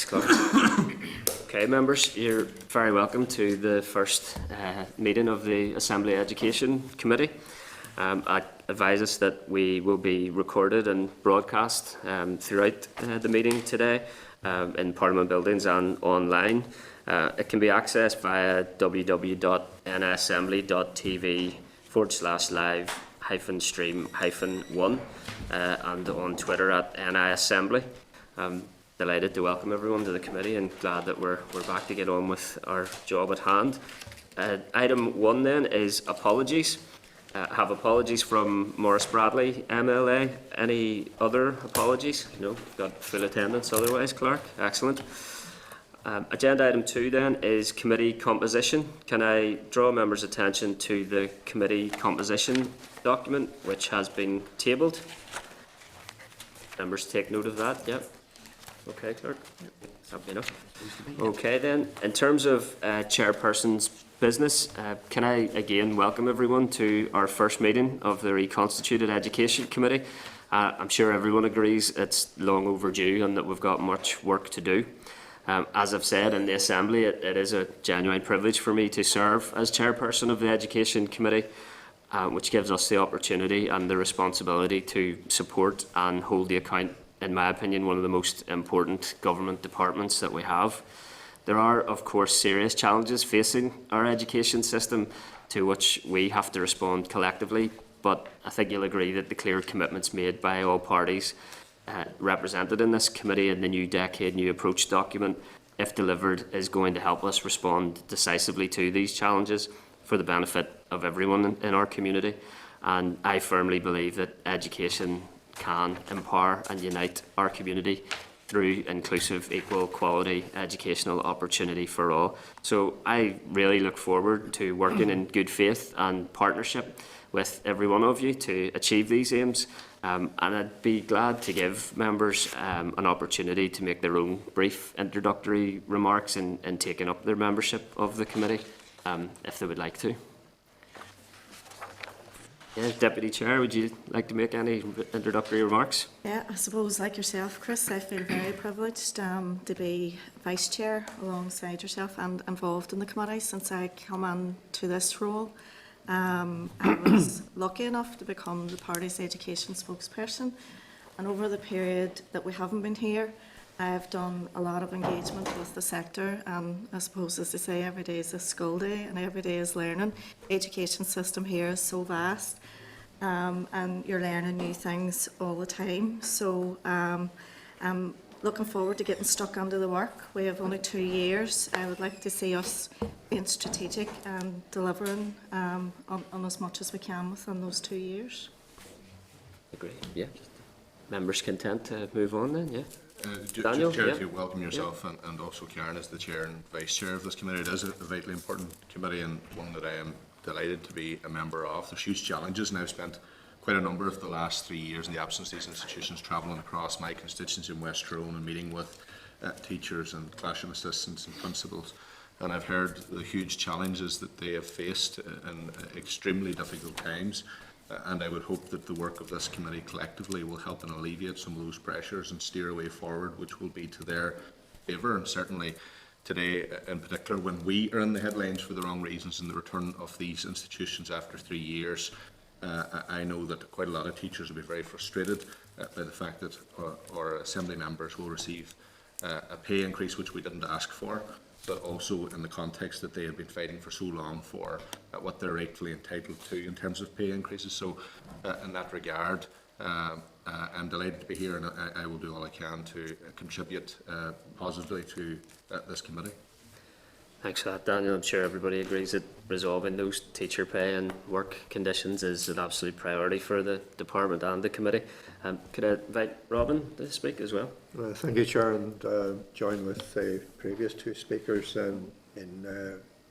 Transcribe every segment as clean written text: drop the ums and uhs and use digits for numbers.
Thanks, Clark. Okay, members, you're very welcome to the first meeting of the Assembly Education Committee. I advise us that we will be recorded and broadcast throughout the meeting today in Parliament buildings and online. It can be accessed via www.nisambly.tv/live-stream-1 and on Twitter at NIAssembly. Delighted to welcome everyone to the committee and glad that we're back to get on with our job at hand. Item 1 then is apologies. Have apologies from Maurice Bradley, MLA. Any other apologies? No, we've got full attendance otherwise, Clark. Excellent. Agenda item 2 then is committee composition. Can I draw members' attention to the committee composition document which has been tabled? Members take note of that, yep. Okay, Clerk. Happy enough. Okay then, in terms of chairperson's business, can I again welcome everyone to our first meeting of the reconstituted Education Committee. I'm sure everyone agrees it's long overdue and that we've got much work to do. As I've said in the Assembly, it is a genuine privilege for me to serve as chairperson of the Education Committee, which gives us the opportunity and the responsibility to support and hold the account, in my opinion, one of the most important government departments that we have. There are, of course, serious challenges facing our education system to which we have to respond collectively, but I think you'll agree that the clear commitments made by all parties represented in this committee in the New Decade, New Approach document, if delivered, is going to help us respond decisively to these challenges for the benefit of everyone in our community. And I firmly believe that education can empower and unite our community through inclusive, equal, quality educational opportunity for all. So I really look forward to working in good faith and partnership with every one of you to achieve these aims. And I'd be glad to give members an opportunity to make their own brief introductory remarks in taking up their membership of the committee, if they would like to. Yeah, Deputy Chair, would you like to make any introductory remarks? Yeah, I suppose like yourself, Chris, I feel very privileged to be Vice Chair alongside yourself and involved in the committee since I come on to this role. I was lucky enough to become the party's education spokesperson, and over the period that we haven't been here, I have done a lot of engagement with the sector, and I suppose, as they say, every day is a school day and every day is learning. The education system here is so vast, and you're learning new things all the time. So I'm looking forward to getting stuck into the work. We have only 2 years. I would like to see us being strategic and delivering on as much as we can within those 2 years. Agree, yeah. Members content to move on then, yeah? Daniel, Chair, to welcome yourself and also Karen as the Chair and Vice Chair of this committee. It is a vitally important committee and one that I am delighted to be a member of. There's huge challenges, and I've spent quite a number of the last 3 years in the absence of these institutions travelling across my constituency in West Tyrone and meeting with teachers and classroom assistants and principals. And I've heard the huge challenges that they have faced in extremely difficult times. And I would hope that the work of this committee collectively will help and alleviate some of those pressures and steer a way forward which will be to their favour. And certainly today in particular, when we are in the headlines for the wrong reasons in the return of these institutions after 3 years, I know that quite a lot of teachers will be very frustrated by the fact that our Assembly members will receive a pay increase which we didn't ask for, but also in the context that they have been fighting for so long for what they're rightfully entitled to in terms of pay increases. So in that regard, I'm delighted to be here, and I will do all I can to contribute positively to this committee. Thanks for that, Daniel. I'm sure everybody agrees that resolving those teacher pay and work conditions is an absolute priority for the department and the committee. Could I invite Robin to speak as well? Thank you, Chair, and join with the previous 2 speakers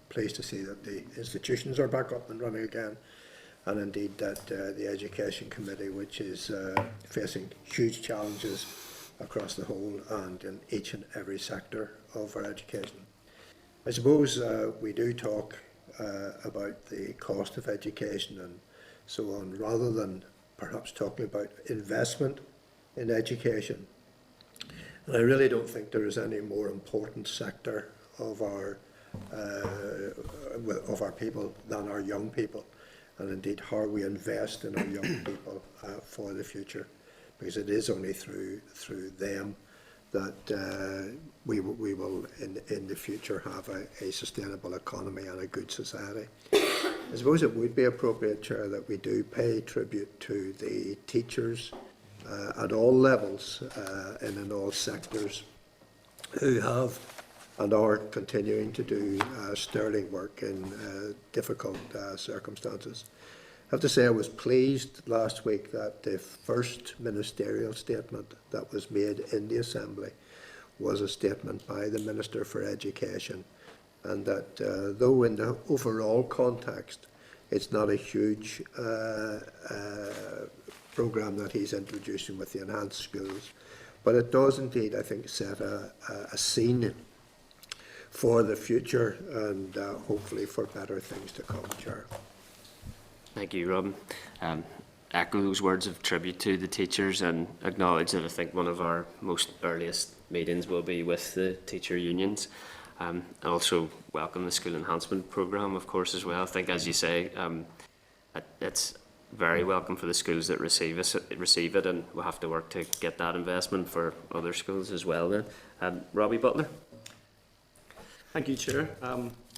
pleased to see that the institutions are back up and running again, and indeed that the Education Committee, which is facing huge challenges across the whole and in each and every sector of our education. I suppose we do talk about the cost of education and so on, rather than perhaps talking about investment in education. And I really don't think there is any more important sector of our people than our young people, and indeed how we invest in our young people for the future, because it is only through them that we will in the future have a sustainable economy and a good society. I suppose it would be appropriate, Chair, that we do pay tribute to the teachers at all levels and in all sectors who have and are continuing to do sterling work in difficult circumstances. I have to say I was pleased last week that the first ministerial statement that was made in the Assembly was a statement by the Minister for Education, and that though in the overall context it's not a huge programme that he's introducing with the enhanced schools, but it does indeed, I think, set a scene for the future and hopefully for better things to come, Chair. Thank you, Robin. Echo those words of tribute to the teachers and acknowledge that I think one of our most earliest meetings will be with the teacher unions. I also welcome the school enhancement programme, of course, as well. I think, as you say, it's very welcome for the schools that receive it, and we'll have to work to get that investment for other schools as well then. Robbie Butler. Thank you, Chair.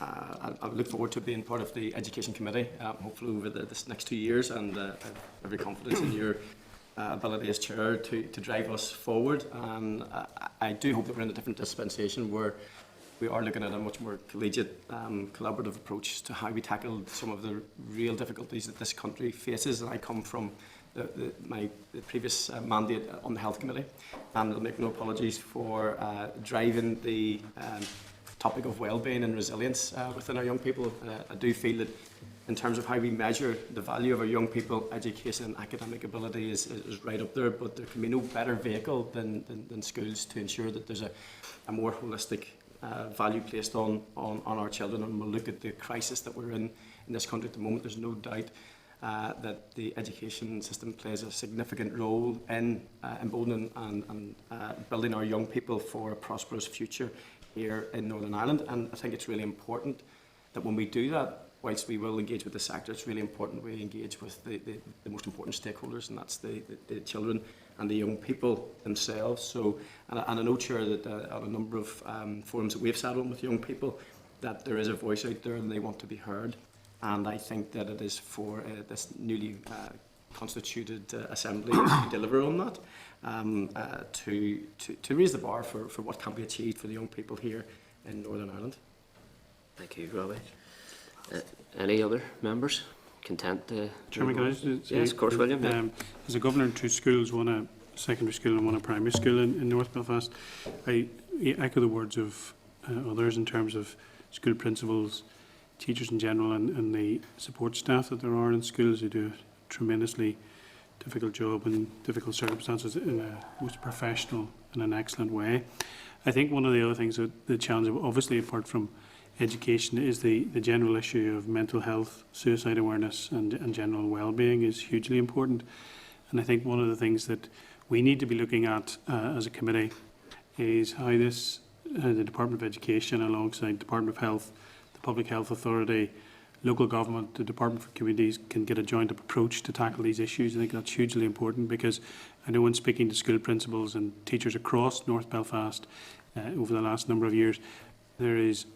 I look forward to being part of the Education Committee, hopefully over this next 2 years, and I have every confidence in your ability as Chair to drive us forward. And I do hope that we're in a different dispensation where we are looking at a much more collegiate, collaborative approach to how we tackle some of the real difficulties that this country faces. And I come from my previous mandate on the Health Committee, and I'll make no apologies for driving the topic of well-being and resilience within our young people. I do feel that in terms of how we measure the value of our young people, education and academic ability is right up there, but there can be no better vehicle than schools to ensure that there's a more holistic value placed on our children. And we'll look at the crisis that we're in this country at the moment. There's no doubt that the education system plays a significant role in emboldening and building our young people for a prosperous future here in Northern Ireland. And I think it's really important that when we do that, whilst we will engage with the sector, it's really important we engage with the most important stakeholders, and that's the children and the young people themselves. So, and I know, Chair, that on a number of forums that we've sat on with young people, that there is a voice out there and they want to be heard. And I think that it is for this newly constituted Assembly to deliver on that, to raise the bar for what can be achieved for the young people here in Northern Ireland. Thank you, Robbie. Any other members? Content to... Chairman, can I just say, yes, of course, William. Yeah. As a governor in 2 schools, one a secondary school and one a primary school in North Belfast, I echo the words of others in terms of school principals, teachers in general, and the support staff that there are in schools who do a tremendously difficult job in difficult circumstances in a most professional and an excellent way. I think one of the other things that the challenge, obviously apart from education, is the general issue of mental health, suicide awareness and general well-being is hugely important. And I think one of the things that we need to be looking at as a committee is how this, the Department of Education alongside Department of Health, the Public Health Authority, local government, the Department for Communities can get a joint approach to tackle these issues. I think that's hugely important, because I know in speaking to school principals and teachers across North Belfast over the last number of years, there is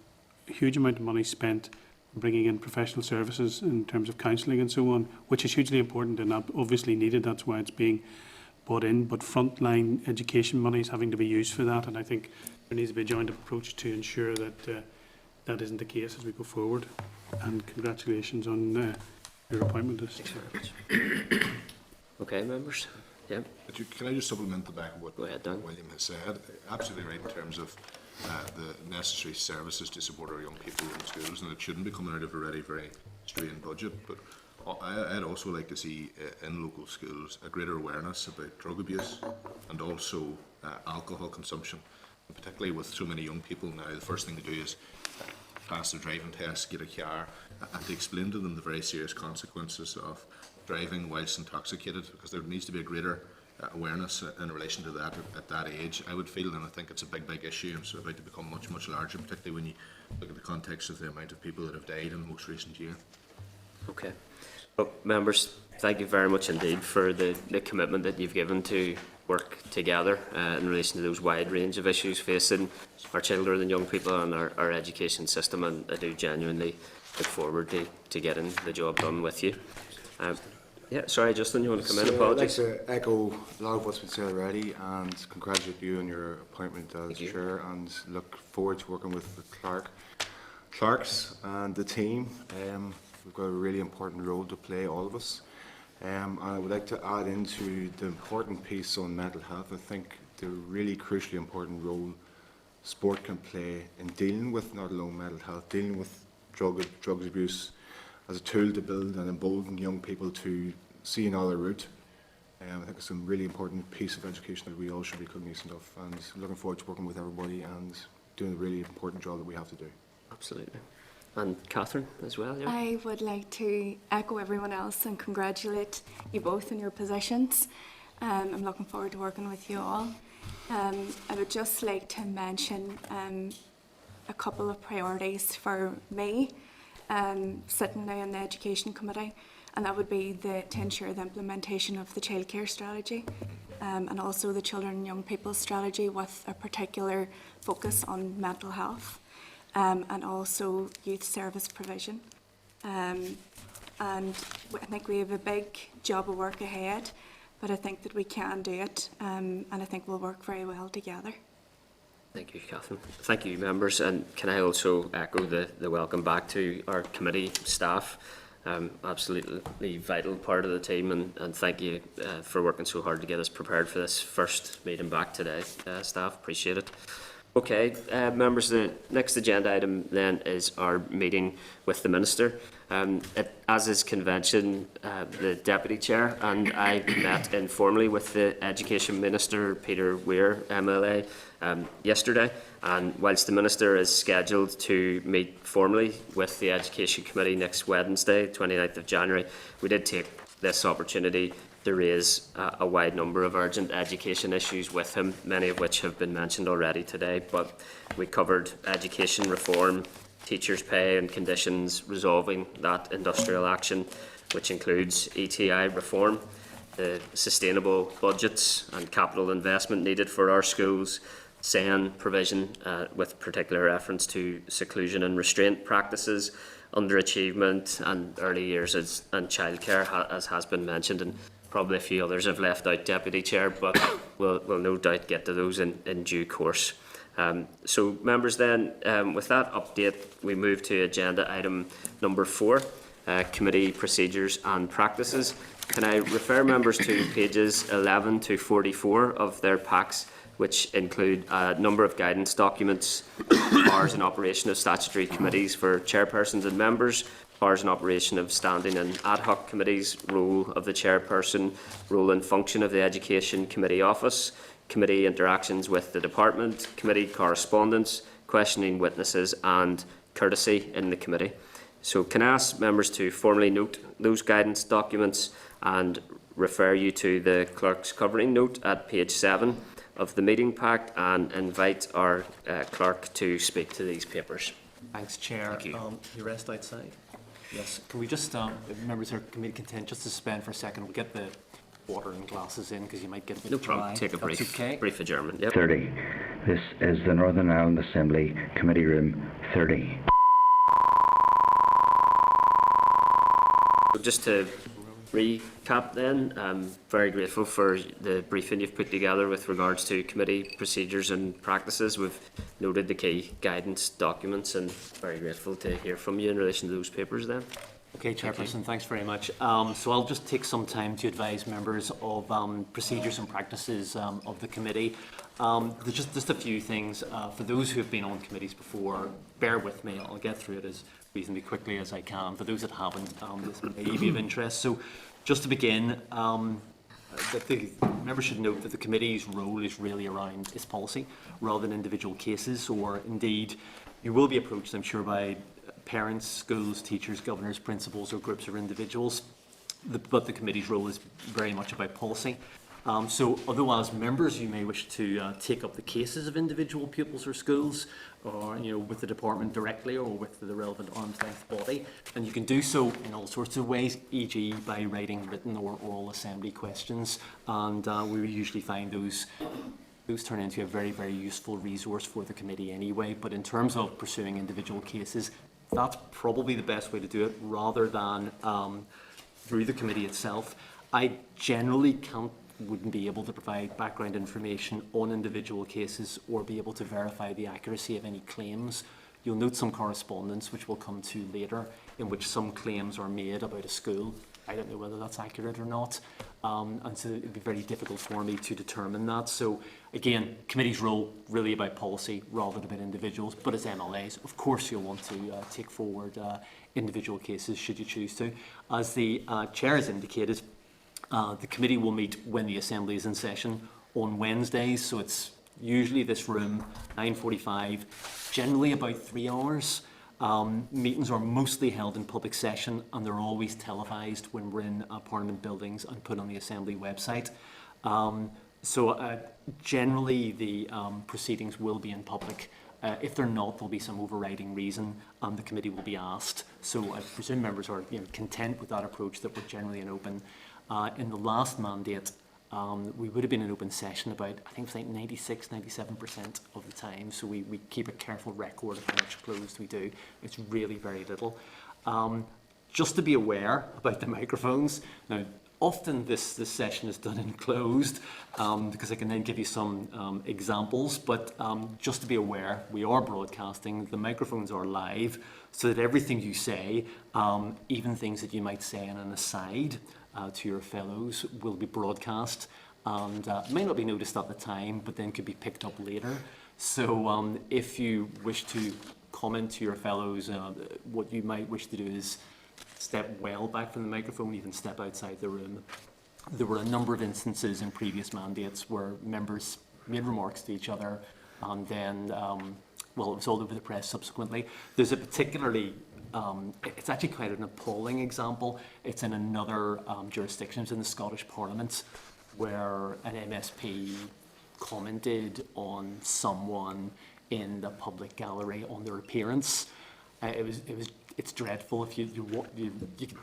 a huge amount of money spent bringing in professional services in terms of counselling and so on, which is hugely important and obviously needed. That's why it's being brought in. But frontline education money is having to be used for that, and I think there needs to be a joint approach to ensure that that isn't the case as we go forward. And congratulations on your appointment. Okay, members. Yeah. Can I just supplement the back of what Go ahead, Dan. William has said? Absolutely right in terms of the necessary services to support our young people in schools, and it shouldn't be coming out of a already very strained budget. But I'd also like to see in local schools a greater awareness about drug abuse and also alcohol consumption, and particularly with so many young people now. The first thing to do is pass their driving test, get a car, and to explain to them the very serious consequences of driving whilst intoxicated, because there needs to be a greater awareness in relation to that at that age, I would feel, and I think it's a big issue, and so about to become much, much larger, particularly when you look at the context of the amount of people that have died in the most recent year. Okay. Well, members, thank you very much indeed for the commitment that you've given to work together in relation to those wide range of issues facing our children and young people and our education system, and I do genuinely look forward to getting the job done with you. Yeah, sorry, Justin, you want to come in? Apologies. I'd like to echo a lot of what's been said already and congratulate you on your appointment as chair, and look forward to working with the clerks and the team. We've got a really important role to play, all of us. And I would like to add into the important piece on mental health. I think the really crucially important role sport can play in dealing with not alone mental health, dealing with drugs abuse, as a tool to build and embolden young people to see another route. I think it's a really important piece of education that we all should be cognizant of, and looking forward to working with everybody and doing a really important job that we have to do. Absolutely. And Catherine as well, yeah? I would like to echo everyone else and congratulate you both in your positions. I'm looking forward to working with you all. I would just like to mention a couple of priorities for me. Sitting now in the Education Committee, and that would be to ensure the implementation of the childcare strategy and also the children and young people strategy with a particular focus on mental health and also youth service provision. And I think we have a big job of work ahead, but I think that we can do it and I think we'll work very well together. Thank you, Catherine. Thank you, members. And can I also echo the welcome back to our committee staff? Absolutely vital part of the team, and thank you for working so hard to get us prepared for this first meeting back today, staff. Appreciate it. Okay, members, the next agenda item then is our meeting with the Minister. As is convention, the Deputy Chair and I met informally with the Education Minister, Peter Weir, MLA, yesterday. And whilst the Minister is scheduled to meet formally with the Education Committee next Wednesday, 29th of January, we did take this opportunity to raise a wide number of urgent education issues with him, many of which have been mentioned already today. But we covered education reform, teachers' pay and conditions, resolving that industrial action, which includes ETI reform, the sustainable budgets and capital investment needed for our schools, SEN provision with particular reference to seclusion and restraint practices, underachievement and early years and childcare, as has been mentioned, and probably a few others have left out, Deputy Chair, but we'll no doubt get to those in due course. So members then, with that update, we move to agenda item number 4, committee procedures and practices. Can I refer members to pages 11 to 44 of their packs, which include a number of guidance documents, powers and operation of statutory committees for chairpersons and members, powers and operation of standing and ad hoc committees, role of the chairperson, role and function of the Education Committee Office, committee interactions with the department, committee correspondence, questioning witnesses and courtesy in the committee. So can I ask members to formally note those guidance documents and refer you to the clerk's covering note at page 7 of the meeting pack, and invite our clerk to speak to these papers. Thanks, Chair. Thank you. You rest outside. Yes. Can we just, if members are committee content, just to suspend for a second? We'll get the water and glasses in because you might get a bit No problem. dry. Take a brief, okay. brief adjournment. Yep. 30. This is the Northern Ireland Assembly Committee Room 30. Just to recap then, I'm very grateful for the briefing you've put together with regards to committee procedures and practices. We've noted the key guidance documents and very grateful to hear from you in relation to those papers then. Okay, Chairperson, thanks very much. So I'll just take some time to advise members of procedures and practices of the committee. There's just a few things. For those who have been on committees before, bear with me, I'll get through it as reasonably quickly as I can. For those that haven't, this may be of interest. So just to begin, that the members should note that the committee's role is really around its policy rather than individual cases, or indeed you will be approached, I'm sure, by parents, schools, teachers, governors, principals or groups or individuals, but the committee's role is very much about policy. So although as members you may wish to take up the cases of individual pupils or schools, or with the department directly or with the relevant arm's length body, and you can do so in all sorts of ways, e.g. by writing written or oral assembly questions, and we usually find those turn into a very, very useful resource for the committee anyway. But in terms of pursuing individual cases, that's probably the best way to do it, rather than through the committee itself. I generally wouldn't be able to provide background information on individual cases or be able to verify the accuracy of any claims. You'll note some correspondence, which we'll come to later, in which some claims are made about a school. I don't know whether that's accurate or not, and so it'd be very difficult for me to determine that. So again, committee's role really about policy rather than about individuals, but as MLAs, of course you'll want to take forward individual cases should you choose to. As the chair has indicated, the committee will meet when the assembly is in session on Wednesdays, so it's usually this room, 9:45, generally about 3 hours. Meetings are mostly held in public session, and they're always televised when we're in Parliament buildings and put on the Assembly website. Generally the proceedings will be in public. If they're not, there'll be some overriding reason, and the committee will be asked. So I presume members are content with that approach, that we're generally in open. In the last mandate, we would have been in open session about, I think it was like 96-97% of the time, so we keep a careful record of how much closed we do. It's really very little. Just to be aware about the microphones, now often this session is done in closed, because I can then give you some examples, but just to be aware, we are broadcasting, the microphones are live, so that everything you say, even things that you might say in an aside, to your fellows, will be broadcast, and may not be noticed at the time, but then could be picked up later. So if you wish to comment to your fellows, what you might wish to do is step well back from the microphone, even step outside the room. There were a number of instances in previous mandates where members made remarks to each other, and then, well, it was all over the press subsequently. There's a particularly it's actually quite an appalling example. It's in another jurisdiction, it's in the Scottish Parliament, where an MSP commented on someone in the public gallery on their appearance. It's dreadful. If you can.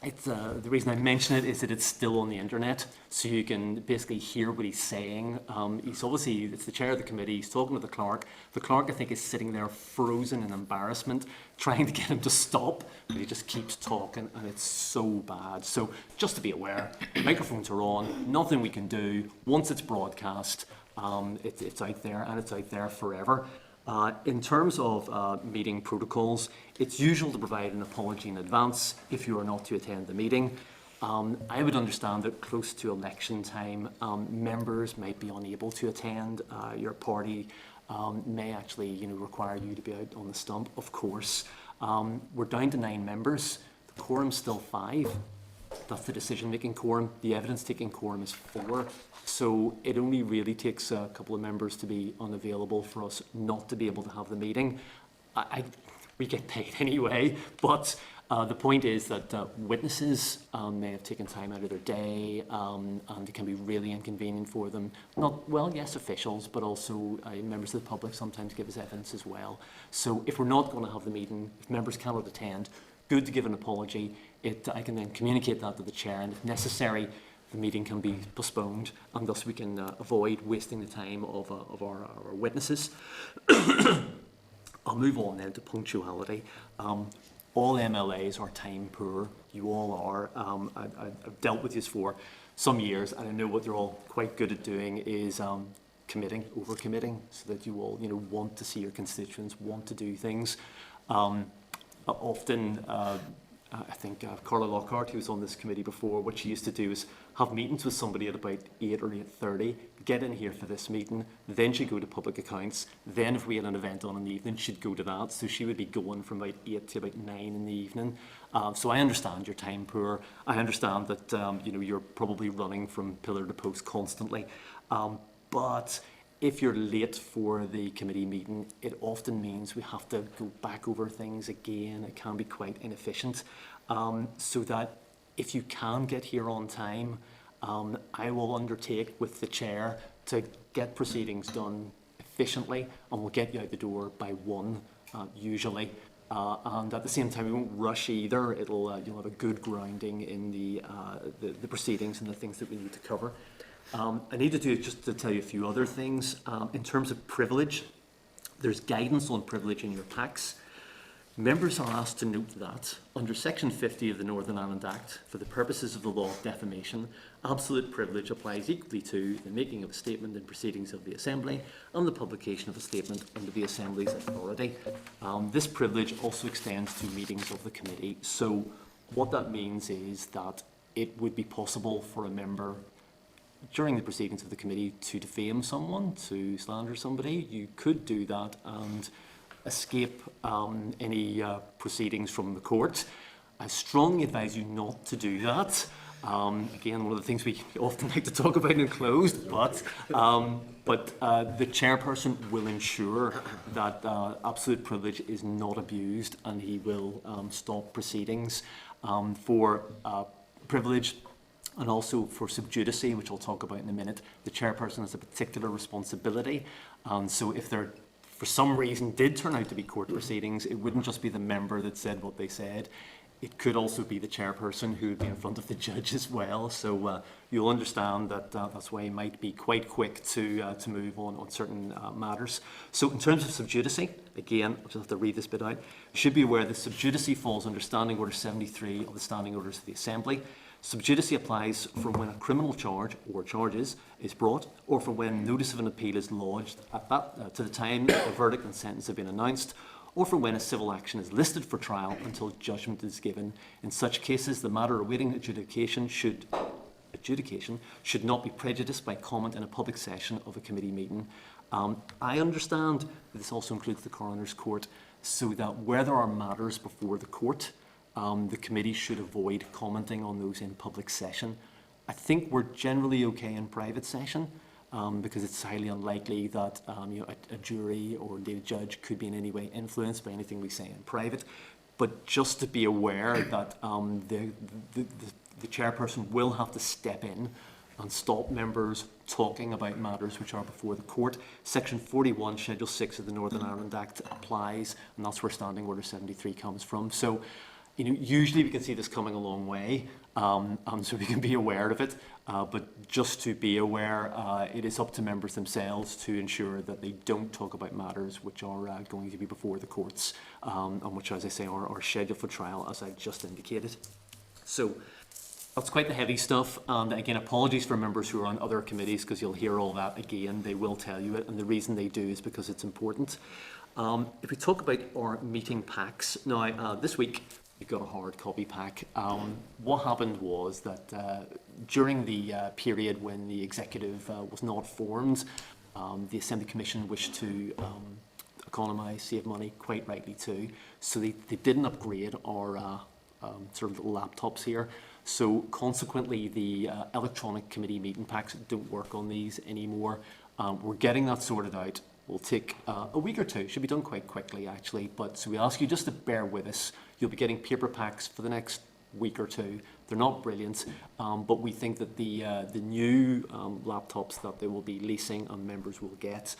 It's the reason I mention it is that it's still on the internet, so you can basically hear what he's saying. He's obviously, it's the chair of the committee, he's talking to the clerk. The clerk, I think, is sitting there frozen in embarrassment, trying to get him to stop, but he just keeps talking, and it's so bad. So just to be aware, microphones are on, nothing we can do. Once it's broadcast, it's out there, and it's out there forever. In terms of meeting protocols, it's usual to provide an apology in advance if you are not to attend the meeting. I would understand that close to election time, members might be unable to attend. Your party may actually require you to be out on the stump, of course. We're down to 9 members. The quorum's still 5. That's the decision-making quorum. The evidence-taking quorum is 4. So it only really takes a couple of members to be unavailable for us not to be able to have the meeting. We get paid anyway, but the point is that witnesses may have taken time out of their day, and it can be really inconvenient for them. Yes, officials, but also members of the public sometimes give us evidence as well. So if we're not going to have the meeting, if members cannot attend, good to give an apology. I can then communicate that to the chair, and if necessary, the meeting can be postponed, and thus we can avoid wasting the time of our witnesses. I'll move on then to punctuality. All MLAs are time poor. You all are. I've dealt with this for some years, and I know what you're all quite good at doing is overcommitting, so that you all want to see your constituents, want to do things. Often, I think Carla Lockhart, who was on this committee before, what she used to do is have meetings with somebody at about 8 or 8:30, get in here for this meeting, then she'd go to public accounts, then if we had an event on in the evening, she'd go to that, so she would be going from about 8 to about 9 in the evening. So I understand your time poor. I understand that you're probably running from pillar to post constantly, but if you're late for the committee meeting, it often means we have to go back over things again. It can be quite inefficient. So that if you can get here on time, I will undertake with the chair to get proceedings done efficiently, and we'll get you out the door by 1, usually. And at the same time, we won't rush either. You'll have a good grounding in the proceedings and the things that we need to cover. I need to do just to tell you a few other things. In terms of privilege, there's guidance on privilege in your packs. Members are asked to note that, under Section 50 of the Northern Ireland Act, for the purposes of the law of defamation, absolute privilege applies equally to the making of a statement in proceedings of the Assembly and the publication of a statement under the Assembly's authority. This privilege also extends to meetings of the committee. So what that means is that it would be possible for a member during the proceedings of the committee to defame someone, to slander somebody. You could do that and escape any proceedings from the court. I strongly advise you not to do that. Again, one of the things we often like to talk about in closed, but the chairperson will ensure that absolute privilege is not abused, and he will stop proceedings for privilege. And also for subjudice, which I'll talk about in a minute. The chairperson has a particular responsibility, and so if there for some reason did turn out to be court proceedings, it wouldn't just be the member that said what they said. It could also be the chairperson who would be in front of the judge as well. So you'll understand that that's why he might be quite quick to move on certain matters. So in terms of subjudice, again, I'll just have to read this bit out. You should be aware that subjudice falls under Standing Order 73 of the Standing Orders of the Assembly. Subjudice applies for when a criminal charge or charges is brought, or for when notice of an appeal is lodged to the time the verdict and sentence have been announced, or for when a civil action is listed for trial until judgment is given. In such cases, the matter awaiting adjudication should not be prejudiced by comment in a public session of a committee meeting. I understand that this also includes the coroner's court, so that where there are matters before the court, the committee should avoid commenting on those in public session. I think we're generally okay in private session because it's highly unlikely that a jury or indeed a judge could be in any way influenced by anything we say in private. But just to be aware that the chairperson will have to step in and stop members talking about matters which are before the court. Section 41, Schedule 6 of the Northern Ireland Act applies, and that's where Standing Order 73 comes from. So, usually we can see this coming a long way, so we can be aware of it. But just to be aware, it is up to members themselves to ensure that they don't talk about matters which are going to be before the courts, and which, as I say, are scheduled for trial, as I just indicated. So that's quite the heavy stuff. And again, apologies for members who are on other committees, because you'll hear all that again. They will tell you it, and the reason they do is because it's important. If we talk about our meeting packs, now this week, you got a hard copy pack. What happened was that during the period when the executive was not formed, the Assembly Commission wished to economise, save money, quite rightly too. So they didn't upgrade our sort of laptops here. So consequently, the electronic committee meeting packs don't work on these anymore. We're getting that sorted out. Will take a week or two. Should be done quite quickly, actually. But so we ask you just to bear with us. You'll be getting paper packs for the next week or two. They're not brilliant, but we think that the new laptops that they will be leasing and members will get,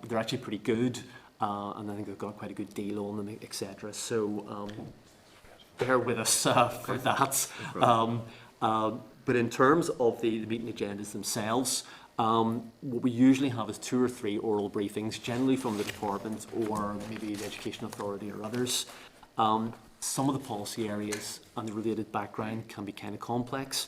they're actually pretty good, and I think they've got quite a good deal on them, etc. So bear with us for that. But in terms of the meeting agendas themselves, what we usually have is 2 or 3 oral briefings, generally from the department or maybe the Education Authority or others. Some of the policy areas and the related background can be kind of complex,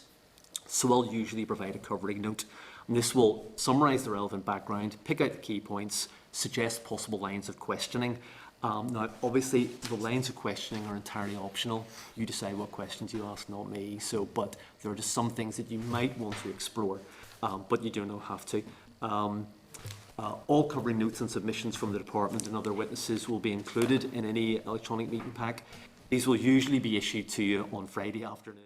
so I'll usually provide a covering note. And this will summarise the relevant background, pick out the key points, suggest possible lines of questioning. Now, obviously, the lines of questioning are entirely optional. You decide what questions you ask, not me. So, but there are just some things that you might want to explore, but you do not have to. All covering notes and submissions from the department and other witnesses will be included in any electronic meeting pack. These will usually be issued to you on Friday afternoon.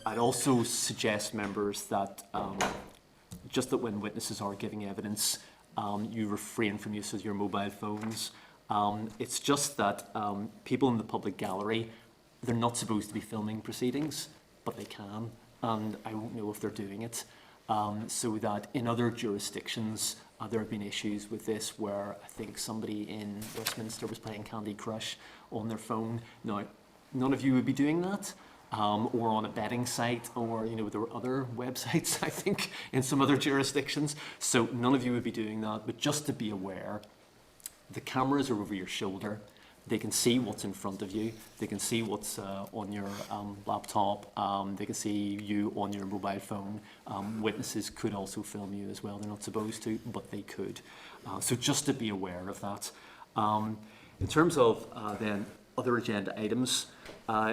I'd also suggest, members, that just that when witnesses are giving evidence, you refrain from use of your mobile phones. It's just that people in the public gallery, they're not supposed to be filming proceedings, but they can, and I won't know if they're doing it. So that in other jurisdictions, there have been issues with this where I think somebody in Westminster was playing Candy Crush on their phone. Now, none of you would be doing that, or on a betting site, or there were other websites, I think, in some other jurisdictions. So none of you would be doing that, but just to be aware, the cameras are over your shoulder. They can see what's in front of you. They can see what's on your laptop. They can see you on your mobile phone. Witnesses could also film you as well. They're not supposed to, but they could. So just to be aware of that. In terms of then other agenda items,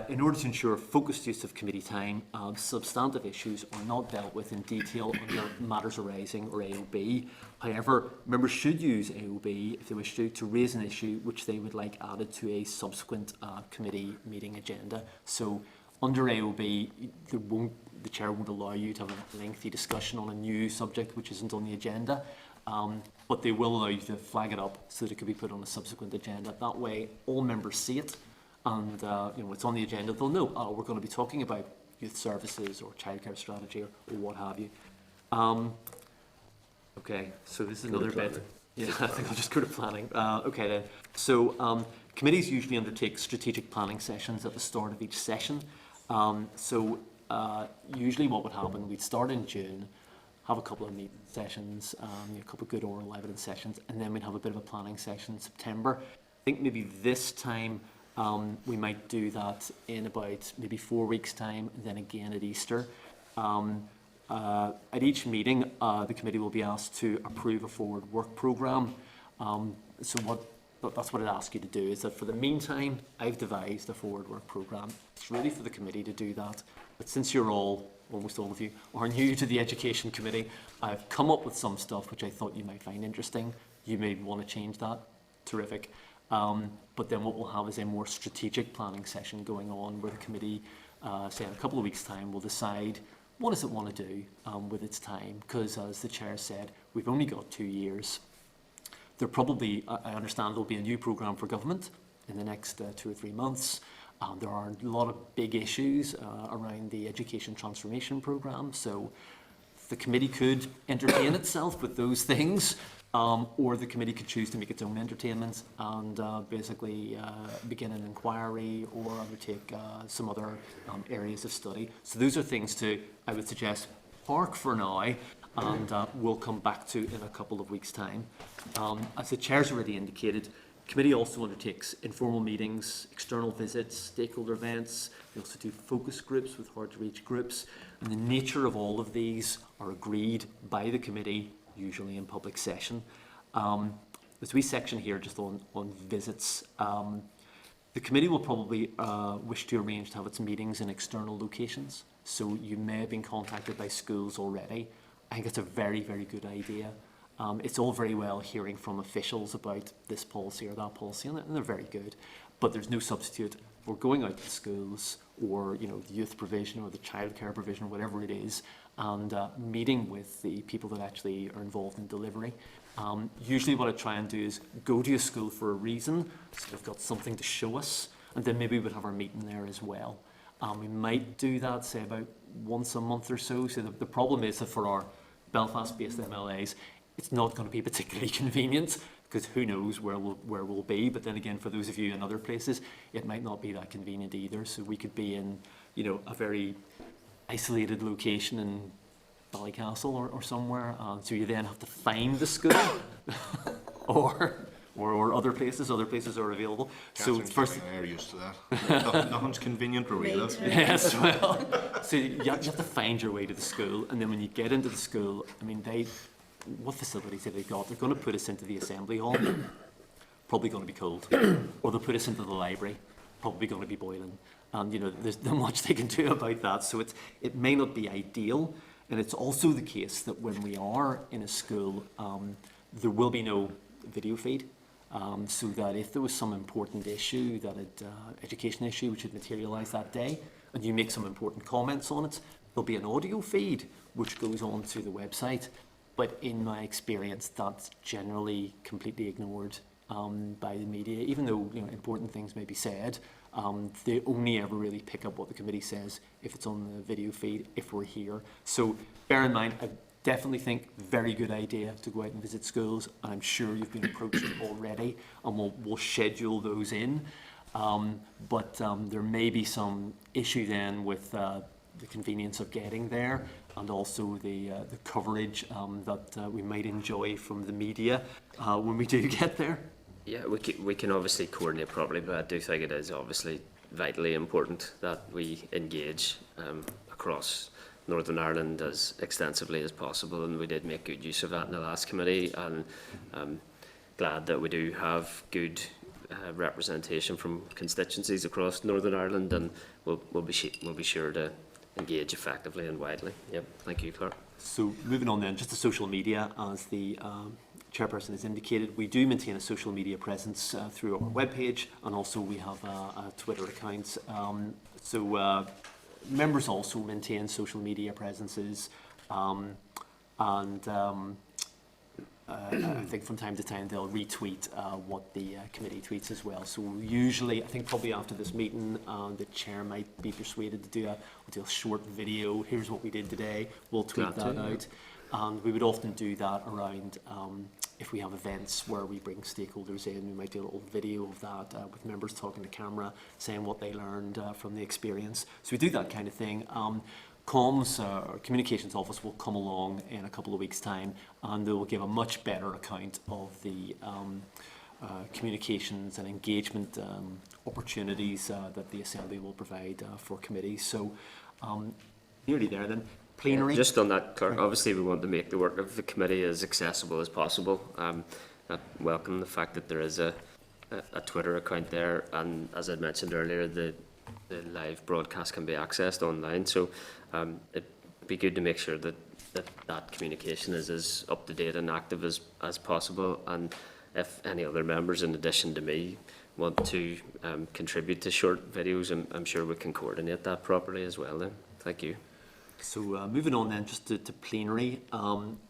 in order to ensure focused use of committee time, substantive issues are not dealt with in detail under matters arising or AOB. However, members should use AOB if they wish to raise an issue which they would like added to a subsequent committee meeting agenda. So under AOB, the chair won't allow you to have a lengthy discussion on a new subject which isn't on the agenda. But they will allow you to flag it up so that it can be put on a subsequent agenda. That way, all members see it, and it's on the agenda. They'll know, we're going to be talking about youth services or childcare strategy or what have you. Okay, so this is another bit. Yeah, I think I'll just go to planning. Okay then. So committees usually undertake strategic planning sessions at the start of each session. Usually what would happen, we'd start in June, have a couple of meeting sessions, a couple of good oral evidence sessions, and then we'd have a bit of a planning session in September. I think maybe this time we might do that in about maybe 4 weeks' time, and then again at Easter. At each meeting, the committee will be asked to approve a forward work programme. That's what I'd ask you to do, is that for the meantime, I've devised a forward work programme. It's really for the committee to do that. But since you're almost all of you, are new to the Education Committee, I've come up with some stuff which I thought you might find interesting. You may want to change that. Terrific. But then what we'll have is a more strategic planning session going on where the committee, say in a couple of weeks' time, will decide what does it want to do with its time. Because as the chair said, we've only got 2 years. There probably, I understand there'll be a new programme for government in the next 2 or 3 months. There are a lot of big issues around the education transformation programme, so the committee could entertain itself with those things, or the committee could choose to make its own entertainment and basically begin an inquiry or undertake some other areas of study. So those are things to, I would suggest, park for now, and we'll come back to in a couple of weeks' time. As the chair's already indicated, the committee also undertakes informal meetings, external visits, stakeholder events. We also do focus groups with hard-to-reach groups, and the nature of all of these are agreed by the committee, usually in public session. There's a wee section here just on visits. The committee will probably wish to arrange to have its meetings in external locations, so you may have been contacted by schools already. I think it's a very, very good idea. It's all very well hearing from officials about this policy or that policy, and they're very good, but there's no substitute for going out to schools or the youth provision or the childcare provision or whatever it is, and meeting with the people that actually are involved in delivery. Usually what I try and do is go to a school for a reason, so they've got something to show us, and then maybe we'd have our meeting there as well. We might do that, say, about once a month or so. So the problem is that for our Belfast-based MLAs, it's not going to be particularly convenient, because who knows where we'll be. But then again, for those of you in other places, it might not be that convenient either. So we could be in, a very isolated location in Ballycastle or somewhere. So you then have to find the school, or other places are available. So first, they're used to that. Nothing's convenient where we live. Yes, well, so you have to find your way to the school, and then when you get into the school, I mean, what facilities have they got? They're going to put us into the assembly hall, probably going to be cold, or they'll put us into the library, probably going to be boiling, and there's not much they can do about that. So it may not be ideal, and it's also the case that when we are in a school, there will be no video feed. So that if there was some important issue, education issue which had materialised that day, and you make some important comments on it, there'll be an audio feed which goes on to the website. But in my experience, that's generally completely ignored by the media, even though important things may be said. They only ever really pick up what the committee says if it's on the video feed, if we're here. So bear in mind, I definitely think very good idea to go out and visit schools. I'm sure you've been approached already, and we'll schedule those in. But there may be some issue then with the convenience of getting there, and also the coverage that we might enjoy from the media when we do get there. Yeah, we can obviously coordinate properly, but I do think it is obviously vitally important that we engage across Northern Ireland as extensively as possible, and we did make good use of that in the last committee, and I'm glad that we do have good representation from constituencies across Northern Ireland, and we'll be sure to engage effectively and widely. Yep, thank you, Clark. So moving on then, just the social media, as the chairperson has indicated, we do maintain a social media presence through our webpage, and also we have a Twitter account. So members also maintain social media presences, I think from time to time they'll retweet what the committee tweets as well. So usually, I think probably after this meeting, the chair might be persuaded to do a short video. Here's what we did today. We'll tweet that out. And we would often do that around if we have events where we bring stakeholders in. We might do a little video of that with members talking to camera, saying what they learned from the experience. So we do that kind of thing. Comms, or communications office, will come along in a couple of weeks' time, and they will give a much better account of the communications and engagement opportunities that the Assembly will provide for committees. So nearly there then. Plenary. Just on that, Clark, obviously we want to make the work of the committee as accessible as possible. I welcome the fact that there is a Twitter account there, and as I mentioned earlier, the live broadcast can be accessed online. So it'd be good to make sure that communication is as up to date and active as possible. And if any other members, in addition to me, want to contribute to short videos, I'm sure we can coordinate that properly as well. Then, thank you. So moving on then, just to plenary,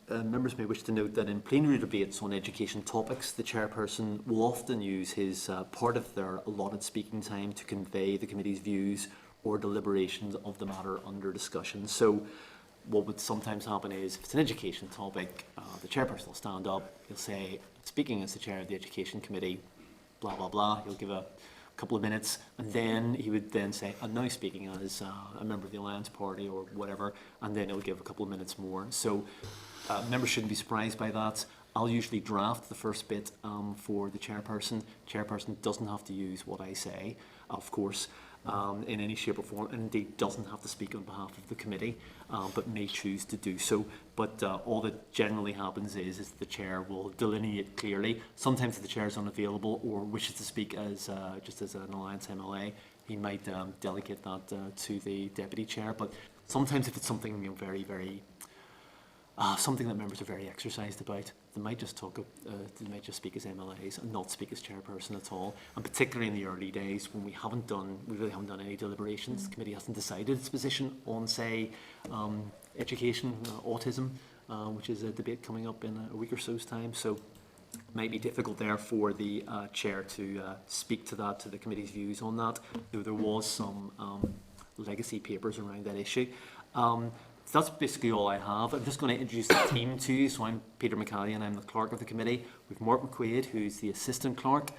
members may wish to note that in plenary debates on education topics, the chairperson will often use his part of their allotted speaking time to convey the committee's views or deliberations of the matter under discussion. So what would sometimes happen is, if it's an education topic, the chairperson will stand up, he'll say, speaking as the chair of the education committee, blah, blah, blah. He'll give a couple of minutes, and then he would then say, I'm now speaking as a member of the Alliance Party or whatever, and then he'll give a couple of minutes more. So members shouldn't be surprised by that. I'll usually draft the first bit for the chairperson. Chairperson doesn't have to use what I say, of course, in any shape or form, and indeed doesn't have to speak on behalf of the committee, but may choose to do so. But all that generally happens is the chair will delineate clearly. Sometimes if the chair is unavailable or wishes to speak as just as an Alliance MLA, he might delegate that to the deputy chair. But sometimes if it's something very, very something that members are very exercised about, they might just they might just speak as MLAs and not speak as chairperson at all. And particularly in the early days when we really haven't done any deliberations, the committee hasn't decided its position on, say, education, autism, which is a debate coming up in a week or so's time. So it might be difficult there for the chair to speak to the committee's views on that, though there was some legacy papers around that issue. So that's basically all I have. I'm just going to introduce the team to you. So I'm Peter McCallion, I'm the clerk of the committee. We've Mark McQuaid, who's the assistant clerk.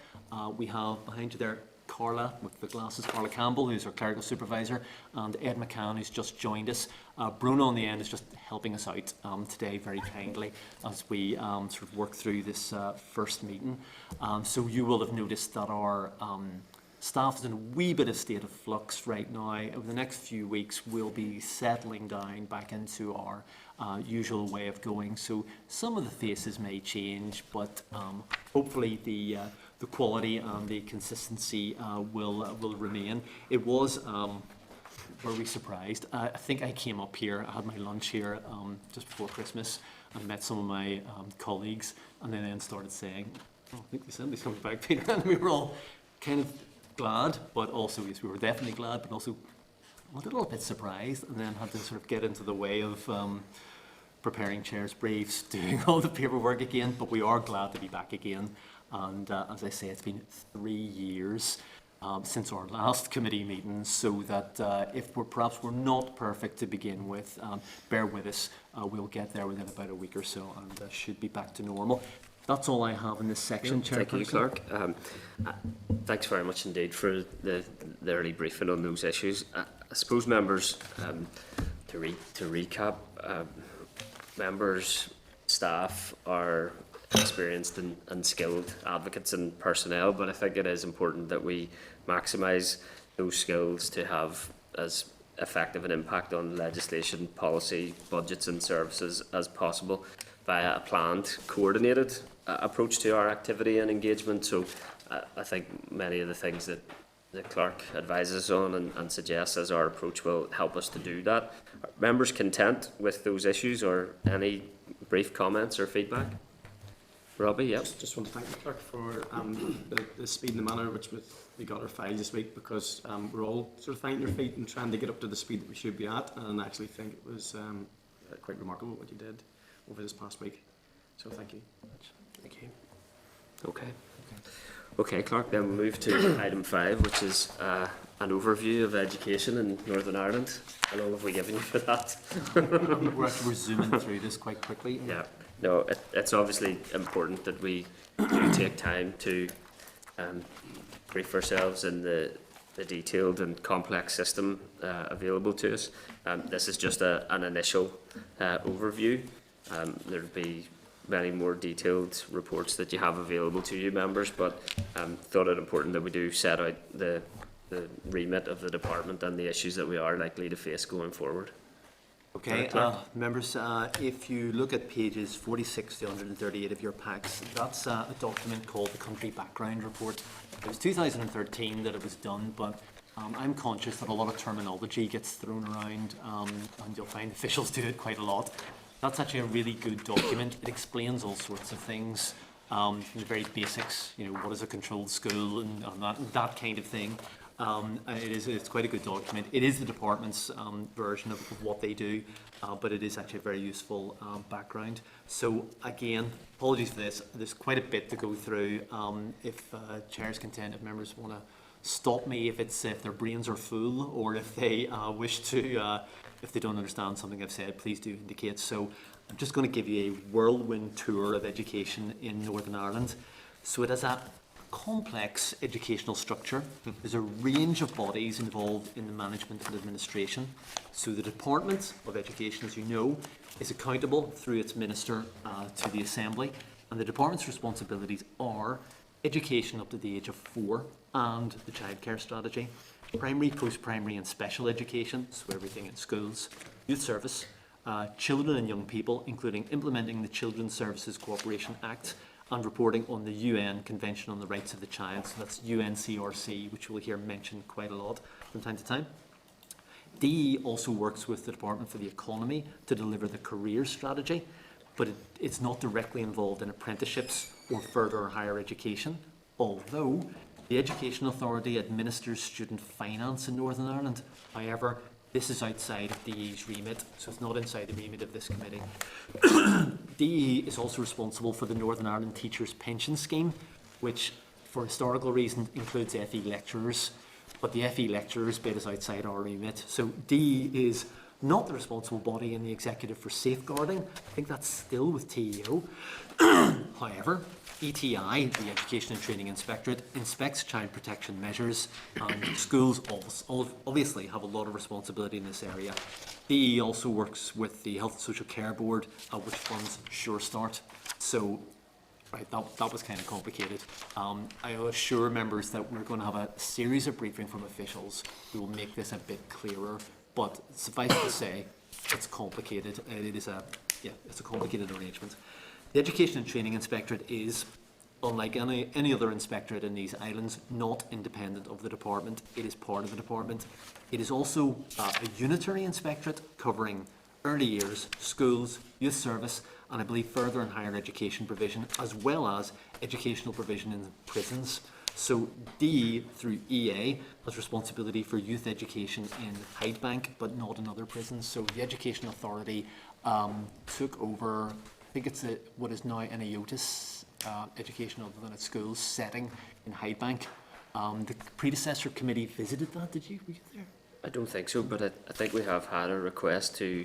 We have behind you there Carla with the glasses, Carla Campbell, who's our clerical supervisor, and Ed McCann, who's just joined us. Bruno on the end is just helping us out today very kindly as we sort of work through this first meeting. So you will have noticed that our staff is in a wee bit of state of flux right now. Over the next few weeks, we'll be settling down back into our usual way of going. So some of the faces may change, but hopefully the quality and the consistency will remain. It was, were we surprised? I think I came up here, I had my lunch here just before Christmas, and met some of my colleagues, and they then started saying, oh, I think the Assembly's coming back, Peter, and we were all kind of glad, but also, yes, we were definitely glad, but also a little bit surprised, and then had to sort of get into the way of preparing chairs' briefs, doing all the paperwork again. But we are glad to be back again. And as I say, it's been 3 years since our last committee meeting, so that if perhaps we're not perfect to begin with, bear with us. We'll get there within about a week or so, and should be back to normal. That's all I have in this section, Thank you, Chairperson. Clerk. Thanks very much indeed for the early briefing on those issues. I suppose members, to recap, members, staff are experienced and skilled advocates and personnel, but I think it is important that we maximise those skills to have as effective an impact on legislation, policy, budgets and services as possible via a planned, coordinated approach to our activity and engagement. So I think many of the things that the clerk advises on and suggests as our approach will help us to do that. Are members content with those issues, or any brief comments or feedback? Robbie, yep. Just want to thank the clerk for the speed and the manner which we got our files this week, because we're all sort of finding our feet and trying to get up to the speed that we should be at, and I actually think it was quite remarkable what you did over this past week. So thank you. Thank you. Okay, Clerk, then we'll move to item 5, which is an overview of education in Northern Ireland. How long have we given you for that? We're zooming through this quite quickly. Yeah, no, it's obviously important that we do take time to brief ourselves in the detailed and complex system available to us. This is just an initial overview. There'll be many more detailed reports that you have available to you, members, but thought it important that we do set out the remit of the department and the issues that we are likely to face going forward. Okay, members, if you look at pages 46 to 138 of your packs, that's a document called the Country Background Report. It was 2013 that it was done, but I'm conscious that a lot of terminology gets thrown around, and you'll find officials do it quite a lot. That's actually a really good document. It explains all sorts of things, from the very basics, you know, what is a controlled school and that kind of thing. It's quite a good document. It is the department's version of what they do, but it is actually a very useful background. So again, apologies for this. There's quite a bit to go through. If chair's content, if members want to stop me if their brains are full, or if they wish to, if they don't understand something I've said, please do indicate. So I'm just going to give you a whirlwind tour of education in Northern Ireland. So it has a complex educational structure. There's a range of bodies involved in the management and administration. So the Department of Education, as you know, is accountable through its minister to the Assembly, and the department's responsibilities are education up to the age of 4 and the childcare strategy, primary, post-primary and special education, so everything in schools, youth service, children and young people, including implementing the Children's Services Cooperation Act and reporting on the UN Convention on the Rights of the Child, so that's UNCRC, which we'll hear mentioned quite a lot from time to time. DE also works with the Department for the Economy to deliver the career strategy, but it's not directly involved in apprenticeships or further or higher education, although the Education Authority administers student finance in Northern Ireland. However, this is outside of DE's remit, so it's not inside the remit of this committee. DE is also responsible for the Northern Ireland Teachers' Pension Scheme, which, for historical reasons, includes FE lecturers, but the FE lecturers bit is outside our remit. So DE is not the responsible body in the executive for safeguarding. I think that's still with TEO. However, ETI, the Education and Training Inspectorate, inspects child protection measures, and schools obviously have a lot of responsibility in this area. DE also works with the Health and Social Care Board, which funds Sure Start. So, right, that was kind of complicated. I assure members that we're going to have a series of briefings from officials who will make this a bit clearer, but suffice to say, it's complicated. It's a complicated arrangement. The Education and Training Inspectorate is, unlike any other inspectorate in these islands, not independent of the department. It is part of the department. It is also a unitary inspectorate covering early years, schools, youth service, and I believe further and higher education provision, as well as educational provision in prisons. So D through EA has responsibility for youth education in Hydebank, but not in other prisons. So the Education Authority took over, I think it's what is now an IOTIS education other than at schools setting in Hydebank. The predecessor committee visited that, did you? Were you there? I don't think so, but I think we have had a request to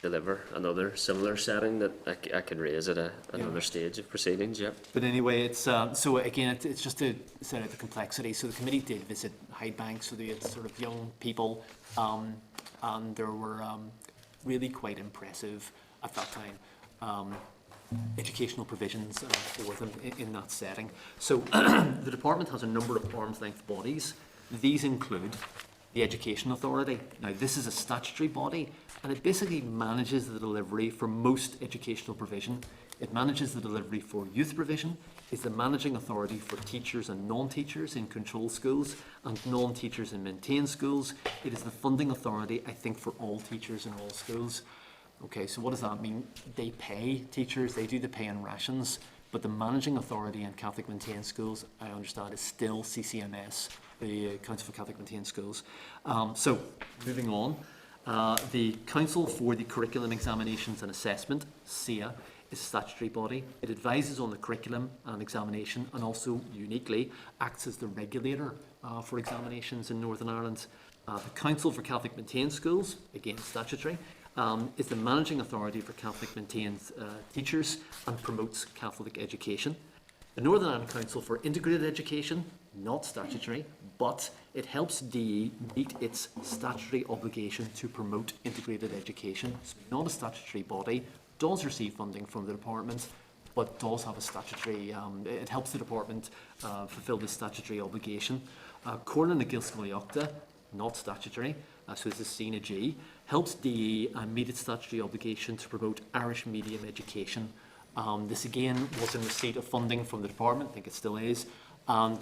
deliver another similar setting that I can raise at another stage of proceedings, yep. But anyway, it's so again, it's just to set out the complexity. So the committee did visit Hydebank, so they had sort of young people, and there were really quite impressive at that time educational provisions for them in that setting. So the department has a number of arm's length bodies. These include the Education Authority. Now, this is a statutory body, and it basically manages the delivery for most educational provision. It manages the delivery for youth provision, is the managing authority for teachers and non-teachers in control schools and non-teachers in maintained schools. It is the funding authority, I think, for all teachers in all schools. Okay, so what does that mean? They pay teachers, they do the pay and rations, but the managing authority in Catholic maintained schools, I understand, is still CCMS, the Council for Catholic Maintained Schools. So, moving on, the Council for the Curriculum Examinations and Assessment, CEA, is a statutory body. It advises on the curriculum and examination, and also, uniquely, acts as the regulator for examinations in Northern Ireland. The Council for Catholic Maintained Schools, again statutory, is the managing authority for Catholic maintained teachers and promotes Catholic education. The Northern Ireland Council for Integrated Education, not statutory, but it helps DE meet its statutory obligation to promote integrated education. So not a statutory body, does receive funding from the department, but does have a statutory, it helps the department fulfil this statutory obligation. Corlin na Gilscoileachta, not statutory, so this is SENA G, helps DE meet its statutory obligation to promote Irish medium education. This again was in receipt of funding from the department, I think it still is.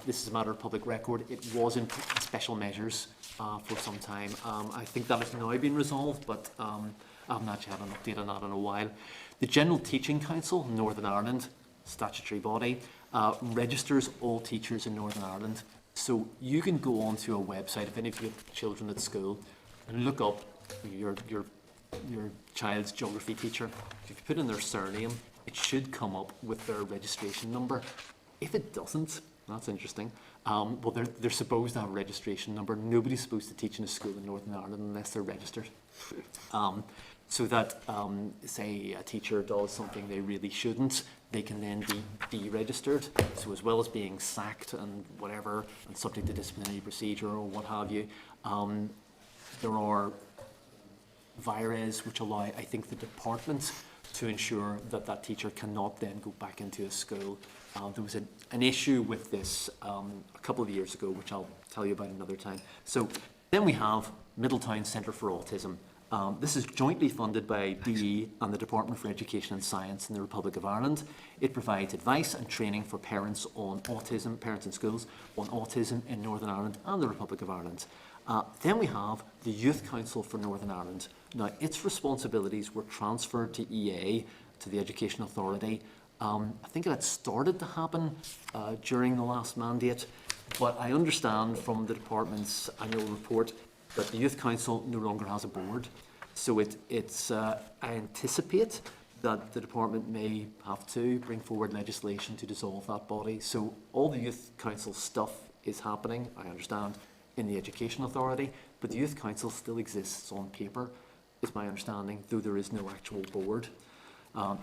This is a matter of public record. It was in special measures for some time. I think that has now been resolved, but I haven't actually had an update on that in a while. The General Teaching Council, Northern Ireland, statutory body, registers all teachers in Northern Ireland. So you can go onto a website, if any of you have children at school, and look up your child's geography teacher. If you put in their surname, it should come up with their registration number. If it doesn't, that's interesting. Well, they're supposed to have a registration number. Nobody's supposed to teach in a school in Northern Ireland unless they're registered. So that, say, a teacher does something they really shouldn't, they can then be deregistered. So as well as being sacked and whatever, and subject to disciplinary procedure or what have you, there are vires which allow, I think, the department to ensure that that teacher cannot then go back into a school. There was an issue with this a couple of years ago, which I'll tell you about another time. So then we have Middleton Centre for Autism. This is jointly funded by DE and the Department for Education and Science in the Republic of Ireland. It provides advice and training for parents on autism, parents in schools, on autism in Northern Ireland and the Republic of Ireland. Then we have the Youth Council for Northern Ireland. Now, its responsibilities were transferred to EA, to the Education Authority. I think it had started to happen during the last mandate, but I understand from the department's annual report that the Youth Council no longer has a board. So I anticipate that the department may have to bring forward legislation to dissolve that body. So all the Youth Council stuff is happening, I understand, in the Education Authority, but the Youth Council still exists on paper, is my understanding, though there is no actual board.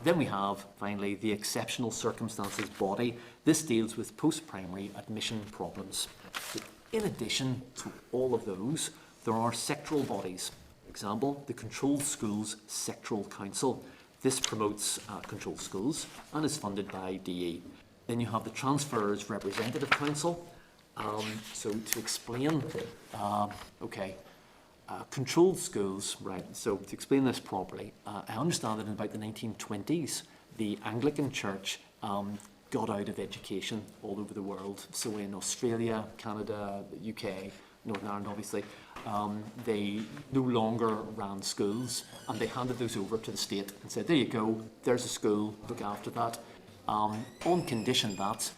Then we have, finally, the Exceptional Circumstances Body. This deals with post-primary admission problems. In addition to all of those, there are sectoral bodies. For example, the Controlled Schools Sectoral Council. This promotes controlled schools and is funded by DE. Then you have the Transfers Representative Council. So to explain, controlled schools, right, so to explain this properly, I understand that in about the 1920s, the Anglican Church got out of education all over the world. So in Australia, Canada, UK, Northern Ireland obviously, they no longer ran schools, and they handed those over to the state and said, there you go, there's a school, look after that, on condition that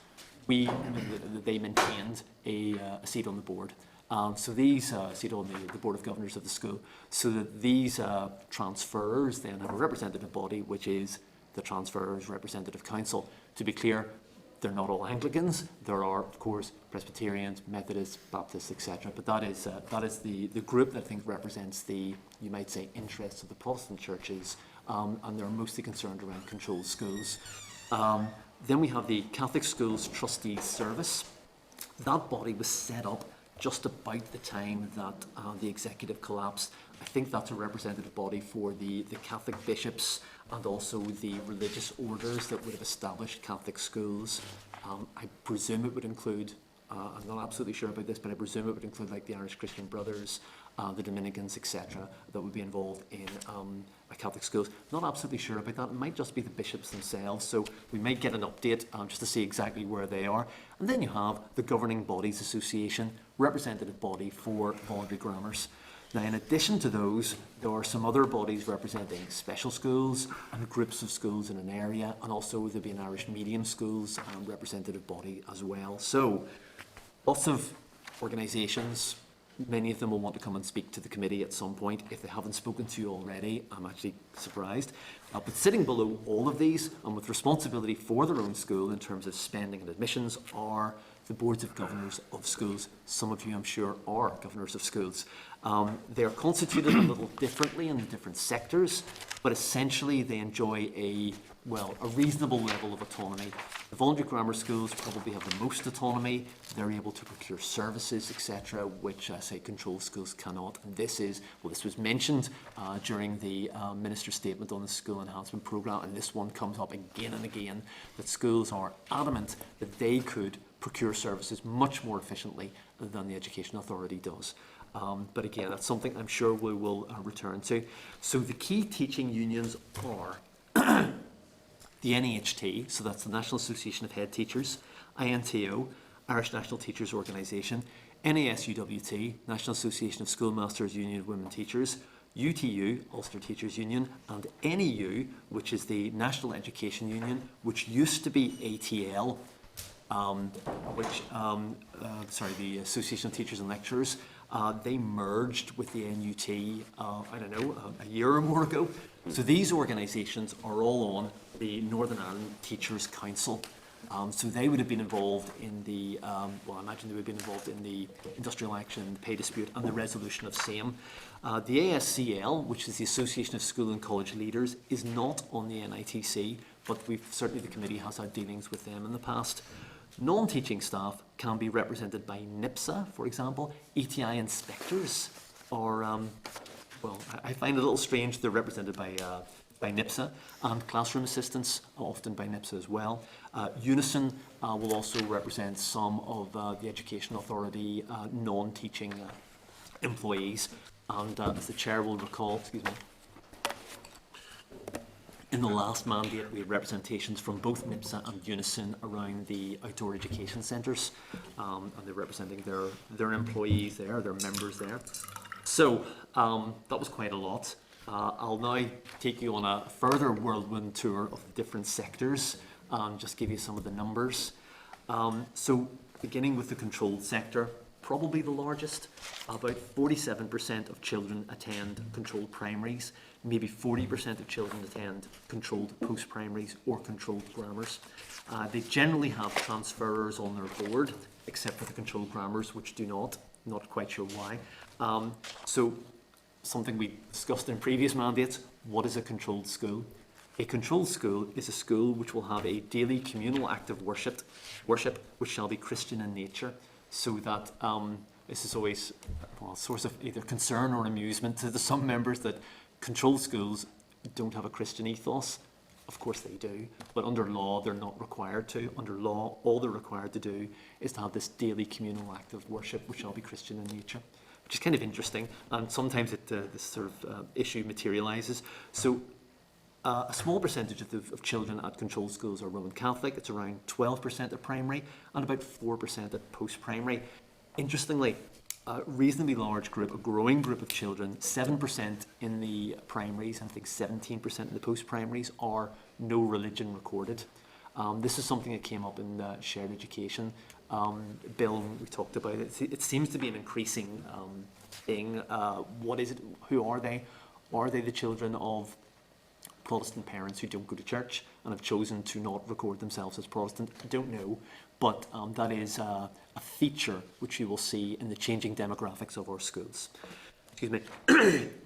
they maintained a seat on the board. So these seat on the Board of Governors of the school, so that these transferors then have a representative body, which is the Transferors Representative Council. To be clear, they're not all Anglicans. There are, of course, Presbyterians, Methodists, Baptists, etc. But that is the group that I think represents the, you might say, interests of the Protestant churches, and they're mostly concerned around controlled schools. Then we have the Catholic Schools Trustees Service. That body was set up just about the time that the executive collapsed. I think that's a representative body for the Catholic bishops and also the religious orders that would have established Catholic schools. I presume it would include, I'm not absolutely sure about this, but I presume it would include like the Irish Christian Brothers, the Dominicans, etc., that would be involved in Catholic schools. Not absolutely sure about that. It might just be the bishops themselves, so we might get an update just to see exactly where they are. And then you have the Governing Bodies Association, representative body for voluntary grammars. Now, in addition to those, there are some other bodies representing special schools and groups of schools in an area, and also there'll be an Irish medium schools representative body as well. So, lots of organisations. Many of them will want to come and speak to the committee at some point. If they haven't spoken to you already, I'm actually surprised. But sitting below all of these, and with responsibility for their own school in terms of spending and admissions, are the boards of governors of schools. Some of you, I'm sure, are governors of schools. They are constituted a little differently in the different sectors, but essentially they enjoy a reasonable level of autonomy. The voluntary grammar schools probably have the most autonomy. They're able to procure services, etc., which, say, controlled schools cannot. And this was mentioned during the Minister's statement on the School Enhancement Programme, and this one comes up again and again, that schools are adamant that they could procure services much more efficiently than the Education Authority does. But again, that's something I'm sure we will return to. So the key teaching unions are the NAHT, so that's the National Association of Head Teachers, INTO, Irish National Teachers Organisation, NASUWT, National Association of Schoolmasters Union of Women Teachers, UTU, Ulster Teachers Union, and NEU, which is the National Education Union, which used to be ATL, the Association of Teachers and Lecturers. They merged with the NUT, a year or more ago. So these organisations are all on the Northern Ireland Teachers Council. So they would have been involved in the, I imagine they would have been involved in the industrial action, the pay dispute, and the resolution of same. The ASCL, which is the Association of School and College Leaders, is not on the NITC, but certainly the committee has had dealings with them in the past. Non-teaching staff can be represented by NIPSA, for example. ETI inspectors are, I find it a little strange they're represented by NIPSA, and classroom assistants, often by NIPSA as well. Unison will also represent some of the Education Authority non-teaching employees, and as the chair will recall, in the last mandate, we had representations from both NIPSA and Unison around the outdoor education centres, and they're representing their employees there, their members there. So that was quite a lot. I'll now take you on a further whirlwind tour of the different sectors and just give you some of the numbers. So beginning with the controlled sector, probably the largest, about 47% of children attend controlled primaries, maybe 40% of children attend controlled post-primaries or controlled grammars. They generally have transferors on their board, except for the controlled grammars, which do not quite sure why. So something we discussed in previous mandates, what is a controlled school? A controlled school is a school which will have a daily communal act of worship which shall be Christian in nature, so that this is always a source of either concern or amusement to some members that controlled schools don't have a Christian ethos. Of course they do, but under law they're not required to. Under law, all they're required to do is to have this daily communal act of worship which shall be Christian in nature, which is kind of interesting, and sometimes this sort of issue materialises. So a small percentage of children at controlled schools are Roman Catholic. It's around 12% at primary and about 4% at post-primary. Interestingly, a reasonably large group, a growing group of children, 7% in the primaries and I think 17% in the post-primaries, are no religion recorded. This is something that came up in shared education. Bill, we talked about it. It seems to be an increasing thing. What is it? Who are they? Are they the children of Protestant parents who don't go to church and have chosen to not record themselves as Protestant? I don't know, but that is a feature which you will see in the changing demographics of our schools. Excuse me.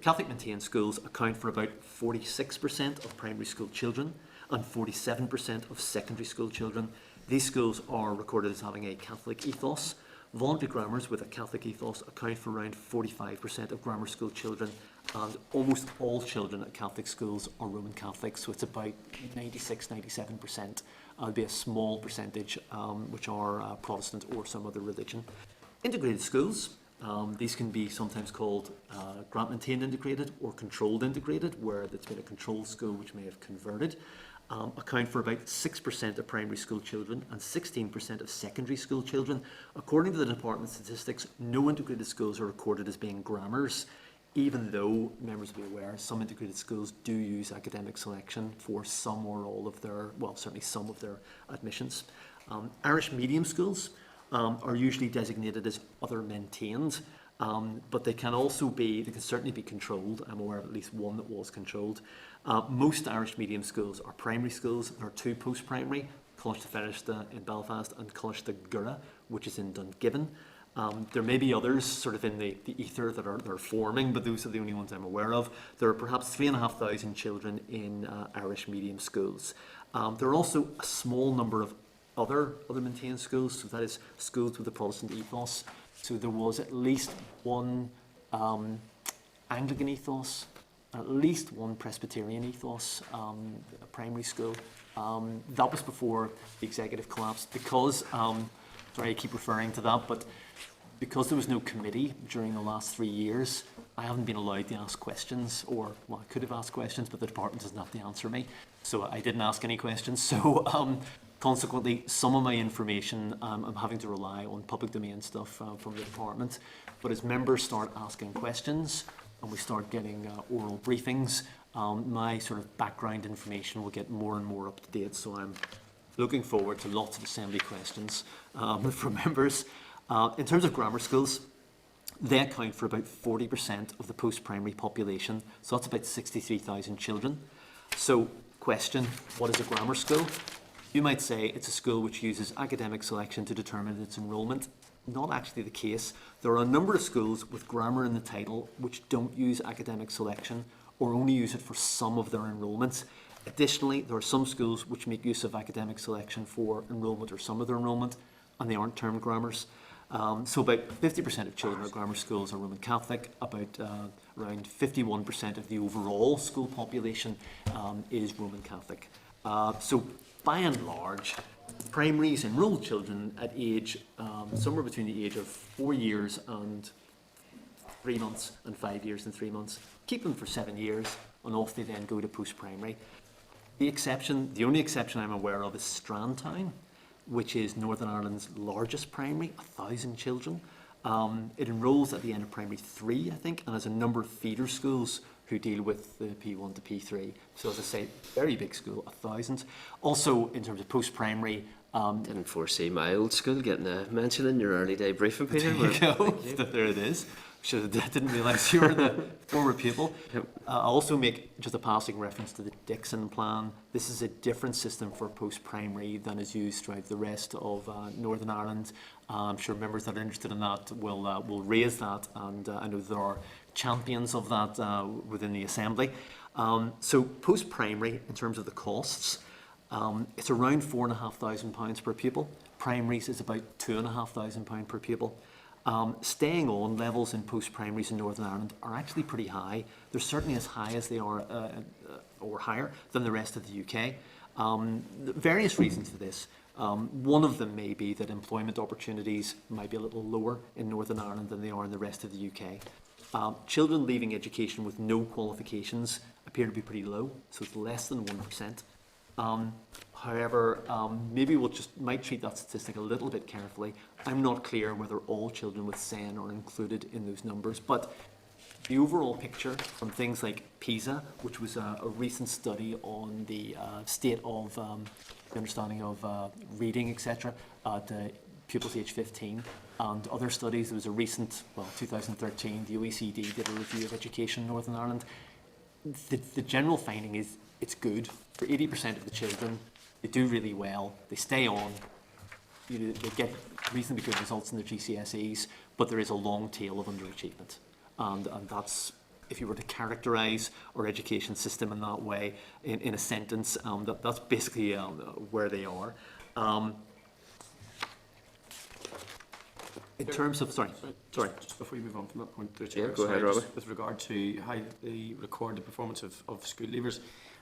Catholic maintained schools account for about 46% of primary school children and 47% of secondary school children. These schools are recorded as having a Catholic ethos. Voluntary grammars with a Catholic ethos account for around 45% of grammar school children, and almost all children at Catholic schools are Roman Catholic, so it's about 96-97%. There'll be a small percentage which are Protestant or some other religion. Integrated schools, these can be sometimes called grant-maintained integrated or controlled integrated, where it's been a controlled school which may have converted. Account for about 6% of primary school children and 16% of secondary school children. According to the Department of Statistics, no integrated schools are recorded as being grammars, even though, members will be aware, some integrated schools do use academic selection for some or all of their, well, certainly some of their admissions. Irish medium schools are usually designated as other maintained, but they can also be, they can certainly be controlled. I'm aware of at least one that was controlled. Most Irish medium schools are primary schools. There are two post-primary, Coláiste Feirste in Belfast and Coláiste Gura, which is in Dungiven. There may be others sort of in the ether that are forming, but those are the only ones I'm aware of. There are perhaps 3,500 children in Irish medium schools. There are also a small number of other maintained schools, so that is schools with a Protestant ethos. So there was at least one Anglican ethos, at least one Presbyterian ethos, a primary school. That was before the executive collapsed because, sorry I keep referring to that, but because there was no committee during the last 3 years, I haven't been allowed to ask questions, or, well, I could have asked questions, but the department doesn't have to answer me. So I didn't ask any questions. So consequently, some of my information, I'm having to rely on public domain stuff from the department. But as members start asking questions and we start getting oral briefings, my sort of background information will get more and more up to date. So I'm looking forward to lots of assembly questions from members. In terms of grammar schools, they account for about 40% of the post-primary population. So that's about 63,000 children. So, question, what is a grammar school? You might say it's a school which uses academic selection to determine its enrolment. Not actually the case. There are a number of schools with grammar in the title which don't use academic selection or only use it for some of their enrolments. Additionally, there are some schools which make use of academic selection for enrolment or some of their enrolment, and they aren't termed grammars. So about 50% of children at grammar schools are Roman Catholic. About around 51% of the overall school population is Roman Catholic. So by and large, primaries enrol children at age somewhere between the age of 4 years and 3 months and 5 years and 3 months. Keep them for 7 years, and off they then go to post-primary. The only exception I'm aware of is Strandtown, which is Northern Ireland's largest primary, 1,000 children. It enrolls at the end of primary 3, I think, and has a number of feeder schools who deal with the P1 to P3. So as I say, very big school, 1,000. Also, in terms of post-primary... Didn't foresee my old school getting a mention in your early day briefing, Peter. There you go. There it is. Didn't realise you were the former pupil. I also make just a passing reference to the Dixon plan. This is a different system for post-primary than is used throughout the rest of Northern Ireland. I'm sure members that are interested in that will raise that, and I know there are champions of that within the Assembly. So post-primary, in terms of the costs, it's around £4,500 per pupil. Primaries is about £2,500 per pupil. Staying on levels in post-primaries in Northern Ireland are actually pretty high. They're certainly as high as they are, or higher than the rest of the UK. Various reasons for this. One of them may be that employment opportunities might be a little lower in Northern Ireland than they are in the rest of the UK. Children leaving education with no qualifications appear to be pretty low, so it's less than 1%. However, maybe might treat that statistic a little bit carefully. I'm not clear whether all children with SEN are included in those numbers, but the overall picture from things like PISA, which was a recent study on the state of the understanding of reading, etc., at pupils age 15, and other studies. There was a recent, 2013, the OECD did a review of education in Northern Ireland. The general finding is it's good. For 80% of the children, they do really well, they stay on, they get reasonably good results in their GCSEs, but there is a long tail of underachievement. And that's, if you were to characterise our education system in that way, in a sentence, that's basically where they are. In terms of, sorry. Just before you move on from that point, Chair, Yeah, go ahead, Robert. with regard to how they record the performance of school leavers,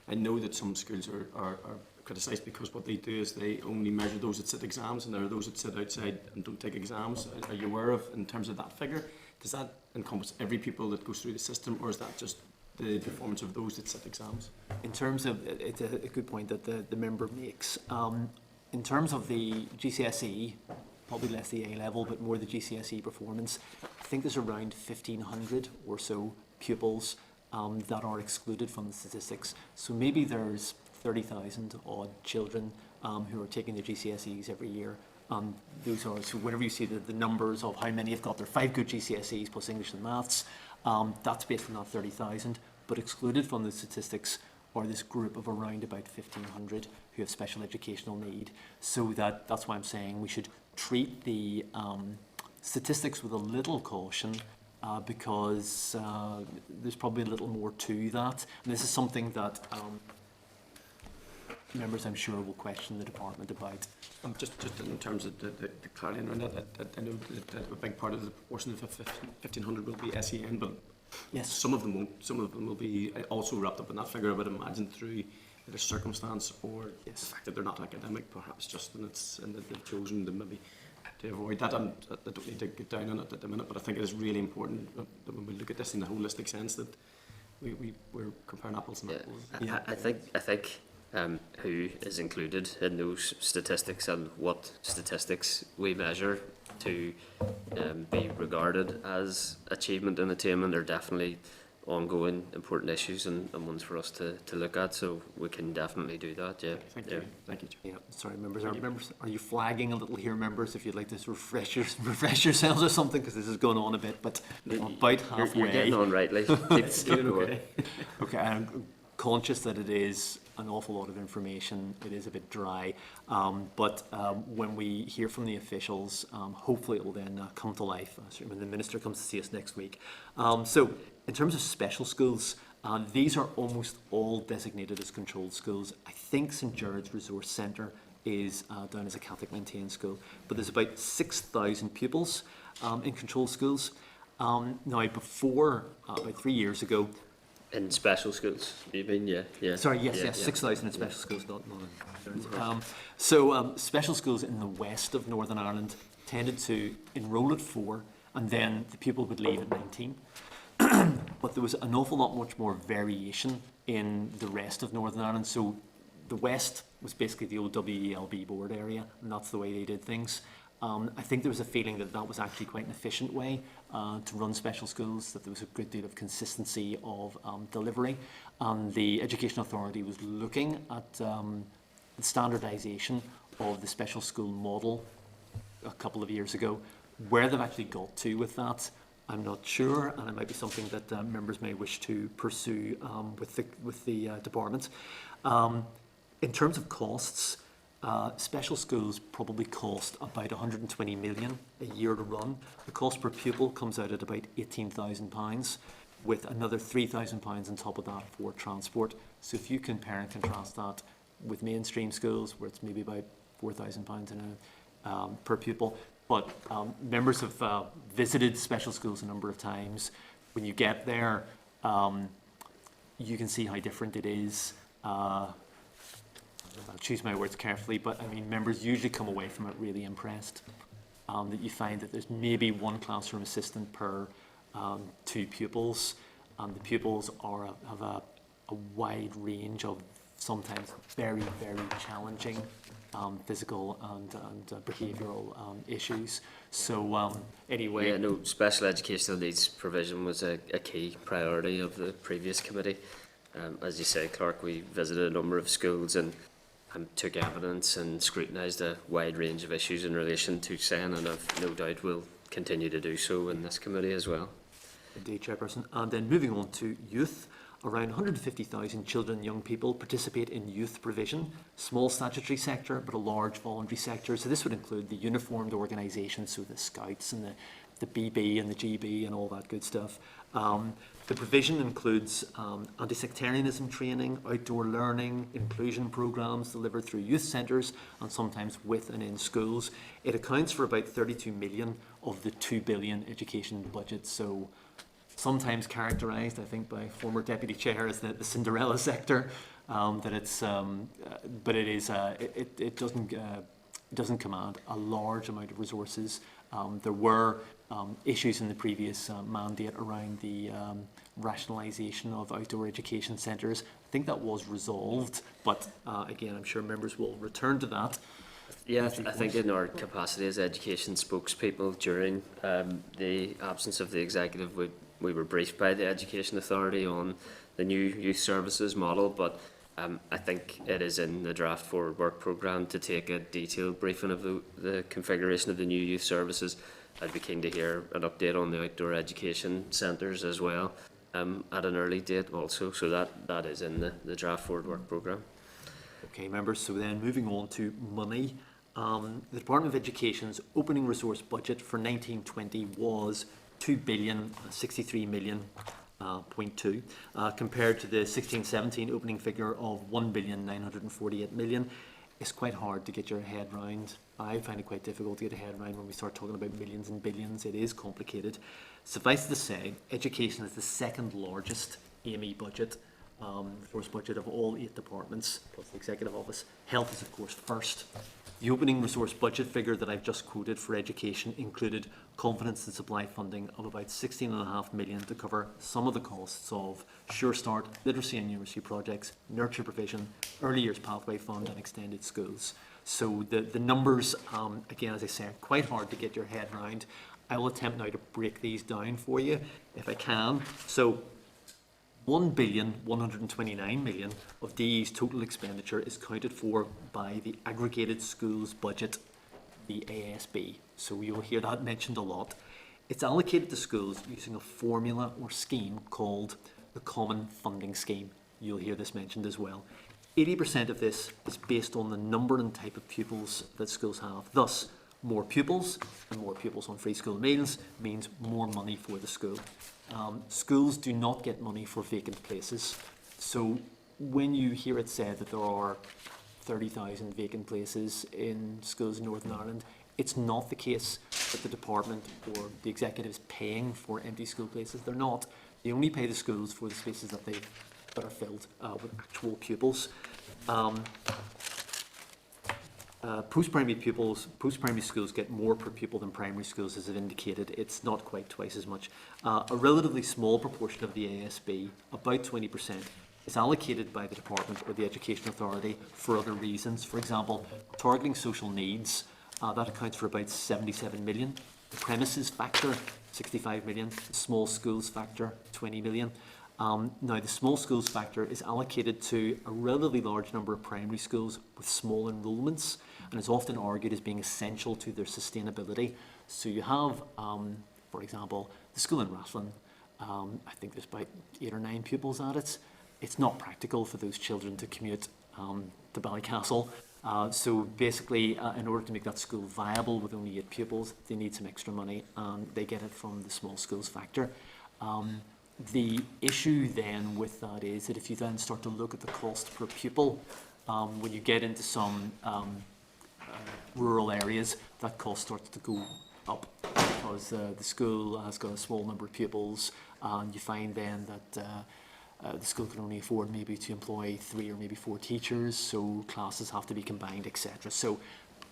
I know that some schools are criticised because what they do is they only measure those that sit exams, and there are those that sit outside and don't take exams. Are you aware of, in terms of that figure, does that encompass every pupil that goes through the system, or is that just the performance of those that sit exams? In terms of, it's a good point that the member makes. In terms of the GCSE, probably less the A level, but more the GCSE performance, I think there's around 1,500 or so pupils that are excluded from the statistics. So maybe there's 30,000 odd children who are taking their GCSEs every year. Those are, so whenever you see the numbers of how many have got their 5 good GCSEs plus English and Maths, that's based on that 30,000. But excluded from the statistics are this group of around about 1,500 who have special educational need. So that's why I'm saying we should treat the statistics with a little caution, because there's probably a little more to that. And this is something that members, I'm sure, will question the department about. Just in terms of the clarity around that, I know that a big part of the proportion of 1,500 will be SEN, but yes, some of them won't. Some of them will be also wrapped up in that figure, I would imagine, through either circumstance or the fact that they're not academic, perhaps just, and that they've chosen to maybe to avoid that. And I don't need to get down on it at the minute, but I think it is really important that when we look at this in the holistic sense, that we're comparing apples and apples. Yeah, I think who is included in those statistics and what statistics we measure to be regarded as achievement and attainment are definitely ongoing important issues and ones for us to look at, so we can definitely do that. Yeah. Thank you. Thank you. yeah. Sorry, members. Are you flagging a little here, members? If you'd like to refresh yourselves or something, because this has gone on a bit, but about halfway. You're getting on rightly. Keep going. Okay. Okay, I'm conscious that it is an awful lot of information. It is a bit dry, but when we hear from the officials, hopefully it will then come to life when the Minister comes to see us next week. So in terms of special schools, these are almost all designated as controlled schools. I think St Gerard's Resource Centre is down as a Catholic maintained school, but there's about 6,000 pupils in controlled schools. Now, before, about 3 years ago, In special schools, you mean? Yeah. sorry, yes, 6,000 in special schools, not in so special schools in the west of Northern Ireland tended to enrol at 4, and then the pupil would leave at 19. But there was an awful lot much more variation in the rest of Northern Ireland. So the west was basically the old WELB board area, and that's the way they did things. I think there was a feeling that that was actually quite an efficient way to run special schools, that there was a great deal of consistency of delivery, and the Education Authority was looking at the standardisation of the special school model a couple of years ago. Where they've actually got to with that, I'm not sure, and it might be something that members may wish to pursue with the department. In terms of costs, special schools probably cost about 120 million a year to run. The cost per pupil comes out at about £18,000, with another £3,000 on top of that for transport. So if you compare and contrast that with mainstream schools, where it's maybe about £4,000 per pupil, but members have visited special schools a number of times. When you get there, you can see how different it is. I'll choose my words carefully, but I mean, members usually come away from it really impressed. That you find that there's maybe one classroom assistant per 2 pupils, and the pupils have a wide range of sometimes very, very challenging physical and behavioural issues. So anyway, Yeah, no, special educational needs provision was a key priority of the previous committee. As you say, Clark, we visited a number of schools and took evidence and scrutinised a wide range of issues in relation to SEN, and I've no doubt will continue to do so in this committee as well. Indeed, Chairperson. And then moving on to youth, around 150,000 children and young people participate in youth provision, small statutory sector but a large voluntary sector. So this would include the uniformed organisations, so the Scouts and the BB and the GB and all that good stuff. The provision includes anti-sectarianism training, outdoor learning, inclusion programmes delivered through youth centres and sometimes with and in schools. It accounts for about 32 million of the 2 billion education budget. So sometimes characterised, I think, by former Deputy Chair as the Cinderella sector. That it's, but it is, it doesn't command a large amount of resources. There were issues in the previous mandate around the rationalisation of outdoor education centres. I think that was resolved, but again, I'm sure members will return to that. Yeah, I think in our capacity as education spokespeople during the absence of the executive, we were briefed by the Education Authority on the new youth services model, but I think it is in the draft forward work programme to take a detailed briefing of the configuration of the new youth services. I'd be keen to hear an update on the outdoor education centres as well at an early date also, so that is in the draft forward work programme. Okay, members, so then moving on to money. The Department of Education's opening resource budget for 1920 was 2,063 million. 0.2 compared to the 16-17 opening figure of 1,948 million. It's quite hard to get your head round. I find it quite difficult to get a head round when we start talking about millions and billions. It is complicated. Suffice to say, education is the second largest AME budget, resource budget of all 8 departments, plus the Executive Office. Health is, of course, first. The opening resource budget figure that I've just quoted for education included confidence and supply funding of about 16.5 million to cover some of the costs of Sure Start, literacy and numeracy projects, nurture provision, early years pathway fund and extended schools. So the numbers, again, as I say, are quite hard to get your head around. I will attempt now to break these down for you if I can. So 1,129 million of DE's total expenditure is accounted for by the aggregated schools budget, the ASB. So you'll hear that mentioned a lot. It's allocated to schools using a formula or scheme called the Common Funding Scheme. You'll hear this mentioned as well. 80% of this is based on the number and type of pupils that schools have. Thus, more pupils and more pupils on free school meals means more money for the school. Schools do not get money for vacant places. So when you hear it said that there are 30,000 vacant places in schools in Northern Ireland, it's not the case that the department or the executive is paying for empty school places. They're not. They only pay the schools for the spaces that are filled with actual pupils. Post-primary schools get more per pupil than primary schools, as I've indicated. It's not quite twice as much. A relatively small proportion of the ASB, about 20%, is allocated by the department or the Education Authority for other reasons. For example, targeting social needs, that accounts for about 77 million. The premises factor, 65 million. The small schools factor, 20 million. Now, the small schools factor is allocated to a relatively large number of primary schools with small enrolments and is often argued as being essential to their sustainability. So you have, for example, the school in Rathlin. I think there's about 8 or 9 pupils at it. It's not practical for those children to commute to Ballycastle. So basically, in order to make that school viable with only 8 pupils, they need some extra money, and they get it from the small schools factor. The issue then with that is that if you then start to look at the cost per pupil, when you get into some rural areas, that cost starts to go up because the school has got a small number of pupils, and you find then that the school can only afford maybe to employ 3 or maybe 4 teachers, so classes have to be combined, etc. So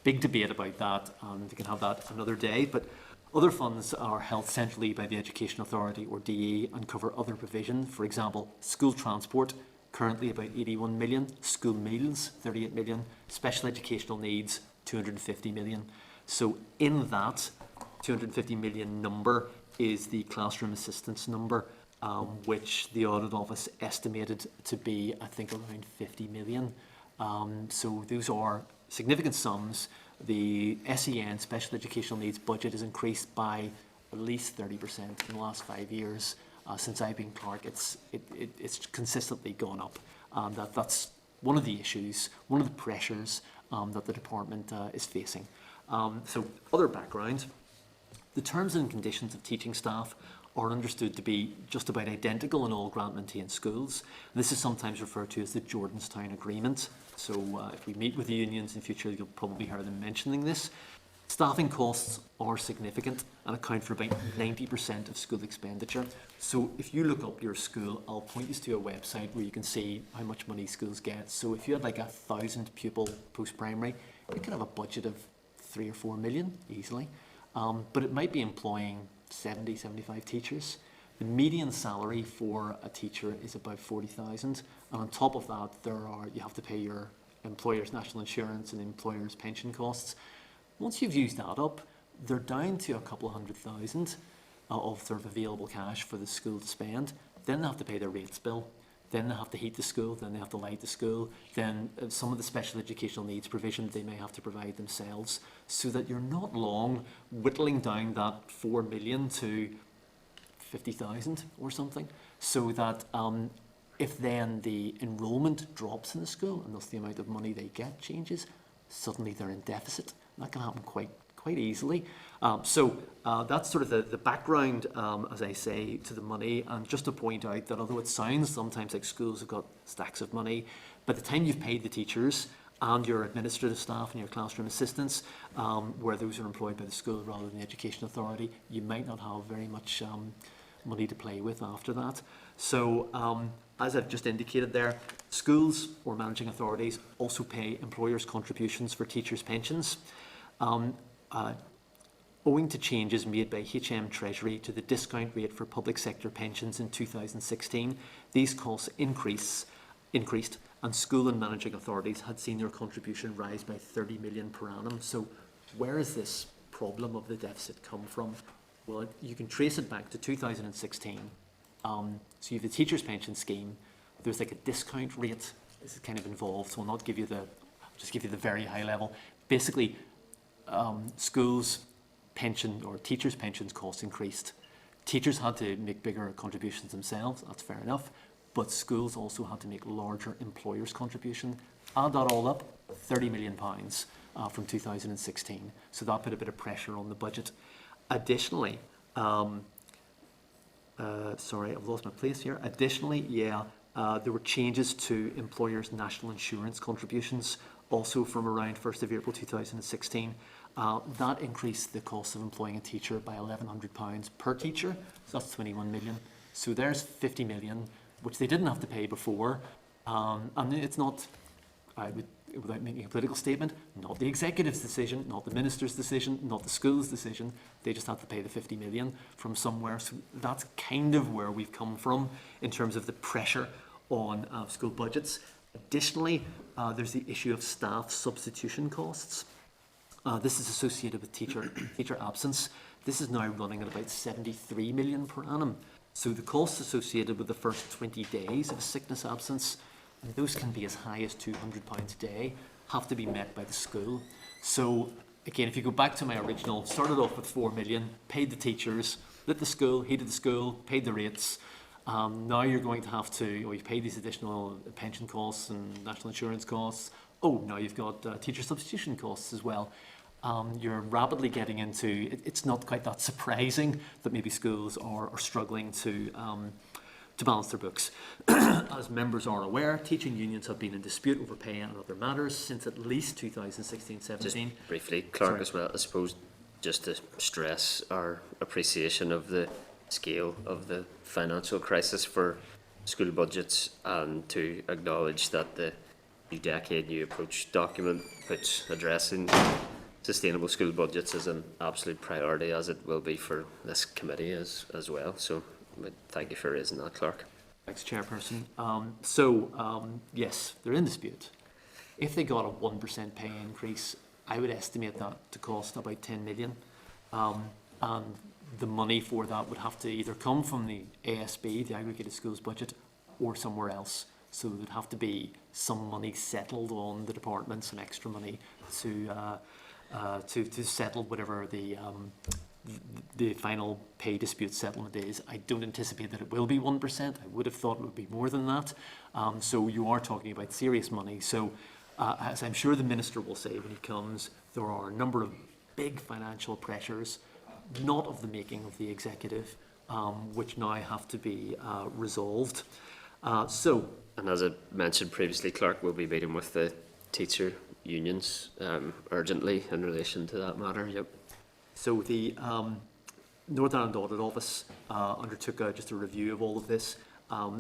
big debate about that, and we can have that another day. But other funds are held centrally by the Education Authority or DE and cover other provisions. For example, school transport currently about 81 million, school meals 38 million, special educational needs 250 million. So in that 250 million number is the classroom assistance number, which the Audit Office estimated to be, I think, around 50 million. So those are significant sums. The SEN, special educational needs budget, has increased by at least 30% in the last 5 years. Since I've been clerk, it's consistently gone up. That's one of the issues, one of the pressures that the department is facing. So other background, the terms and conditions of teaching staff are understood to be just about identical in all grant-maintained schools. This is sometimes referred to as the Jordanstown Agreement. So if we meet with the unions in future, you'll probably hear them mentioning this. Staffing costs are significant and account for about 90% of school expenditure. So if you look up your school, I'll point you to a website where you can see how much money schools get. So if you had like 1,000 pupil post-primary, you could have a budget of 3 or 4 million easily. But it might be employing 70, 75 teachers. The median salary for a teacher is about 40,000, and on top of that, you have to pay your employer's national insurance and employer's pension costs. Once you've used that up, they're down to a couple of 100,000 of sort of available cash for the school to spend. Then they have to pay their rates bill. Then they have to heat the school. Then they have to light the school. Then some of the special educational needs provision they may have to provide themselves, so that you're not long whittling down that 4 million to 50,000 or something, so that if then the enrolment drops in the school and thus the amount of money they get changes, suddenly they're in deficit. That can happen quite easily. So that's sort of the background, as I say, to the money. And just to point out that although it sounds sometimes like schools have got stacks of money, by the time you've paid the teachers and your administrative staff and your classroom assistants, where those are employed by the school rather than the Education Authority, you might not have very much money to play with after that. So as I've just indicated there, schools or managing authorities also pay employers' contributions for teachers' pensions. Owing to changes made by HM Treasury to the discount rate for public sector pensions in 2016, these costs increased, and school and managing authorities had seen their contribution rise by 30 million per annum. So where has this problem of the deficit come from? Well, you can trace it back to 2016. So you have the teachers' pension scheme. There's like a discount rate. This is kind of involved, so I'll not give you just give you the very high level. Basically, schools' pension or teachers' pensions costs increased. Teachers had to make bigger contributions themselves, that's fair enough, but schools also had to make larger employers' contribution. Add that all up, £30 million from 2016. So that put a bit of pressure on the budget. Additionally, sorry, I've lost my place here. Additionally, there were changes to employers' national insurance contributions, also from around 1st of April 2016. That increased the cost of employing a teacher by £1,100 per teacher, so that's 21 million. So there's 50 million, which they didn't have to pay before. And it's not, without making a political statement, not the executive's decision, not the minister's decision, not the school's decision. They just had to pay the 50 million from somewhere. So that's kind of where we've come from in terms of the pressure on school budgets. Additionally, there's the issue of staff substitution costs. This is associated with teacher absence. This is now running at about 73 million per annum. So the costs associated with the first 20 days of sickness absence, and those can be as high as £200 a day, have to be met by the school. So again, if you go back to my original, started off with 4 million, paid the teachers, lit the school, heated the school, paid the rates. Now you're going to have to, or you've paid these additional pension costs and national insurance costs. Oh, now you've got teacher substitution costs as well. You're rapidly getting into, it's not quite that surprising that maybe schools are struggling to balance their books. As members are aware, teaching unions have been in dispute over pay and other matters since at least 2016-17. Just briefly, Clark, as well, I suppose, just to stress our appreciation of the scale of the financial crisis for school budgets, and to acknowledge that the New Decade, New Approach document puts addressing sustainable school budgets as an absolute priority, as it will be for this committee as well. So thank you for raising that, Clark. Thanks, Chairperson. Yes, they're in dispute. If they got a 1% pay increase, I would estimate that to cost about 10 million. And the money for that would have to either come from the ASB, the Aggregated Schools Budget, or somewhere else. So there would have to be some money settled on the department, some extra money to settle whatever the final pay dispute settlement is. I don't anticipate that it will be 1%. I would have thought it would be more than that. So you are talking about serious money. So as I'm sure the Minister will say when he comes, there are a number of big financial pressures, not of the making of the executive, which now have to be resolved. And as I mentioned previously, Clark will be meeting with the teacher unions urgently in relation to that matter. Yep. So the Northern Ireland Audit Office undertook just a review of all of this.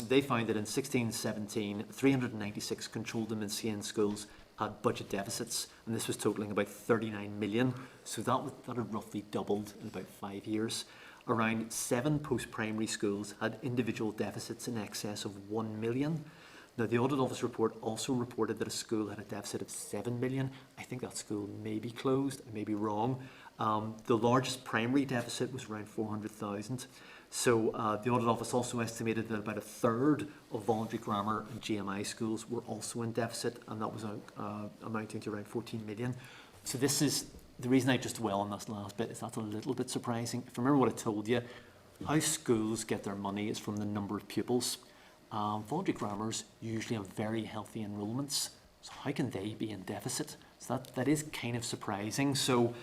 They found that in 16-17, 396 controlled and insane schools had budget deficits, and this was totaling about 39 million. So that had roughly doubled in about 5 years. Around 7 post-primary schools had individual deficits in excess of 1 million. Now, the Audit Office report also reported that a school had a deficit of 7 million. I think that school may be closed, I may be wrong. The largest primary deficit was around 400,000. So the Audit Office also estimated that about a third of voluntary grammar and GMI schools were also in deficit, and that was amounting to around 14 million. So this is, the reason I just dwell on this last bit is that's a little bit surprising. If you remember what I told you, how schools get their money is from the number of pupils. Voluntary grammars usually have very healthy enrolments, so how can they be in deficit? So that is kind of surprising. So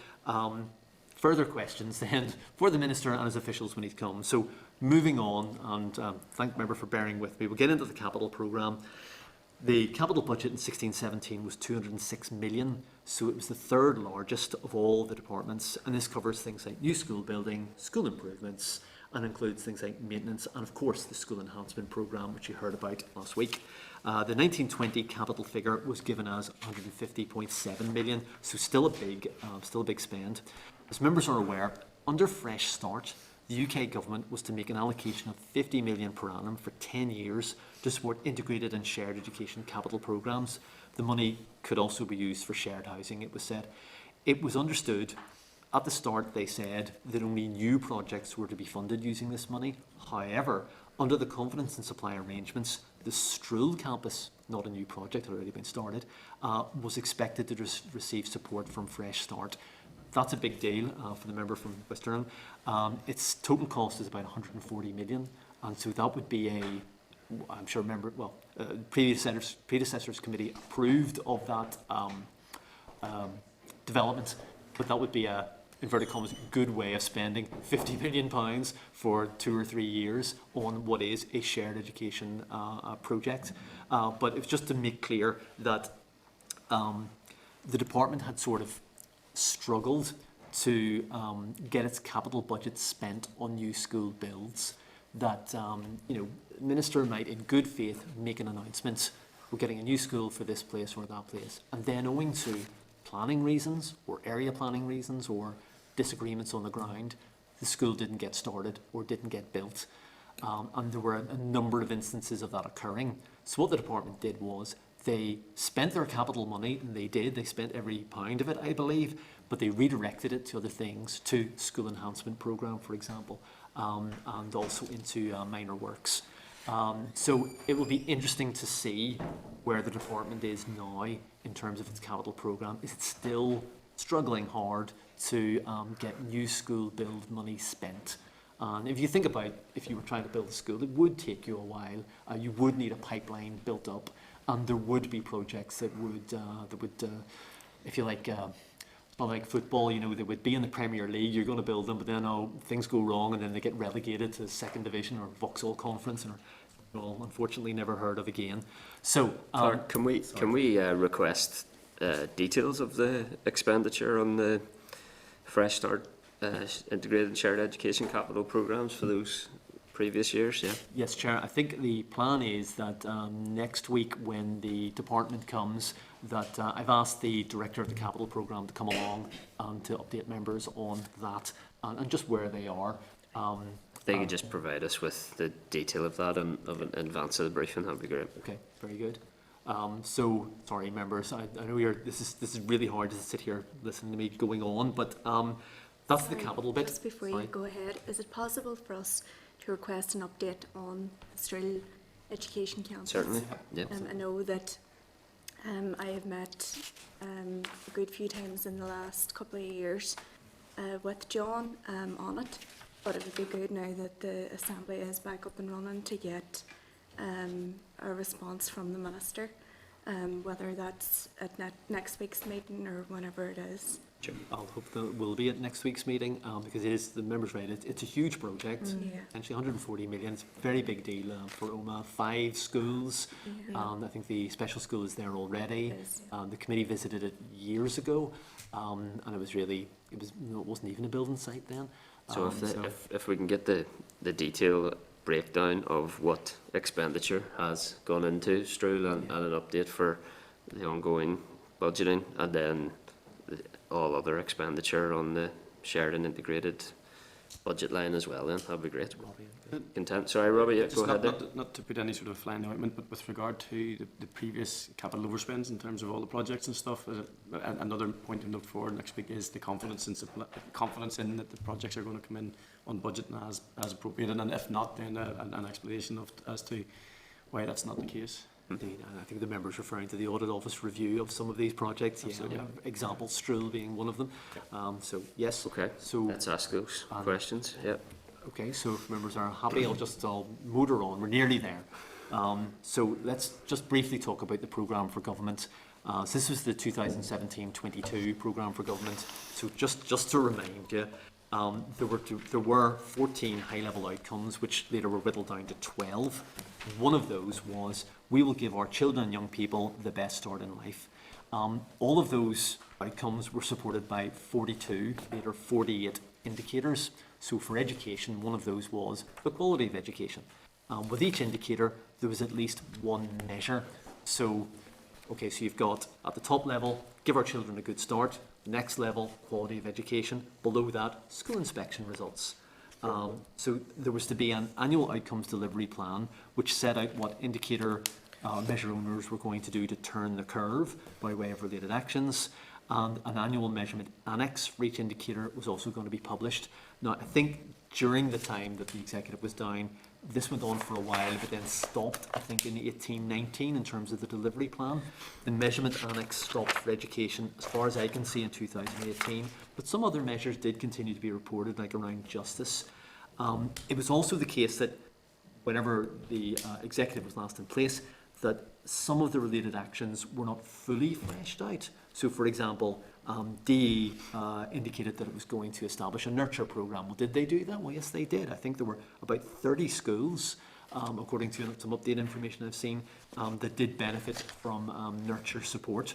further questions then for the Minister and his officials when he comes. So moving on, and thank the member for bearing with me, we'll get into the capital programme. The capital budget in 16-17 was 206 million, so it was the third largest of all the departments, and this covers things like new school building, school improvements, and includes things like maintenance and, of course, the school enhancement programme, which you heard about last week. The 1920 capital figure was given as 150.7 million, so still a big spend. As members are aware, under Fresh Start, the UK government was to make an allocation of 50 million per annum for 10 years to support integrated and shared education capital programmes. The money could also be used for shared housing, it was said. It was understood at the start, they said that only new projects were to be funded using this money. However, under the confidence and supply arrangements, the Stroud campus, not a new project, had already been started, was expected to receive support from Fresh Start. That's a big deal for the member from West Durham. Its total cost is about 140 million, and so that would be I'm sure predecessors committee approved of that development, but that would be a, inverted commas, good way of spending £50 million for 2 or 3 years on what is a shared education project. But it's just to make clear that the department had sort of struggled to get its capital budget spent on new school builds. That Minister might, in good faith, make an announcement: we're getting a new school for this place or that place, and then owing to planning reasons or area planning reasons or disagreements on the ground, the school didn't get started or didn't get built. And there were a number of instances of that occurring. So what the department did was they spent their capital money, and they spent every pound of it, I believe, but they redirected it to other things, to school enhancement programme, for example, and also into minor works. So it will be interesting to see where the department is now in terms of its capital programme. Is it still struggling hard to get new school build money spent? And if you think about, if you were trying to build a school, it would take you a while. You would need a pipeline built up, and there would be projects that would, if you like, it's not like football, they would be in the Premier League, you're going to build them, but then things go wrong and then they get relegated to second division or Vauxhall Conference, or unfortunately never heard of again. So, Clark, can we request details of the expenditure on the Fresh Start integrated and shared education capital programmes for those previous years? Yeah. Yes, Chair. I think the plan is that next week, when the department comes, that I've asked the director of the capital programme to come along and to update members on that and just where they are. they could just provide us with the detail of that in advance of the briefing, that'd be great. Okay, very good. So, sorry members, I know this is really hard to sit here listening to me going on, but that's the capital bit. Just before Sorry. you go ahead, is it possible for us to request an update on the Strill Education Campus? Certainly, yeah. I know that I have met a good few times in the last couple of years with John on it, but it would be good now that the Assembly is back up and running to get a response from the Minister, whether that's at next week's meeting or whenever it is. Sure. I'll hope that it will be at next week's meeting, because it is, the members right, it's a huge project, Yeah. essentially 140 million, it's a very big deal for OMA, 5 schools, I think the special school is there already. It is, yeah. The committee visited it years ago, and it was really, it wasn't even a building site then. So if we can get the detail breakdown of what expenditure has gone into Stroul and an update for the ongoing budgeting, and then all other expenditure on the shared and integrated budget line as well, then that'd be great. Content. Sorry, Robbie, yeah, go ahead there. Not to put any sort of fly in the ointment, but with regard to the previous capital overspends in terms of all the projects and stuff, another point to note for next week is the confidence in that the projects are going to come in on budget and as appropriate, and if not, then an explanation as to why that's not the case. Indeed, and I think the members referring to the audit office review of some of these projects. Absolutely. Yeah, example, Stroul being one of them. So yes. Okay. So let's ask those questions. Yeah. okay. So if members are happy, I'll motor on. We're nearly there. So let's just briefly talk about the programme for government. So this was the 2017-22 programme for government. So just to remind you, there were 14 high-level outcomes, which later were whittled down to 12. One of those was, we will give our children and young people the best start in life. All of those outcomes were supported by 42, later 48 indicators. So for education, one of those was the quality of education. With each indicator, there was at least one measure. So you've got, at the top level, give our children a good start. Next level, quality of education. Below that, school inspection results. So there was to be an annual outcomes delivery plan which set out what indicator measure owners were going to do to turn the curve by way of related actions, and an annual measurement annex for each indicator was also going to be published. Now, I think during the time that the executive was down, this went on for a while, but then stopped, I think, in 18-19 in terms of the delivery plan. The measurement annex stopped for education, as far as I can see, in 2018, but some other measures did continue to be reported, like around justice. It was also the case that whenever the executive was last in place, that some of the related actions were not fully fleshed out. So, for example, DE indicated that it was going to establish a nurture programme. Well, did they do that? Well, yes, they did. I think there were about 30 schools, according to some updated information I've seen, that did benefit from nurture support.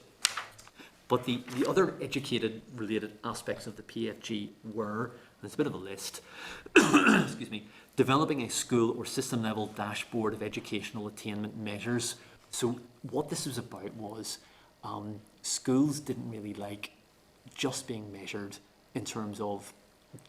But the other educated-related aspects of the PFG were, and it's a bit of a list, excuse me, developing a school or system-level dashboard of educational attainment measures. So what this was about was schools didn't really like just being measured in terms of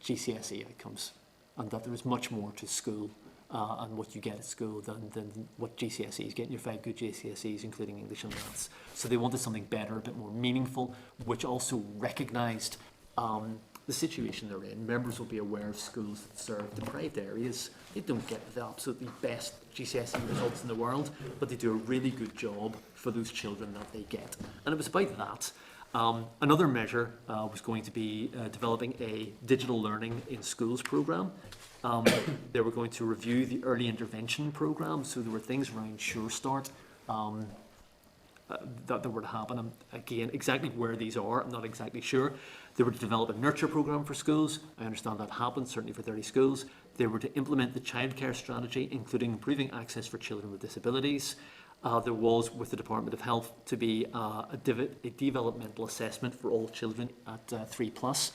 GCSE outcomes, and that there was much more to school and what you get at school than what GCSEs, getting your 5 good GCSEs, including English and Maths. So they wanted something better, a bit more meaningful, which also recognised the situation they're in. Members will be aware of schools that serve deprived areas. They don't get the absolutely best GCSE results in the world, but they do a really good job for those children that they get. And it was about that. Another measure was going to be developing a digital learning in schools programme. They were going to review the early intervention programme, so there were things around Sure Start that were to happen. And again, exactly where these are, I'm not exactly sure. They were to develop a nurture programme for schools. I understand that happened, certainly for 30 schools. They were to implement the childcare strategy, including improving access for children with disabilities. There was, with the Department of Health, to be a developmental assessment for all children at 3+.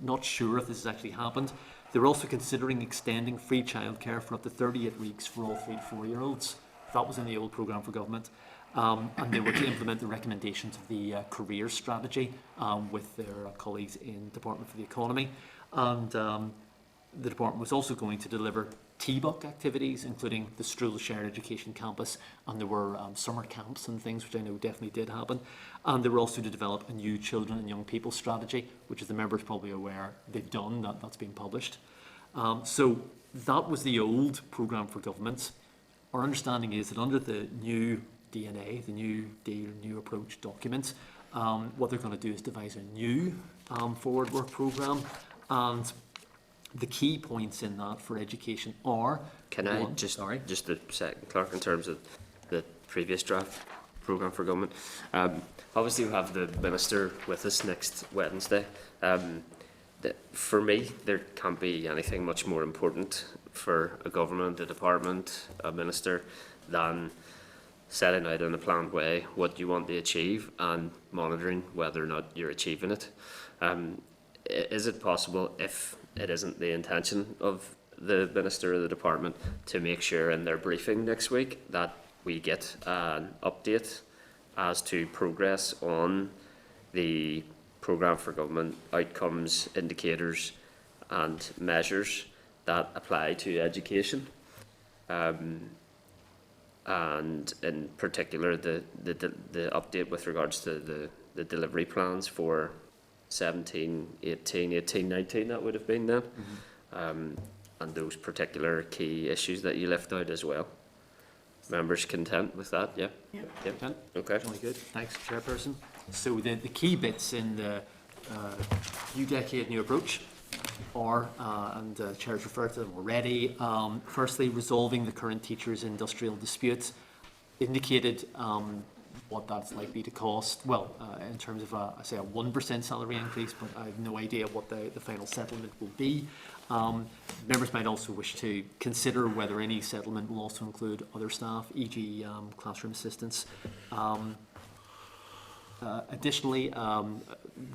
Not sure if this has actually happened. They were also considering extending free childcare for up to 38 weeks for all 3 to 4-year-olds. That was in the old programme for government. And they were to implement the recommendations of the career strategy with their colleagues in Department for the Economy. And the department was also going to deliver TBUC activities, including the Stroll Shared Education Campus, and there were summer camps and things, which I know definitely did happen. And they were also to develop a new children and young people strategy, which, as the members probably aware, they've done, that's been published. So that was the old programme for government. Our understanding is that under the new DNA, the new deal, new approach document, what they're going to do is devise a new forward work programme, and the key points in that for education are... Can I just a second, Clark, in terms of the previous draft programme for government? Obviously we have the Minister with us next Wednesday. For me, there can't be anything much more important for a government, a department, a minister, than setting out in a planned way what you want to achieve and monitoring whether or not you're achieving it. Is it possible, if it isn't the intention of the minister or the department, to make sure in their briefing next week that we get an update as to progress on the programme for government outcomes, indicators and measures that apply to education, and in particular the update with regards to the delivery plans for 17, 18, 19 that would have been then, and those particular key issues that you left out as well. Members content with that? Yeah? Yep. Content? Okay. Really good. Thanks, Chairperson. So the key bits in the new decade, new approach are, and the Chair's referred to them already, firstly, resolving the current teachers' industrial disputes, indicated what that's likely to cost, well, in terms of, I say, a 1% salary increase, but I have no idea what the final settlement will be. Members might also wish to consider whether any settlement will also include other staff, e.g. Classroom assistants. Additionally, one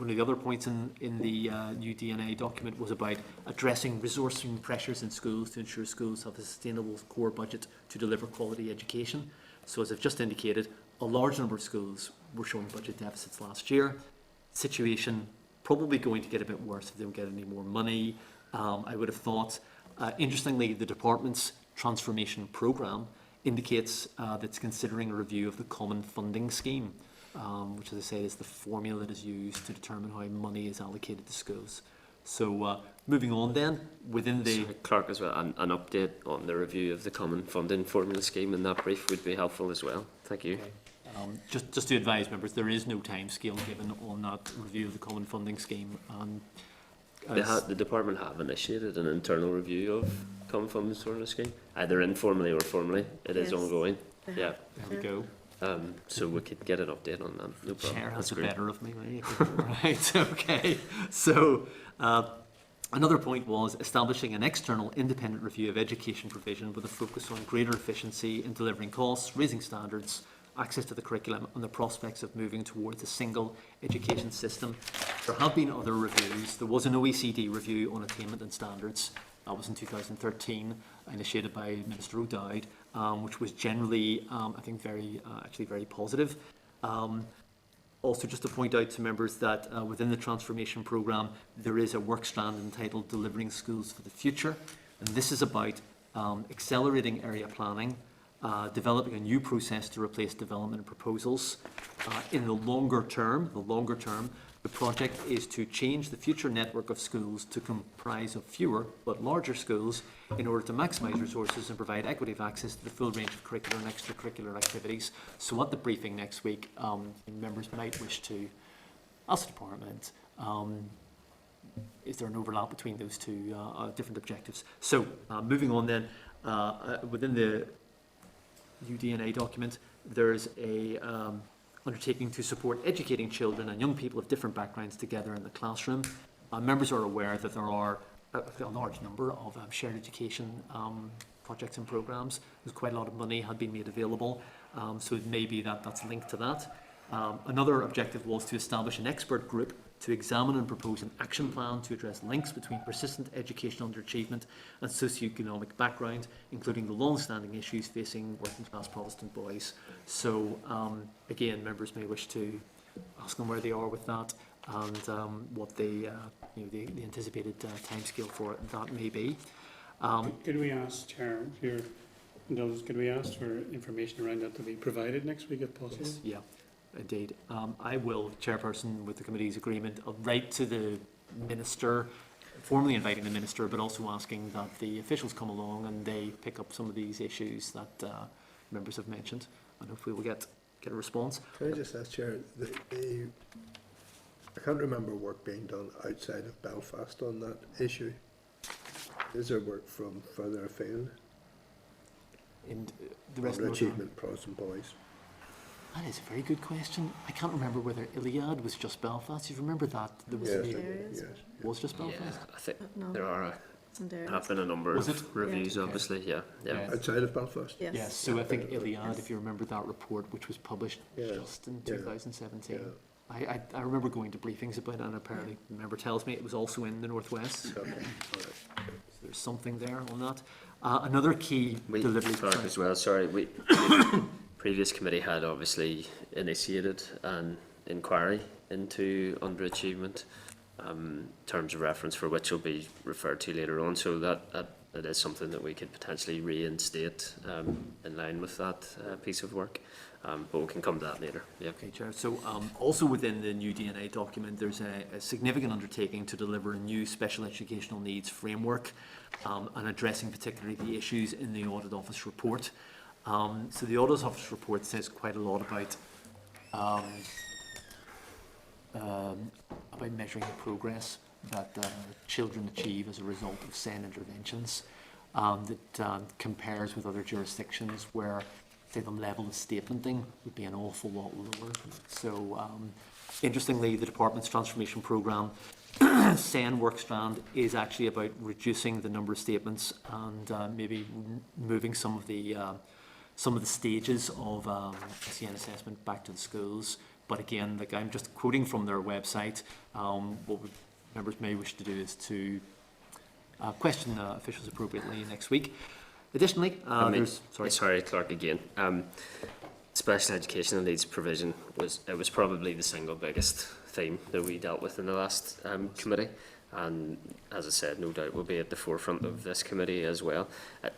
of the other points in the new DNA document was about addressing resourcing pressures in schools to ensure schools have a sustainable core budget to deliver quality education. So, as I've just indicated, a large number of schools were showing budget deficits last year. Situation probably going to get a bit worse if they don't get any more money, I would have thought. Interestingly, the department's transformation programme indicates that it's considering a review of the common funding scheme, which, as I say, is the formula that is used to determine how money is allocated to schools. So, moving on then, within the... Sorry, Clark, as well, an update on the review of the common funding formula scheme in that brief would be helpful as well. Thank you. Okay. Just to advise members, there is no time scale given on that review of the common funding scheme. The department have initiated an internal review of common funding formula scheme, either informally or formally. It is Yes. ongoing. Yeah. There we go. So we could get an update on that. No problem. Chair has That's the great. better of me, right? Right, okay. So, another point was establishing an external independent review of education provision with a focus on greater efficiency in delivering costs, raising standards, access to the curriculum and the prospects of moving towards a single education system. There have been other reviews. There was an OECD review on attainment and standards. That was in 2013, initiated by Minister O'Dowd, which was generally, I think, actually very positive. Also, just to point out to members that within the transformation programme, there is a work strand entitled Delivering Schools for the Future. And this is about accelerating area planning, developing a new process to replace development proposals. In the longer term, the project is to change the future network of schools to comprise of fewer but larger schools in order to maximise resources and provide equity of access to the full range of curricular and extracurricular activities. So at the briefing next week, members might wish to ask the department, is there an overlap between those two different objectives? So moving on then, within the UDNA document, there's a undertaking to support educating children and young people of different backgrounds together in the classroom. Members are aware that there are a large number of shared education projects and programmes. There's quite a lot of money had been made available, so it may be that that's linked to that. Another objective was to establish an expert group to examine and propose an action plan to address links between persistent educational underachievement and socio-economic background, including the long-standing issues facing working-class Protestant boys. So, again, members may wish to ask them where they are with that. and what the anticipated timescale for that may be. Could we ask, Chair, if you're indulged, could we ask for information around that to be provided next week if possible? Yes, yeah, indeed. I will, Chairperson, with the committee's agreement, I'll write to the Minister, formally inviting the Minister, but also asking that the officials come along and they pick up some of these issues that members have mentioned, and hopefully we'll get a response. Can I just ask, Chair, I can't remember work being done outside of Belfast on that issue. Is there work from further afield? In the rest on of the achievement pros and boys? That is a very good question. I can't remember whether Iliad was just Belfast. You remember that? There was Yes, Areas. yes. was just Yeah, Belfast. I think No. there are It's in there. have been a number Was of it? reviews, Yeah. obviously. Yeah, yeah. Yeah. Outside of Belfast? Yes. Yes, so I think Iliad, Yes. if you remember that report, which was published Yeah, just in yeah, 2017. yeah. I remember going to briefings about it, and apparently, the member tells me it was also in the Northwest. So Okay, all right. there's something there on that. Another key We, delivery. Clark, as well, sorry, we previous committee had obviously initiated an inquiry into underachievement, terms of reference for which will be referred to later on, so that is something that we could potentially reinstate in line with that piece of work, but we can come to that later. Yeah. Okay, Chair. So also within the new DNA document, there's a significant undertaking to deliver a new special educational needs framework and addressing particularly the issues in the Audit Office report. So the Audit Office report says quite a lot about measuring the progress that children achieve as a result of SEN interventions, that compares with other jurisdictions where, say, the level of statementing would be an awful lot lower. So interestingly, the Department's transformation programme, SEN work strand, is actually about reducing the number of statements and maybe moving some of the stages of SEN assessment back to the schools. But again, like I'm just quoting from their website, what members may wish to do is to question officials appropriately next week. Additionally, Sorry, Clark, again. Special educational needs provision was probably the single biggest theme that we dealt with in the last committee, and as I said, no doubt will be at the forefront of this committee as well,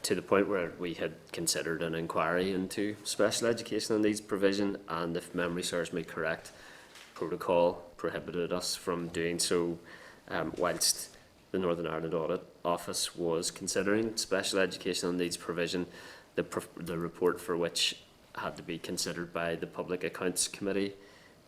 to the point where we had considered an inquiry into special educational needs provision, and if memory serves me correct, protocol prohibited us from doing so whilst the Northern Ireland Audit Office was considering special educational needs provision, the report for which had to be considered by the Public Accounts Committee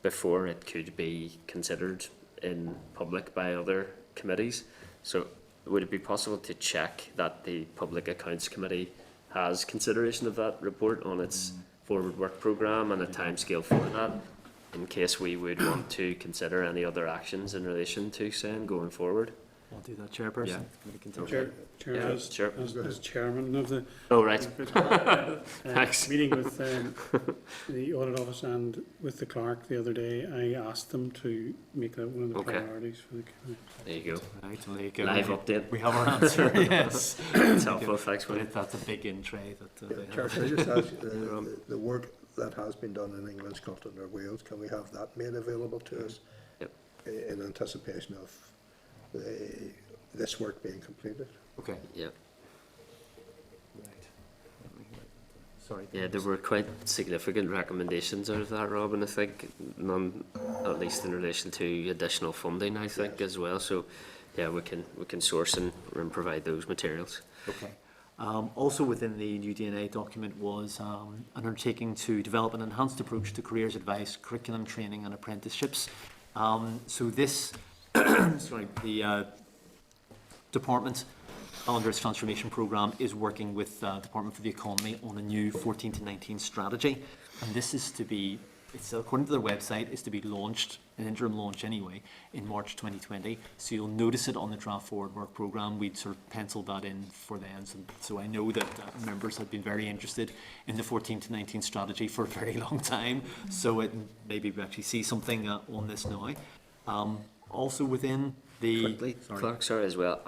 before it could be considered in public by other committees. So would it be possible to check that the Public Accounts Committee has consideration of that report on its forward work programme and a timescale for that, in case we would want to consider any other actions in relation to SEN going forward? I'll do that, Chairperson. Yeah. Committee can take Chair, that. Chair, Yeah, as, sure. as chairman of the Oh, right. Thanks. Meeting with the Audit Office and with the clerk the other day, I asked them to make that one of the Okay. priorities for the committee. There you go. Right, well, there you go. Live update. We have our answer, yes. It's helpful, thanks, But William. that's a big in tray that they Chair, have. can I just ask, the work that has been done in England, Scotland or Wales, can we have that made available to us? Yep. In anticipation of this work being completed? Okay. Yeah. Sorry. Yeah, there were quite significant recommendations out of that, Robin, I think, none, at least in relation to additional funding, I think, as well. So, yeah, we can source and provide those materials. Okay. Also within the new DNA document was an undertaking to develop an enhanced approach to careers advice, curriculum training and apprenticeships. So this, sorry, the Department under its transformation programme is working with the Department for the Economy on a new 14 to 19 strategy, and this is to be, it's according to their website, is to be launched, an interim launch anyway, in March 2020. So you'll notice it on the draft forward work programme. We'd sort of penciled that in for then. So I know that members have been very interested in the 14 to 19 strategy for a very long time. So maybe we actually see something on this now. Also within the... Quickly, Clark, sorry, as well.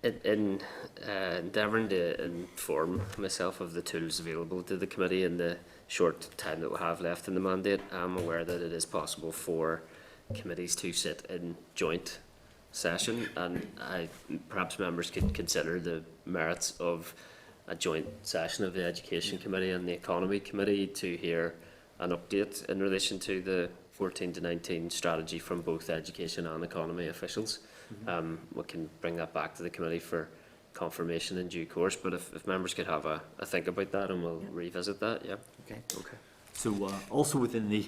In endeavouring to inform myself of the tools available to the committee in the short time that we have left in the mandate, I'm aware that it is possible for committees to sit in joint session, and perhaps members could consider the merits of a joint session of the Education Committee and the Economy Committee to hear an update in relation to the 14 to 19 strategy from both Education and Economy officials. We can bring that back to the committee for confirmation in due course, but if members could have a think about that, and we'll revisit that. Yeah. Okay. So also within the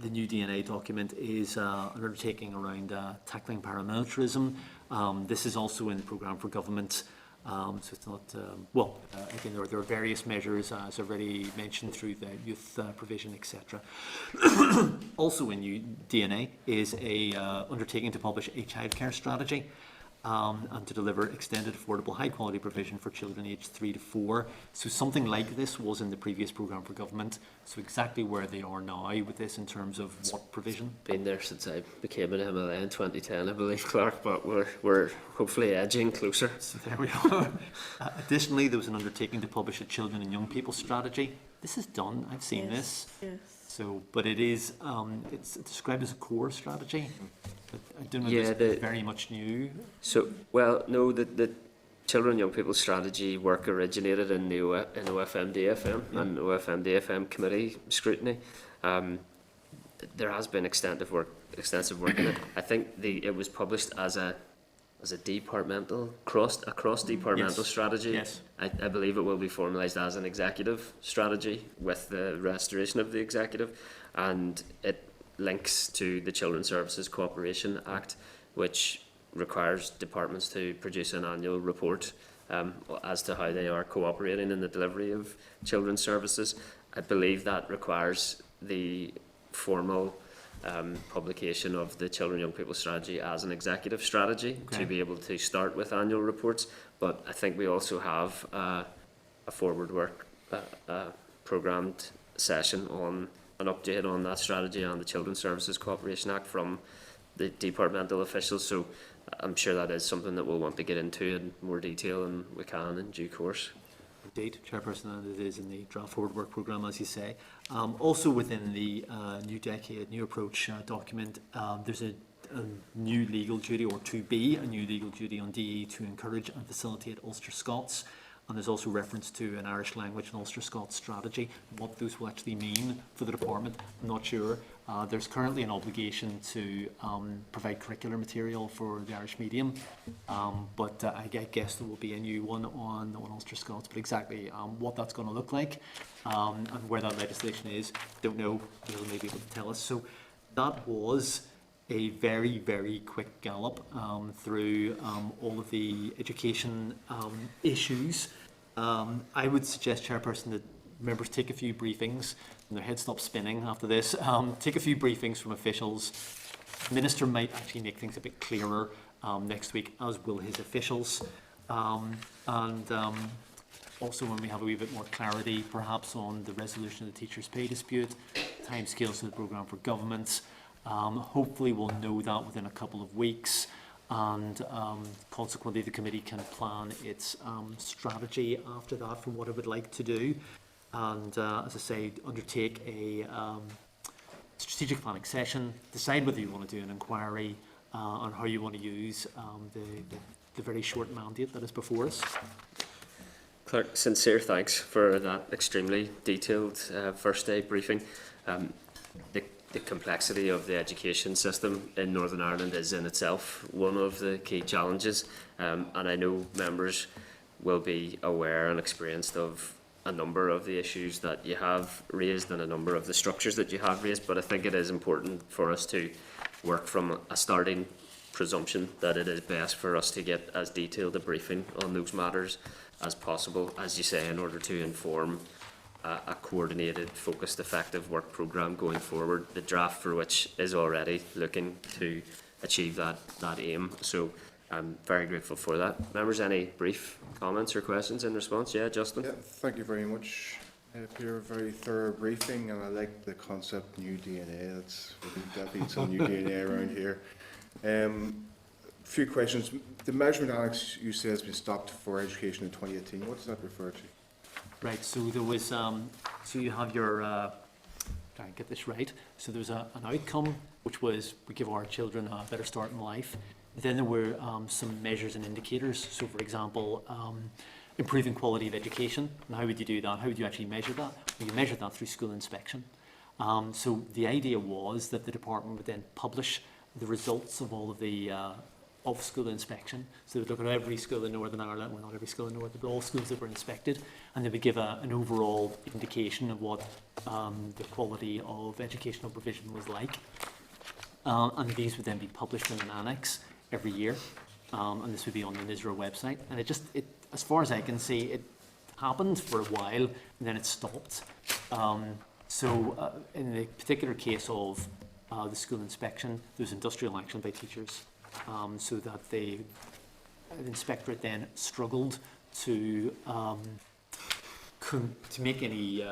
new DNA document is an undertaking around tackling paramilitarism. This is also in the programme for government. So it's not, again, there are various measures, as already mentioned, through the youth provision, etc. Also in new DNA is a undertaking to publish a childcare strategy. And to deliver extended, affordable, high-quality provision for children aged 3 to 4. So something like this was in the previous programme for government. So exactly where they are now with this in terms of what provision? Been there since I became an MLA in 2010, I believe, Clark, but we're hopefully edging closer. So there we are. Additionally, there was an undertaking to publish a children and young people strategy. This is done. I've seen this. Yes. So, but it is, it's described as a core strategy. But I don't know Yeah, if it's very much new. So, well, no, the Children and Young People strategy work originated in the OFMDFM and OFMDFM committee scrutiny. There has been extensive work in it. I think it was published as a departmental cross-departmental strategy. Yes. I believe it will be formalised as an executive strategy with the restoration of the executive, and it links to the Children's Services Cooperation Act, which requires departments to produce an annual report as to how they are cooperating in the delivery of children's services. I believe that requires the formal publication of the Children and Young People strategy as an executive strategy to be able to start with annual reports. But I think we also have a forward work programmed session on an update on that strategy and the Children's Services Cooperation Act from the departmental officials. So I'm sure that is something that we'll want to get into in more detail, and we can in due course. Indeed, Chairperson, and it is in the draft forward work programme, as you say. Also within the New Decade, New Approach document, there's a new legal duty, or to be a new legal duty on DE to encourage and facilitate Ulster Scots. And there's also reference to an Irish language and Ulster Scots strategy. What those will actually mean for the department, I'm not sure. There's currently an obligation to provide curricular material for the Irish medium, but I guess there will be a new one on Ulster Scots. But exactly what that's going to look like and where that legislation is, don't know. You'll maybe be able to tell us. So that was a very, very quick gallop through all of the education issues. I would suggest, Chairperson, that members take a few briefings and their heads stop spinning after this. Take a few briefings from officials. The Minister might actually make things a bit clearer next week, as will his officials. Also when we have a wee bit more clarity, perhaps on the resolution of the teachers' pay dispute, timescales for the programme for government. Hopefully we'll know that within a couple of weeks, and consequently the committee can plan its strategy after that from what it would like to do, and as I say, undertake a strategic planning session, decide whether you want to do an inquiry on how you want to use the very short mandate that is before us. Clark, sincere thanks for that extremely detailed first day briefing. The complexity of the education system in Northern Ireland is in itself one of the key challenges, and I know members will be aware and experienced of a number of the issues that you have raised and a number of the structures that you have raised, but I think it is important for us to work from a starting presumption that it is best for us to get as detailed a briefing on those matters as possible, as you say, in order to inform a coordinated, focused, effective work programme going forward, the draft for which is already looking to achieve that aim. So I'm very grateful for that. Members, any brief comments or questions in response? Yeah, Justin? Yeah, thank you very much, Peter. Very thorough briefing, and I like the concept new DNA. That's definitely some new DNA around here. Few questions. The measurement annex you say has been stopped for education in 2018. What does that refer to? Right, so there was, so you have your did I get this right? So there was an outcome, which was we give our children a better start in life. Then there were some measures and indicators. So, for example, improving quality of education. And how would you do that? How would you actually measure that? Well, you measure that through school inspection. So the idea was that the department would then publish the results of all of the of school inspection. So they'd look at every school in Northern Ireland, well, not every school in Northern, but all schools that were inspected, and they would give an overall indication of what the quality of educational provision was like. And these would then be published in an annex every year, and this would be on the NISRA website. And it as far as I can see, it happened for a while, and then it stopped. So in the particular case of the school inspection, there was industrial action by teachers, so that the inspectorate then struggled to make any.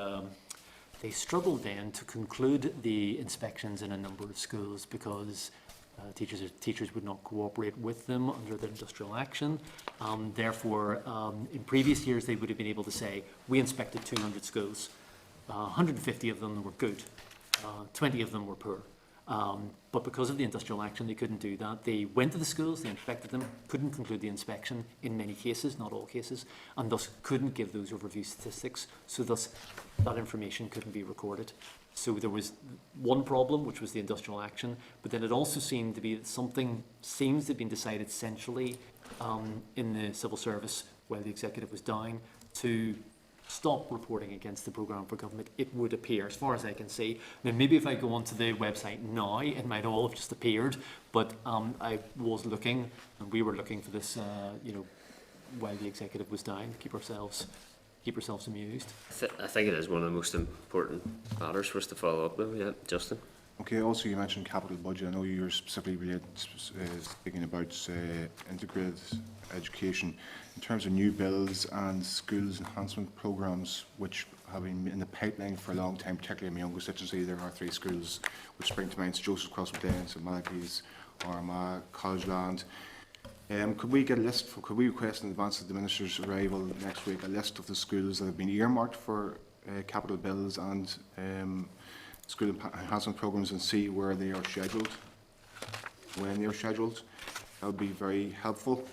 They struggled then to conclude the inspections in a number of schools because teachers would not cooperate with them under the industrial action. Therefore, in previous years, they would have been able to say, we inspected 200 schools. 150 of them were good, 20 of them were poor. But because of the industrial action, they couldn't do that. They went to the schools, they inspected them, couldn't conclude the inspection in many cases, not all cases, and thus couldn't give those overview statistics. So thus, that information couldn't be recorded. So there was one problem, which was the industrial action, but then it also seemed to be that something seems to have been decided centrally in the civil service while the executive was down to stop reporting against the programme for government, it would appear, as far as I can see. Now, maybe if I go onto the website now, it might all have just appeared, but I was looking, and we were looking for this, while the executive was down, to keep ourselves amused. I think it is one of the most important matters for us to follow up, though. Yeah, Justin? Okay, also you mentioned capital budget. I know you were specifically speaking about integrated education. In terms of new builds and schools enhancement programmes, which have been in the pipeline for a long time, particularly in my own constituency, there are 3 schools which spring to mind: Joseph Crosswood, St Malachy's, Armagh, College Land. Could we get a list? Could we request in advance of the Minister's arrival next week a list of the schools that have been earmarked for capital bills and school enhancement programmes, and see where they are scheduled, when they are scheduled? That would be very helpful.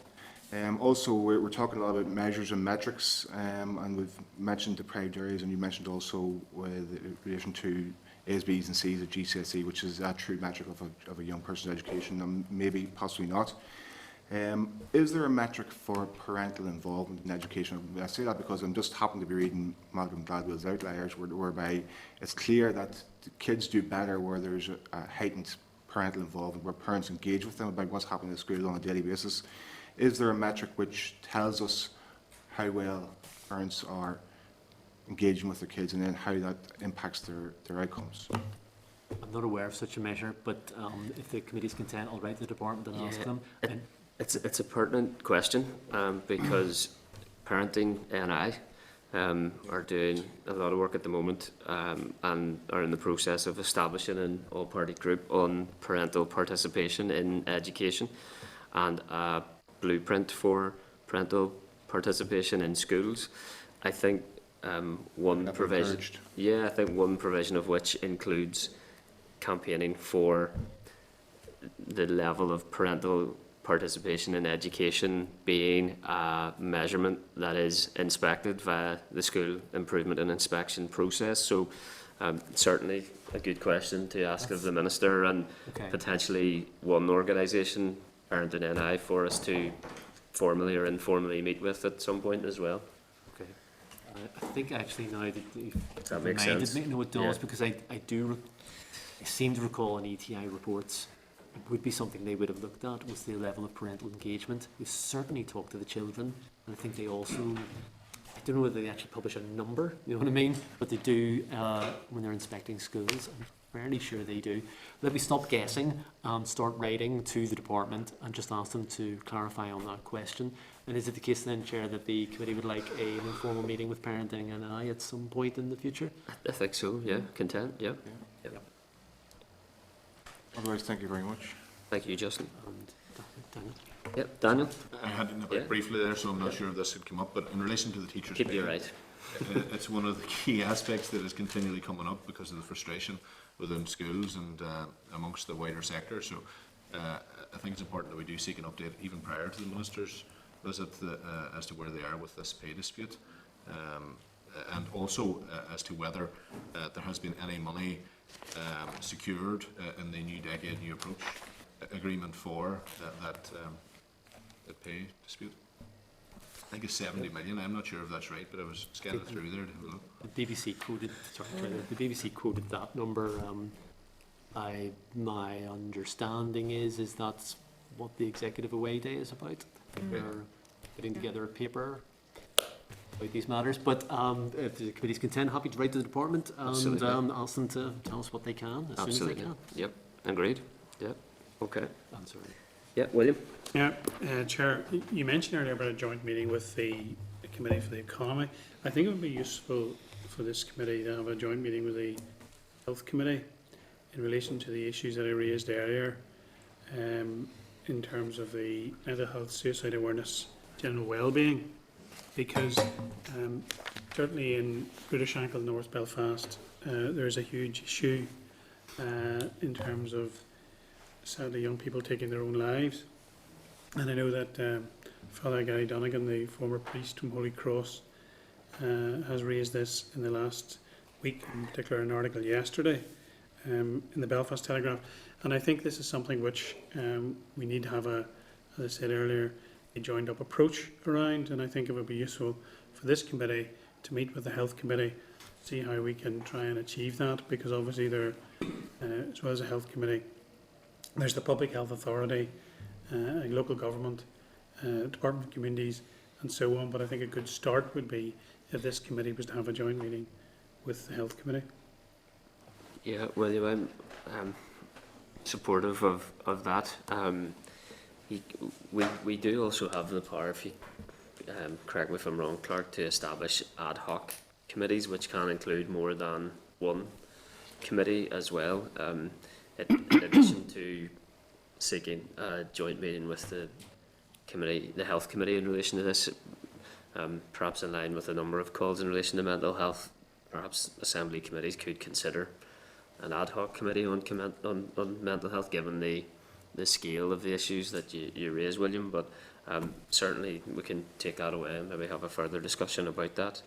Also, we're talking a lot about measures and metrics, and we've mentioned deprived areas, and you mentioned also in relation to A's, B's and C's at GCSE, which is a true metric of a young person's education, and maybe possibly not. Is there a metric for parental involvement in education? I say that because I'm just happened to be reading Malcolm Gladwell's Outliers, whereby it's clear that the kids do better where there's a heightened parental involvement, where parents engage with them about what's happening at school on a daily basis. Is there a metric which tells us how well parents are engaging with their kids, and then how that impacts their outcomes? I'm not aware of such a measure, but if the committee's content, I'll write to the department and ask them. It's a pertinent question because parenting and I are doing a lot of work at the moment and are in the process of establishing an all-party group on parental participation in education and a blueprint for parental participation in schools. I think one provision of which includes campaigning for the level of parental participation in education being a measurement that is inspected via the school improvement and inspection process. So certainly a good question to ask of the Minister, and potentially one organisation, Parenting NI, for us to formally or informally meet with at some point as well. Okay. I think actually now that you've that makes reminded sense. me, no, it does, because I seem to recall in ETI reports it would be something they would have looked at, was the level of parental engagement. We certainly talk to the children, and I think they also, I don't know whether they actually publish a number, you know what I mean, but they do when they're inspecting schools. I'm fairly sure they do. Let me stop guessing and start writing to the department and just ask them to clarify on that question. And is it the case then, Chair, that the committee would like an informal meeting with Parenting and I at some point in the future? I think so, yeah. Content, yeah. Yep. Otherwise, thank you very much. Thank you, Justin. And Daniel? Yep, Daniel? I had it in a bit briefly there, so I'm not sure if this had come up, but in relation to the teachers' Keep pay, you right. it's one of the key aspects that is continually coming up because of the frustration within schools and amongst the wider sector. So I think it's important that we do seek an update even prior to the Minister's visit as to where they are with this pay dispute, and also as to whether there has been any money secured in the New Decade, New Approach agreement for that pay dispute. I think it's 70 million. I'm not sure if that's right, but I was scanning through there to have a look. The BBC quoted, the BBC quoted that number. My understanding is that's what the executive away day is about. They're putting together a paper about these matters. But if the committee's content, happy to write to the department and ask them to tell us what they can as soon as they can. Yep, agreed. Yep, okay. I'm sorry. Yeah, William? Yeah, Chair, you mentioned earlier about a joint meeting with the Committee for the Economy. I think it would be useful for this committee to have a joint meeting with the Health Committee in relation to the issues that I raised earlier, in terms of the mental health, suicide awareness, general well-being, because certainly in British Ankle, North Belfast, there's a huge issue in terms of sadly young people taking their own lives. And I know that Father Guy Donegan, the former priest from Holy Cross, has raised this in the last week, in particular an article yesterday in the Belfast Telegraph. And I think this is something which we need to have as I said earlier, a joined up approach around, and I think it would be useful for this committee to meet with the Health Committee, see how we can try and achieve that, because obviously there, as well as the Health Committee, there's the Public Health Authority, local government, Department of Communities and so on, but I think a good start would be if this committee was to have a joint meeting with the Health Committee. Yeah, William, I'm supportive of that. We do also have the power, if you correct me if I'm wrong, Clerk, to establish ad hoc committees which can include more than one committee as well. In addition to seeking a joint meeting with the Health Committee in relation to this, perhaps in line with a number of calls in relation to mental health, perhaps Assembly committees could consider an ad hoc committee on mental health, given the scale of the issues that you raise, William. But certainly we can take that away and maybe have a further discussion about that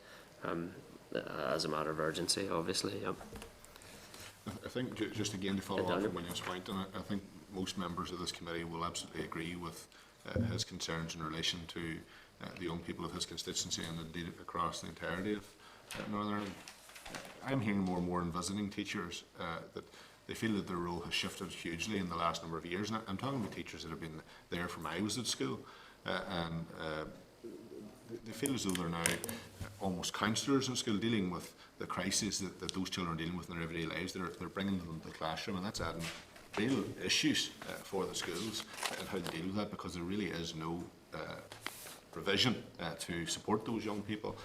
as a matter of urgency, obviously. Yep. I think just again to follow on from William's point, and I think most members of this committee will absolutely agree with his concerns in relation to the young people of his constituency and indeed across the entirety of Northern Ireland. I'm hearing more and more in visiting teachers that they feel that their role has shifted hugely in the last number of years. And I'm talking about teachers that have been there from I was at school, and they feel as though they're now almost counsellors in school, dealing with the crises that those children are dealing with in their everyday lives. They're bringing them to the classroom, and that's adding real issues for the schools and how to deal with that, because there really is no provision to support those young people.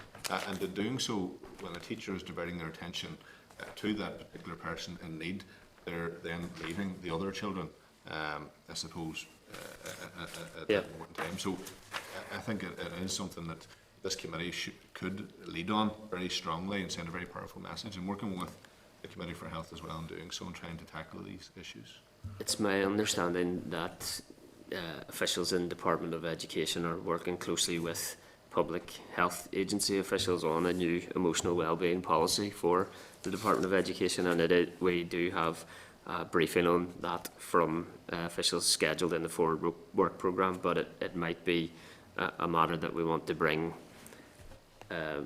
And in doing so, when a teacher is diverting their attention to that particular person in need, they're then leaving the other children, I suppose, at that moment in time. So I think it is something that this committee could lead on very strongly and send a very powerful message, and working with the Committee for Health as well in doing so and trying to tackle these issues. It's my understanding that officials in the Department of Education are working closely with Public Health Agency officials on a new emotional wellbeing policy for the Department of Education, and we do have a briefing on that from officials scheduled in the forward work programme, but it might be a matter that we want to bring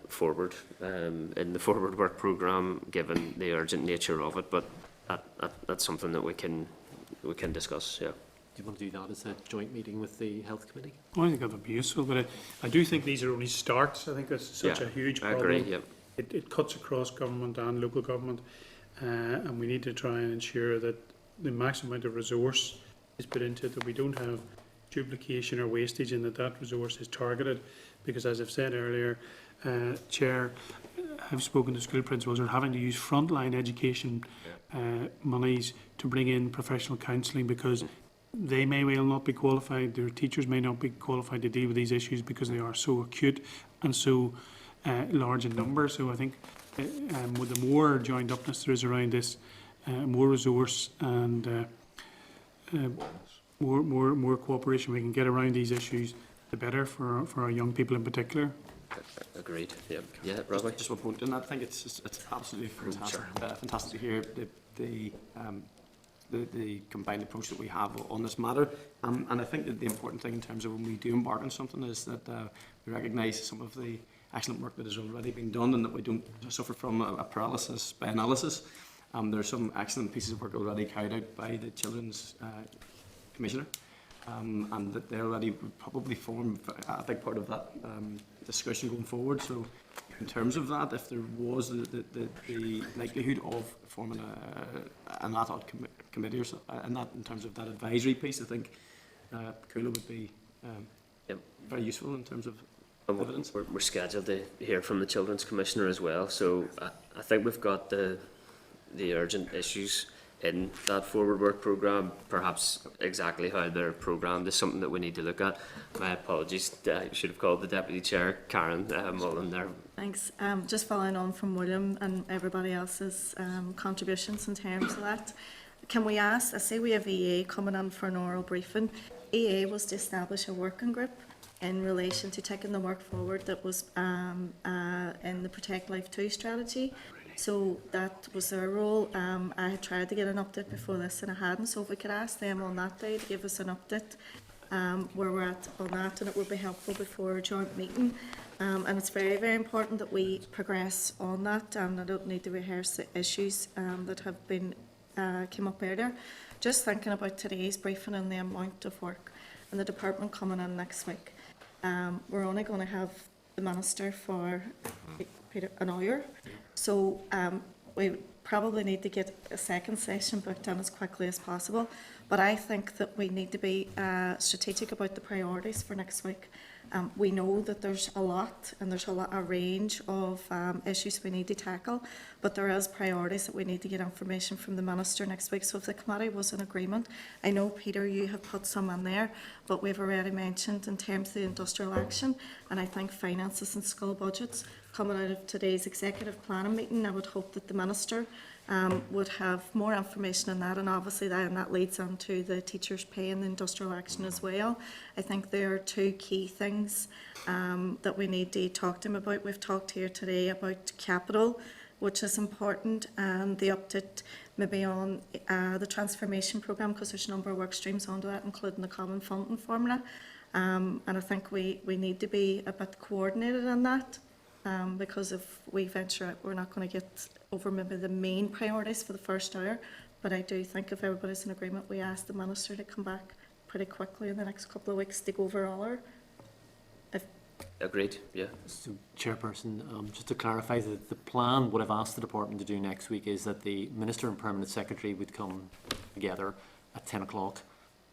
forward in the forward work programme, given the urgent nature of it. But that's something that we can discuss. Yeah. Do you want to do that as a joint meeting with the Health Committee? I think that would be useful, but I do think these are only starts. I think it's such a huge problem. I agree. Yep. It cuts across government and local government, and we need to try and ensure that the maximum amount of resource is put into it, that we don't have duplication or wastage, and that resource is targeted. Because as I've said earlier, Chair, I've spoken to school principals who are having to use frontline education monies to bring in professional counselling, because they may well not be qualified, their teachers may not be qualified to deal with these issues because they are so acute and so large in number. So I think with the more joined upness there is around this, more resource and more cooperation we can get around these issues, the better for our young people in particular. Agreed. Yeah. Yeah, Robbie. Just one point, and I think it's absolutely fantastic. Fantastic to hear the combined approach that we have on this matter. And I think that the important thing in terms of when we do embark on something is that we recognise some of the excellent work that has already been done, and that we don't suffer from a paralysis by analysis. There are some excellent pieces of work already carried out by the Children's Commissioner, and that they already would probably form a big part of that discussion going forward. So in terms of that, if there was the likelihood of forming an ad hoc committee or so, and that in terms of that advisory piece, I think Coola would be very useful in terms of evidence. We're scheduled to hear from the Children's Commissioner as well, so I think we've got the urgent issues in that forward work programme. Perhaps exactly how they're programmed is something that we need to look at. My apologies, I should have called the Deputy Chair, Karen Mullen there. Thanks. Just following on from William and everybody else's contributions in terms of that, can we ask, I say we have EA coming in for an oral briefing. EA was to establish a working group in relation to taking the work forward that was in the Protect Life 2 strategy. So that was their role. I had tried to get an update before this and I hadn't, so if we could ask them on that day to give us an update where we're at on that, and it would be helpful before a joint meeting. And it's very, very important that we progress on that, and I don't need to rehearse the issues that have been came up earlier. Just thinking about today's briefing and the amount of work and the department coming in next week. We're only going to have the Minister for an hour. So we probably need to get a second session booked in as quickly as possible. But I think that we need to be strategic about the priorities for next week. We know that there's a lot, and there's a range of issues we need to tackle, but there is priorities that we need to get information from the Minister next week. So if the committee was in agreement, I know, Peter, you have put some in there, but we've already mentioned in terms of the industrial action, and I think finances and school budgets coming out of today's executive planning meeting. I would hope that the Minister would have more information on that, and obviously that leads on to the teachers' pay and the industrial action as well. I think there are two key things that we need to talk to him about. We've talked here today about capital, which is important, and the update maybe on the transformation programme, because there's a number of work streams onto that, including the common funding formula. And I think we need to be a bit coordinated on that. Because if we venture out, we're not going to get over maybe the main priorities for the first hour. But I do think if everybody's in agreement, we ask the Minister to come back pretty quickly in the next couple of weeks to go over all our. Agreed, yeah. So, Chairperson, just to clarify, the plan, what I've asked the department to do next week is that the Minister and Permanent Secretary would come together at 10 o'clock.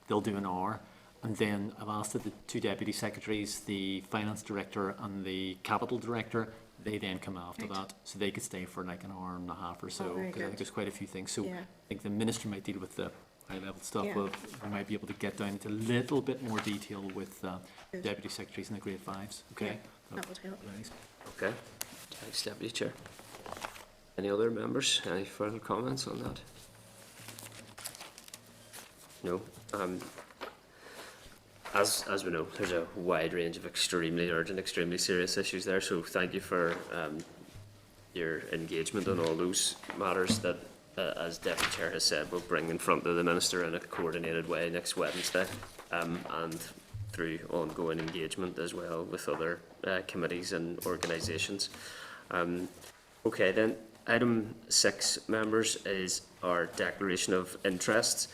They'll do an hour. And then I've asked that the two Deputy Secretaries, the Finance Director and the Capital Director, they then come after that. So they could stay for like an hour and a half or so. very Because I think good. there's quite a few things. So Yeah. I think the Minister might deal with the high-level stuff. Yeah. But we might be able to get down into a little bit more detail with Good. Deputy Secretaries in the Grade 5s. Okay? That would help. Nice. Okay. Thanks, Deputy Chair. Any other members? Any further comments on that? No. As we know, there's a wide range of extremely urgent, extremely serious issues there, so thank you for your engagement on all those matters that, as Deputy Chair has said, we'll bring in front of the Minister in a coordinated way next Wednesday, and through ongoing engagement as well with other committees and organisations. Okay then, item 6, members, is our declaration of interests.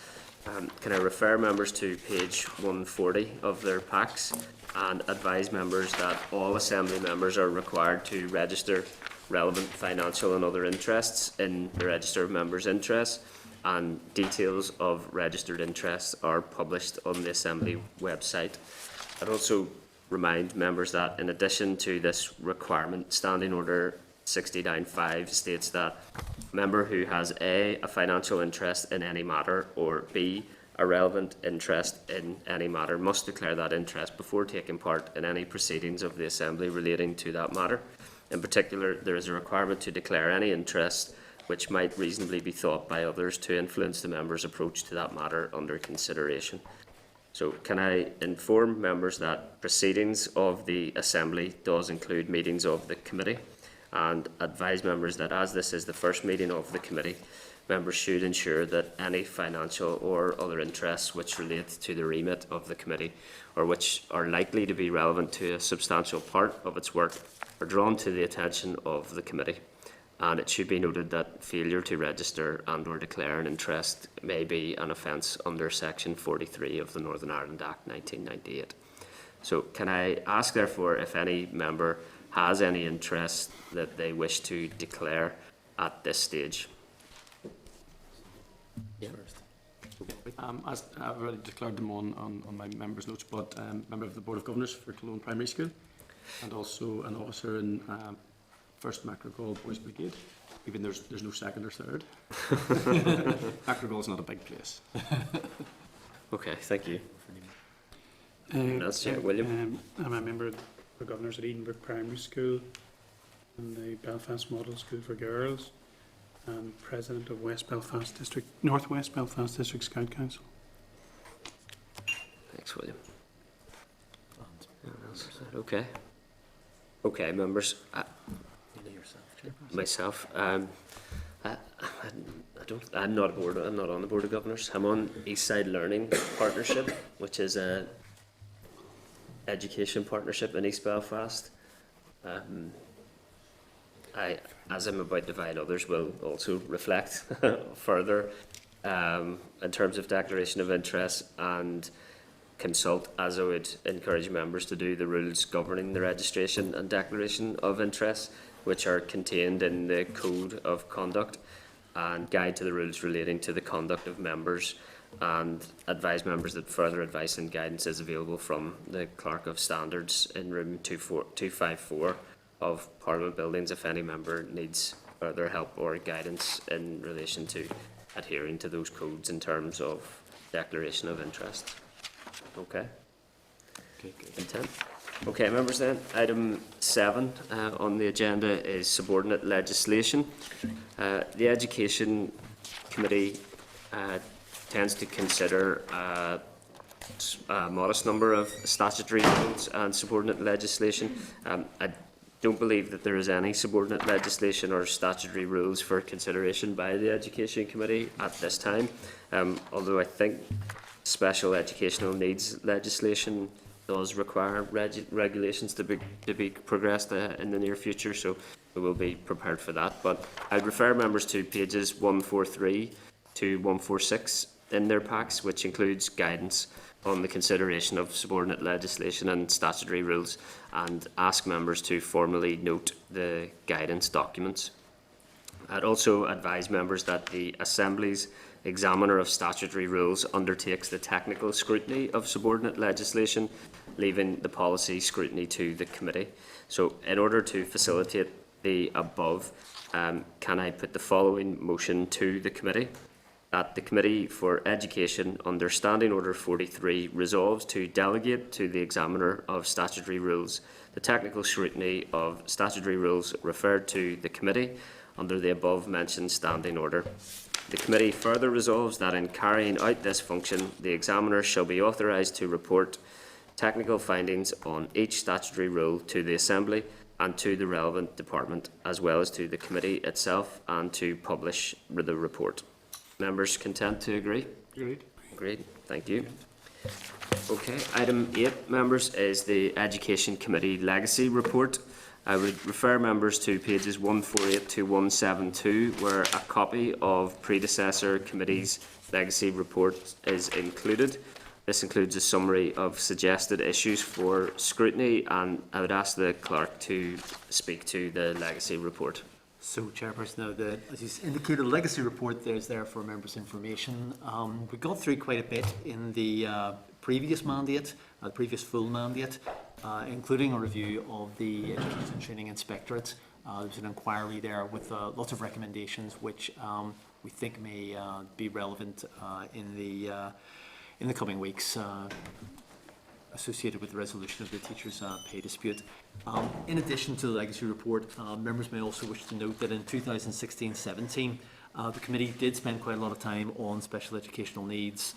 Can I refer members to page 140 of their packs and advise members that all Assembly members are required to register relevant financial and other interests in the Register of Members' Interests, and details of registered interests are published on the Assembly website. I'd also remind members that in addition to this requirement, Standing Order 69.5 states that a member who has A, a financial interest in any matter, or B, a relevant interest in any matter, must declare that interest before taking part in any proceedings of the Assembly relating to that matter. In particular, there is a requirement to declare any interest which might reasonably be thought by others to influence the member's approach to that matter under consideration. So can I inform members that proceedings of the Assembly does include meetings of the committee, and advise members that as this is the first meeting of the committee, members should ensure that any financial or other interests which relate to the remit of the committee or which are likely to be relevant to a substantial part of its work are drawn to the attention of the committee. And it should be noted that failure to register and or declare an interest may be an offence under Section 43 of the Northern Ireland Act 1998. So can I ask therefore if any member has any interest that they wish to declare at this stage? Yeah. As I've already declared them on my members' notes, but member of the Board of Governors for Cologne Primary School, and also an officer in 1st Macrogall Boys Brigade, even there's no second or third. Macrogall is not a big place. Okay, thank you. That's Yeah, William. I'm a member of the Governors at Edinburgh Primary School and the Belfast Model School for Girls, and President of North West Belfast District Scout Council. Thanks, William. Okay. Okay, members. Myself. I'm not on the Board of Governors. I'm on Eastside Learning Partnership, which is a education partnership in East Belfast. As I'm about to invite others, will also reflect further in terms of declaration of interest and consult, as I would encourage members to do, the rules governing the registration and declaration of interest, which are contained in the Code of Conduct, and guide to the rules relating to the conduct of members, and advise members that further advice and guidance is available from the Clerk of Standards in room 254 of Parliament Buildings if any member needs further help or guidance in relation to adhering to those codes in terms of declaration of interest. Okay. Okay, good. Intent. Okay, members then, item 7 on the agenda is subordinate legislation. The Education Committee tends to consider a modest number of statutory rules and subordinate legislation. I don't believe that there is any subordinate legislation or statutory rules for consideration by the Education Committee at this time, although I think special educational needs legislation does require regulations to be progressed in the near future, so we will be prepared for that. But I'd refer members to pages 143 to 146 in their packs, which includes guidance on the consideration of subordinate legislation and statutory rules, and ask members to formally note the guidance documents. I'd also advise members that the Assembly's Examiner of Statutory Rules undertakes the technical scrutiny of subordinate legislation, leaving the policy scrutiny to the committee. So in order to facilitate the above, can I put the following motion to the committee? That the Committee for Education, under Standing Order 43, resolves to delegate to the Examiner of Statutory Rules the technical scrutiny of statutory rules referred to the committee under the above-mentioned standing order. The committee further resolves that in carrying out this function, the examiner shall be authorised to report technical findings on each statutory rule to the Assembly and to the relevant department, as well as to the committee itself, and to publish the report. Members content to agree? Agreed. Agreed. Thank you. Okay, item 8, members, is the Education Committee Legacy Report. I would refer members to pages 148 to 172, where a copy of predecessor committee's legacy report is included. This includes a summary of suggested issues for scrutiny, and I would ask the clerk to speak to the legacy report. So, Chairperson, now as you indicated, the legacy report is there for members' information. We got through quite a bit in the previous mandate, the previous full mandate, including a review of the Education and Training Inspectorate. There was an inquiry there with lots of recommendations which we think may be relevant in the coming weeks. associated with the resolution of the teachers' pay dispute. In addition to the legacy report, members may also wish to note that in 2016-17, the committee did spend quite a lot of time on special educational needs,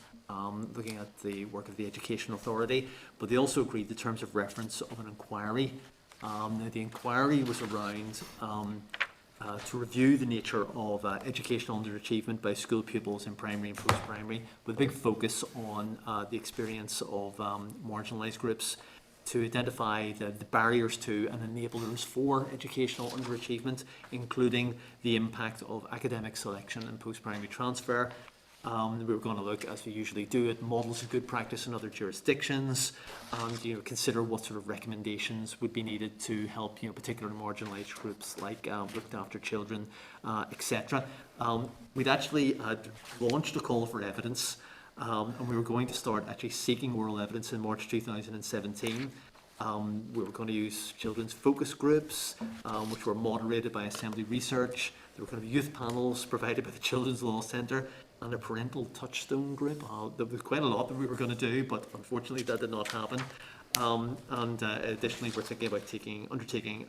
looking at the work of the Education Authority, but they also agreed the terms of reference of an inquiry. Now, the inquiry was around to review the nature of educational underachievement by school pupils in primary and post-primary, with a big focus on the experience of marginalised groups, to identify the barriers to and enablers for educational underachievement, including the impact of academic selection and post-primary transfer. We were going to look, as we usually do, at models of good practice in other jurisdictions, and consider what sort of recommendations would be needed to help particular marginalised groups like looked after children, etc. We'd actually launched a call for evidence, and we were going to start actually seeking oral evidence in March 2017. We were going to use children's focus groups, which were moderated by Assembly Research. There were going to be youth panels provided by the Children's Law Centre, and a parental touchstone group. There was quite a lot that we were going to do, but unfortunately that did not happen. Additionally, we're thinking about undertaking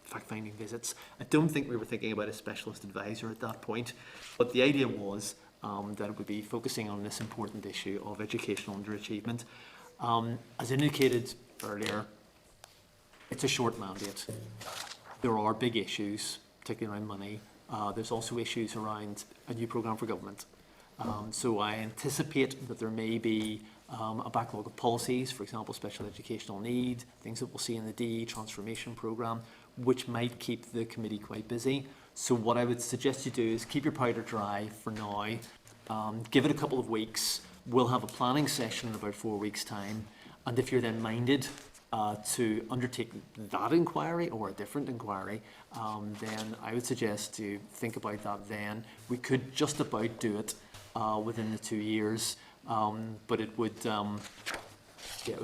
fact-finding visits. I don't think we were thinking about a specialist advisor at that point, but the idea was that it would be focusing on this important issue of educational underachievement. As indicated earlier, it's a short mandate. There are big issues, particularly around money. There's also issues around a new programme for government. So I anticipate that there may be a backlog of policies, for example, special educational need, things that we'll see in the DE transformation programme, which might keep the committee quite busy. So what I would suggest you do is keep your powder dry for now, give it a couple of weeks. We'll have a planning session in about 4 weeks' time, and if you're then minded to undertake that inquiry or a different inquiry, then I would suggest to think about that then. We could just about do it within the 2 years, but it would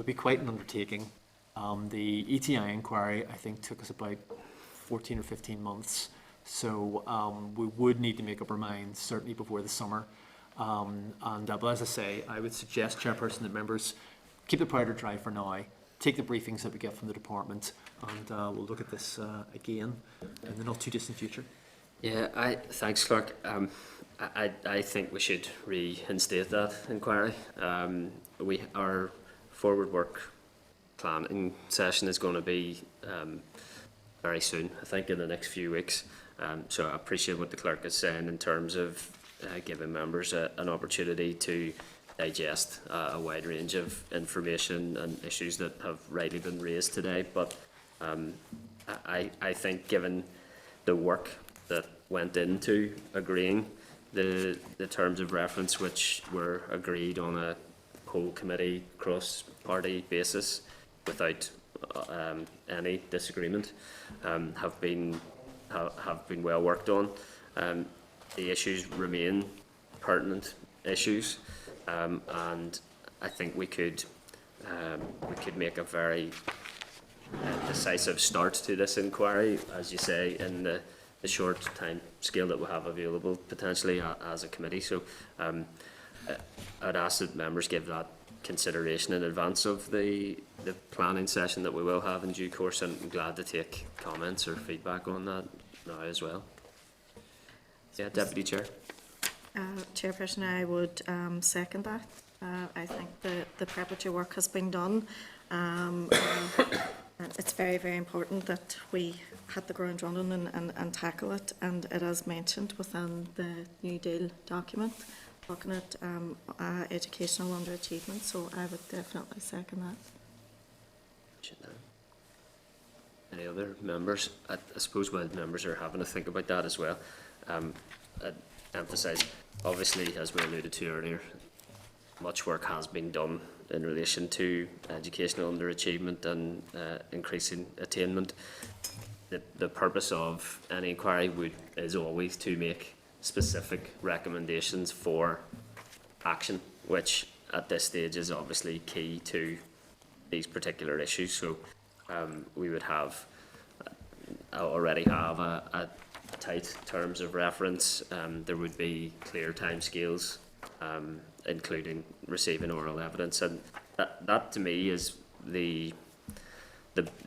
be quite an undertaking. The ETI inquiry, I think, took us about 14 or 15 months, so we would need to make up our minds certainly before the summer. But as I say, I would suggest, Chairperson, that members keep the powder dry for now. Take the briefings that we get from the department, and we'll look at this again in the not too distant future. Yeah, thanks, Clark. I think we should reinstate that inquiry. Our forward work planning session is going to be very soon, I think in the next few weeks. So I appreciate what the clerk is saying in terms of giving members an opportunity to digest a wide range of information and issues that have rightly been raised today. But I think given the work that went into agreeing the terms of reference, which were agreed on a whole committee cross-party basis without any disagreement, have been well worked on. The issues remain pertinent issues. And I think we could make a very decisive start to this inquiry, as you say, in the short time scale that we have available potentially as a committee. So I'd ask that members give that consideration in advance of the planning session that we will have in due course, and I'm glad to take comments or feedback on that now as well. Yeah, Deputy Chair. Chairperson, I would second that. I think the preparatory work has been done. It's very, very important that we hit the ground running and tackle it, and it is mentioned within the New Deal document, looking at educational underachievement, so I would definitely second that. Any other members? I suppose while members are having to think about that as well, I'd emphasise, obviously, as we alluded to earlier, much work has been done in relation to educational underachievement and increasing attainment. The purpose of any inquiry is always to make specific recommendations for action, which at this stage is obviously key to these particular issues. So we would already have a tight terms of reference. There would be clear timescales including receiving oral evidence. And that to me is the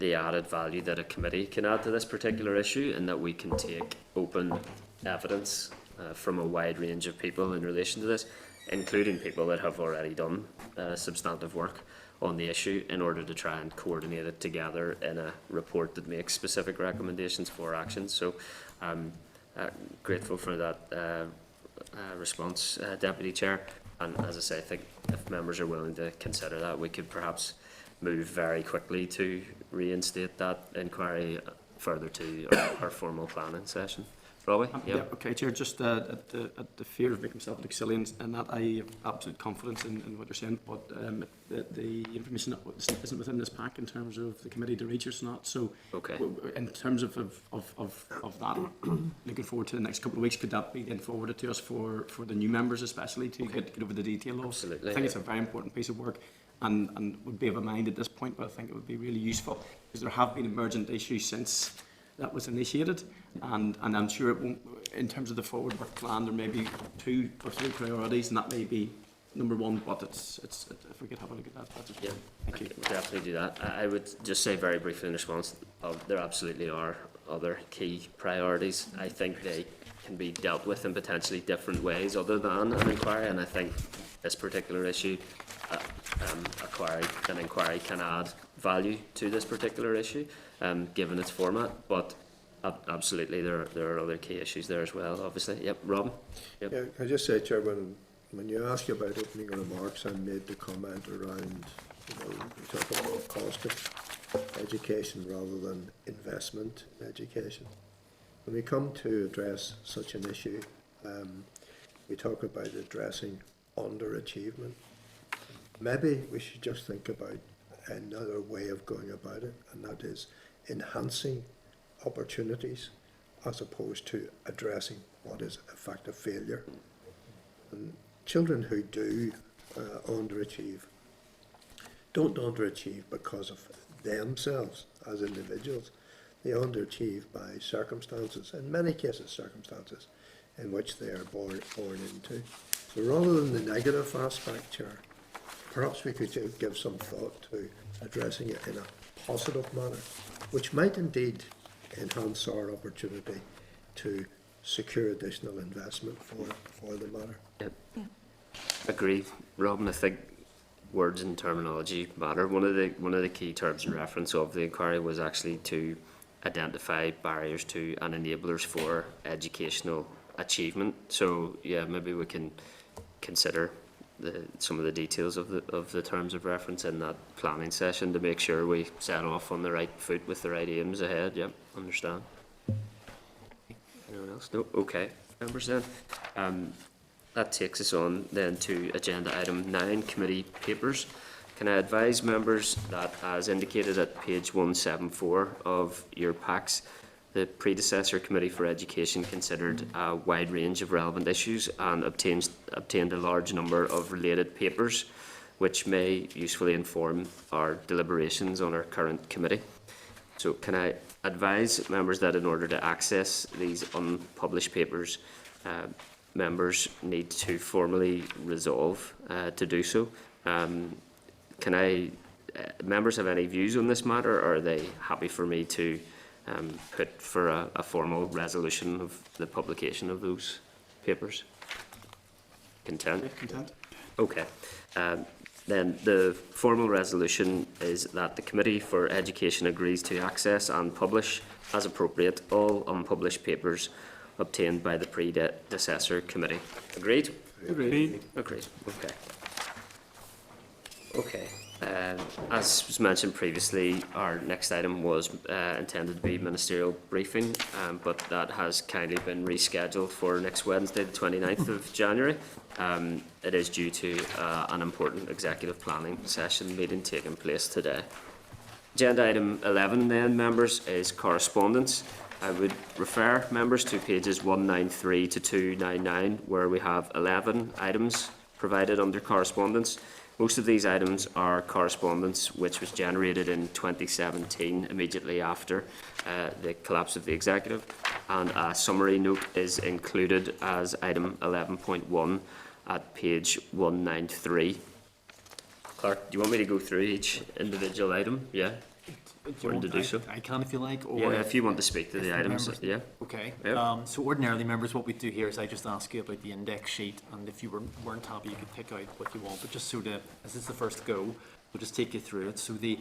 added value that a committee can add to this particular issue, and that we can take open evidence from a wide range of people in relation to this, including people that have already done substantive work on the issue, in order to try and coordinate it together in a report that makes specific recommendations for action. So I'm grateful for that response, Deputy Chair. And as I say, I think if members are willing to consider that, we could perhaps move very quickly to reinstate that inquiry further to our formal planning session. Robbie? Yeah, okay, Chair, just at the fear of making myself look silly and that, I have absolute confidence in what you're saying, but the information that isn't within this pack in terms of the committee to reach us not. So okay. In terms of that, looking forward to the next couple of weeks, could that be then forwarded to us for the new members especially to get over the detail of? Absolutely. I think it's a very important piece of work, and would be of a mind at this point, but I think it would be really useful, because there have been emergent issues since that was initiated, and I'm sure it won't, in terms of the forward work plan, there may be 2 or 3 priorities, and that may be number 1, but it's if we could have a look at that, that's Yeah, thank you. we'll definitely do that. I would just say very briefly in response, there absolutely are other key priorities. I think they can be dealt with in potentially different ways other than an inquiry, and I think this particular issue, an inquiry can add value to this particular issue, given its format, but absolutely there are other key issues there as well, obviously. Yep, Robin? Yep. Yeah, I just say, Chair, when you ask about opening remarks, I made the comment around, we talk about cost of education rather than investment in education. When we come to address such an issue, we talk about addressing underachievement. Maybe we should just think about another way of going about it, and that is enhancing opportunities as opposed to addressing what is a fact of failure. And children who do underachieve don't underachieve because of themselves as individuals. They underachieve by circumstances, in many cases circumstances, in which they are born into. So rather than the negative aspect, Chair, perhaps we could give some thought to addressing it in a positive manner, which might indeed enhance our opportunity to secure additional investment for the matter. Yep. Yeah. Agree, Robin. I think words and terminology matter. One of the key terms in reference of the inquiry was actually to identify barriers to and enablers for educational achievement. So yeah, maybe we can consider some of the details of the terms of reference in that planning session to make sure we set off on the right foot with the right aims ahead. Yep, understand. Anyone else? No? Okay, members then. That takes us on then to agenda item 9, committee papers. Can I advise members that, as indicated at page 174 of your packs, the predecessor Committee for Education considered a wide range of relevant issues and obtained a large number of related papers, which may usefully inform our deliberations on our current committee. So can I advise members that in order to access these unpublished papers, members need to formally resolve to do so. Members have any views on this matter, or are they happy for me to put for a formal resolution of the publication of those papers? Content? Yeah, content. Okay. Then the formal resolution is that the Committee for Education agrees to access and publish, as appropriate, all unpublished papers obtained by the predecessor committee. Agreed? Agreed. Agreed. Okay. Okay. As was mentioned previously, our next item was intended to be ministerial briefing, but that has kindly been rescheduled for next Wednesday, the 29th of January. It is due to an important executive planning session meeting taking place today. Agenda item 11 then, members, is correspondence. I would refer members to pages 193 to 299, where we have 11 items provided under correspondence. Most of these items are correspondence which was generated in 2017, immediately after the collapse of the executive, and a summary note is included as item 11.1 at page 193. Clark, do you want me to go through each individual item? Yeah? Do you Want to do so? I can if you like, or Yeah, if you want to speak to the items, members- yeah. Okay. Yeah. So ordinarily, members, what we do here is I just ask you about the index sheet, and if you weren't happy, you could pick out what you want. But just so that, as it's the first go, we'll just take you through it. So the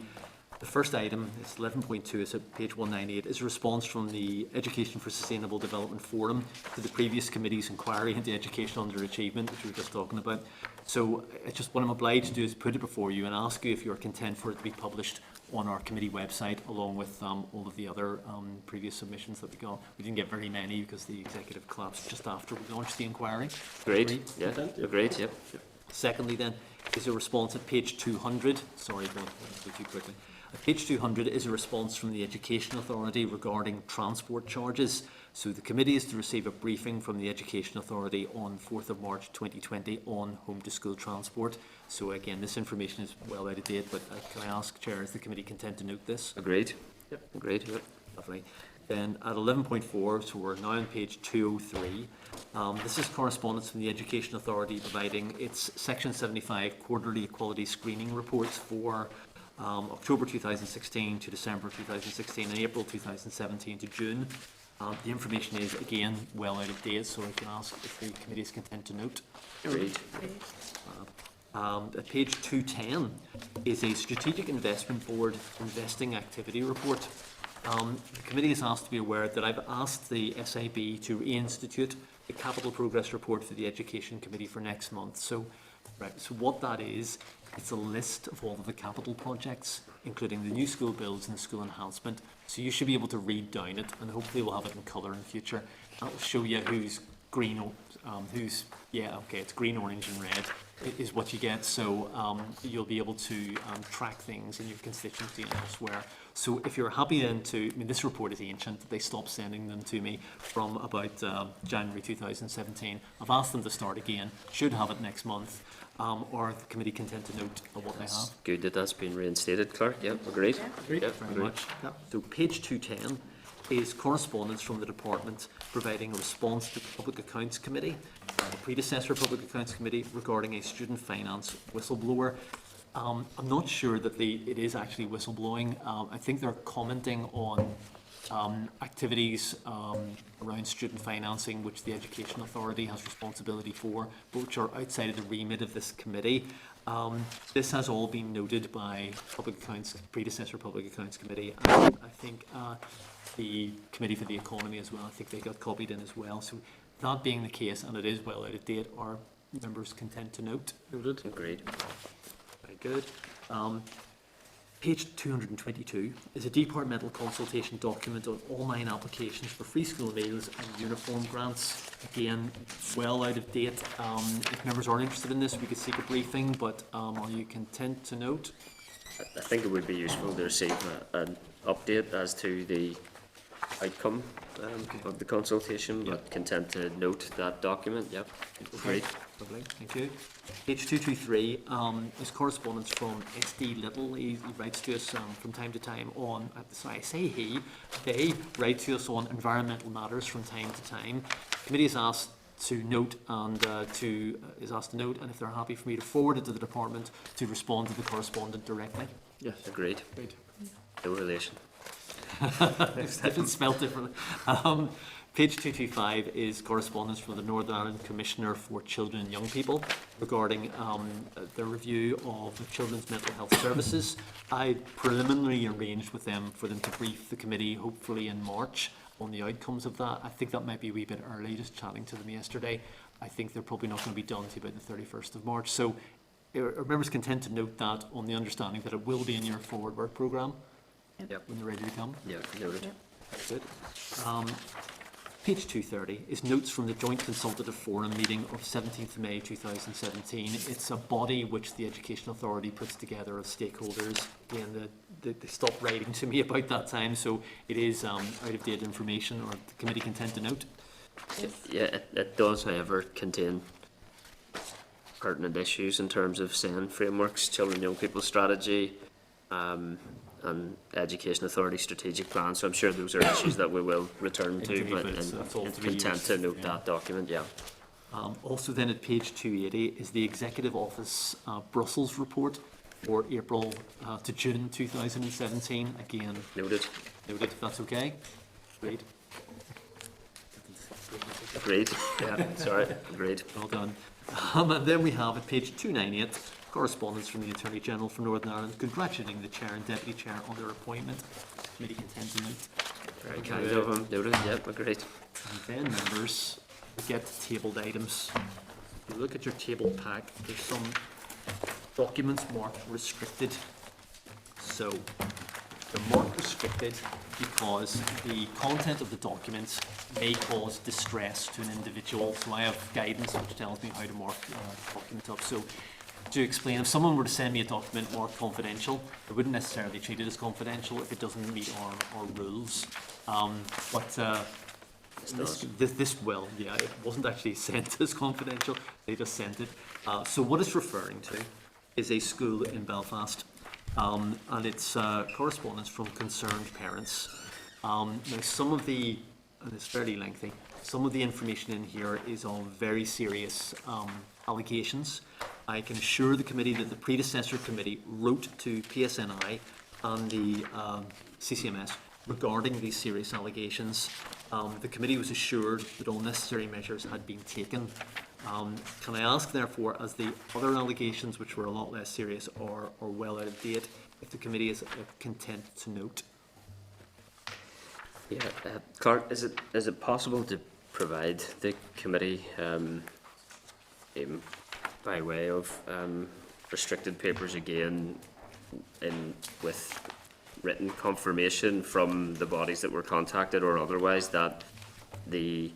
first item is 11.2, is at page 198, is a response from the Education for Sustainable Development Forum to the previous committee's inquiry into educational underachievement, which we were just talking about. So it's just what I'm obliged to do is put it before you and ask you if you're content for it to be published on our committee website, along with all of the other previous submissions that we got. We didn't get very many because the executive collapsed just after we launched the inquiry. Great, Agreed? yeah, agreed, yep. Secondly then, is a response at page 200. Sorry, I went too quickly. At page 200 is a response from the Education Authority regarding transport charges. So the committee is to receive a briefing from the Education Authority on 4th of March 2020 on home to school transport. So again, this information is well out of date, but can I ask, Chair, is the committee content to note this? Agreed. Yep. Agreed, yep. Lovely. Then at 11.4, so we're now on page 203, this is correspondence from the Education Authority providing its Section 75 quarterly equality screening reports for October 2016 to December 2016 and April 2017 to June. The information is, again, well out of date, so I can ask if the committee is content to note. Agreed. At page 210 is a Strategic Investment Board investing activity report. The committee is asked to be aware that I've asked the SIB to reinstitute the Capital Progress Report for the Education Committee for next month. So what that is, it's a list of all of the capital projects, including the new school builds and the school enhancement. So you should be able to read down it, and hopefully we'll have it in colour in the future. That will show you who's green, it's green, orange and red is what you get. So you'll be able to track things in your constituency and elsewhere. So if you're happy then this report is ancient. They stopped sending them to me from about January 2017. I've asked them to start again. Should have it next month. Or the committee content to note what they have. Good that that's been reinstated, Clark, yep, agreed. Agreed. Yep, Very agreed. much. So page 210 is correspondence from the department providing a response to the Public Accounts Committee, the predecessor Public Accounts Committee, regarding a student finance whistleblower. I'm not sure that it is actually whistleblowing. I think they're commenting on activities around student financing, which the Education Authority has responsibility for, but which are outside of the remit of this committee. This has all been noted by predecessor Public Accounts Committee, and I think the Committee for the Economy as well. I think they got copied in as well. So that being the case, and it is well out of date, are members content to note? Noted. Agreed. Very good. Page 222 is a departmental consultation document on all 9 applications for free school meals and uniform grants. Again, well out of date. If members are interested in this, we could seek a briefing, but are you content to note? I think it would be useful to receive an update as to the outcome of the consultation, but content to note that document, yep. Agreed. Lovely, thank you. Page 223 is correspondence from SD Little. He writes to us from time to time on, they write to us on environmental matters from time to time. The committee is asked to note and and if they're happy for me to forward it to the department to respond to the correspondent directly. Yes. Agreed. Great. No relation. It's spelled differently. Page 225 is correspondence from the Northern Ireland Commissioner for Children and Young People regarding the review of the Children's Mental Health Services. I preliminarily arranged with them for them to brief the committee, hopefully in March, on the outcomes of that. I think that might be a wee bit early, just chatting to them yesterday. I think they're probably not going to be done to about the 31st of March. So are members content to note that on the understanding that it will be in your forward work programme? Yep. When they're ready to come? Yeah, noted. Good. Page 230 is notes from the Joint Consultative Forum meeting of 17th May 2017. It's a body which the Education Authority puts together of stakeholders. Again, they stopped writing to me about that time, so it is out of date information, or the committee content to note. Yeah, it does, however, contain pertinent issues in terms of SEN frameworks, children and young people strategy, and Education Authority strategic plan. So I'm sure those are issues that we will return to, but Indeed, but it's all it's 3 content years, to note yeah. that document, yeah. Also then at page 280 is the Executive Office Brussels report for April to June 2017. Again, Noted. if that's okay. Great. Agreed. Yeah, sorry. Agreed. Well done. And then we have at page 298 correspondence from the Attorney General for Northern Ireland congratulating the Chair and Deputy Chair on their appointment. Committee content to note. Very kind of him. Noted. Yep, agreed. And then, members, we get to tabled items. If you look at your table pack, there's some documents marked restricted. So, they're marked restricted because the content of the documents may cause distress to an individual. So I have guidance which tells me how to mark documents up. So to explain, if someone were to send me a document marked confidential, I wouldn't necessarily treat it as confidential if it doesn't meet our rules. This will, yeah, it wasn't actually sent as confidential, they just sent it. So what it's referring to is a school in Belfast, and it's correspondence from concerned parents. Now some of the, and it's fairly lengthy, some of the information in here is on very serious allegations. I can assure the committee that the predecessor committee wrote to PSNI and the CCMS regarding these serious allegations. The committee was assured that all necessary measures had been taken. Can I ask, therefore, as the other allegations, which were a lot less serious, are well out of date, if the committee is content to note? Yeah, Clark, is it possible to provide the committee by way of restricted papers again, with written confirmation from the bodies that were contacted or otherwise that the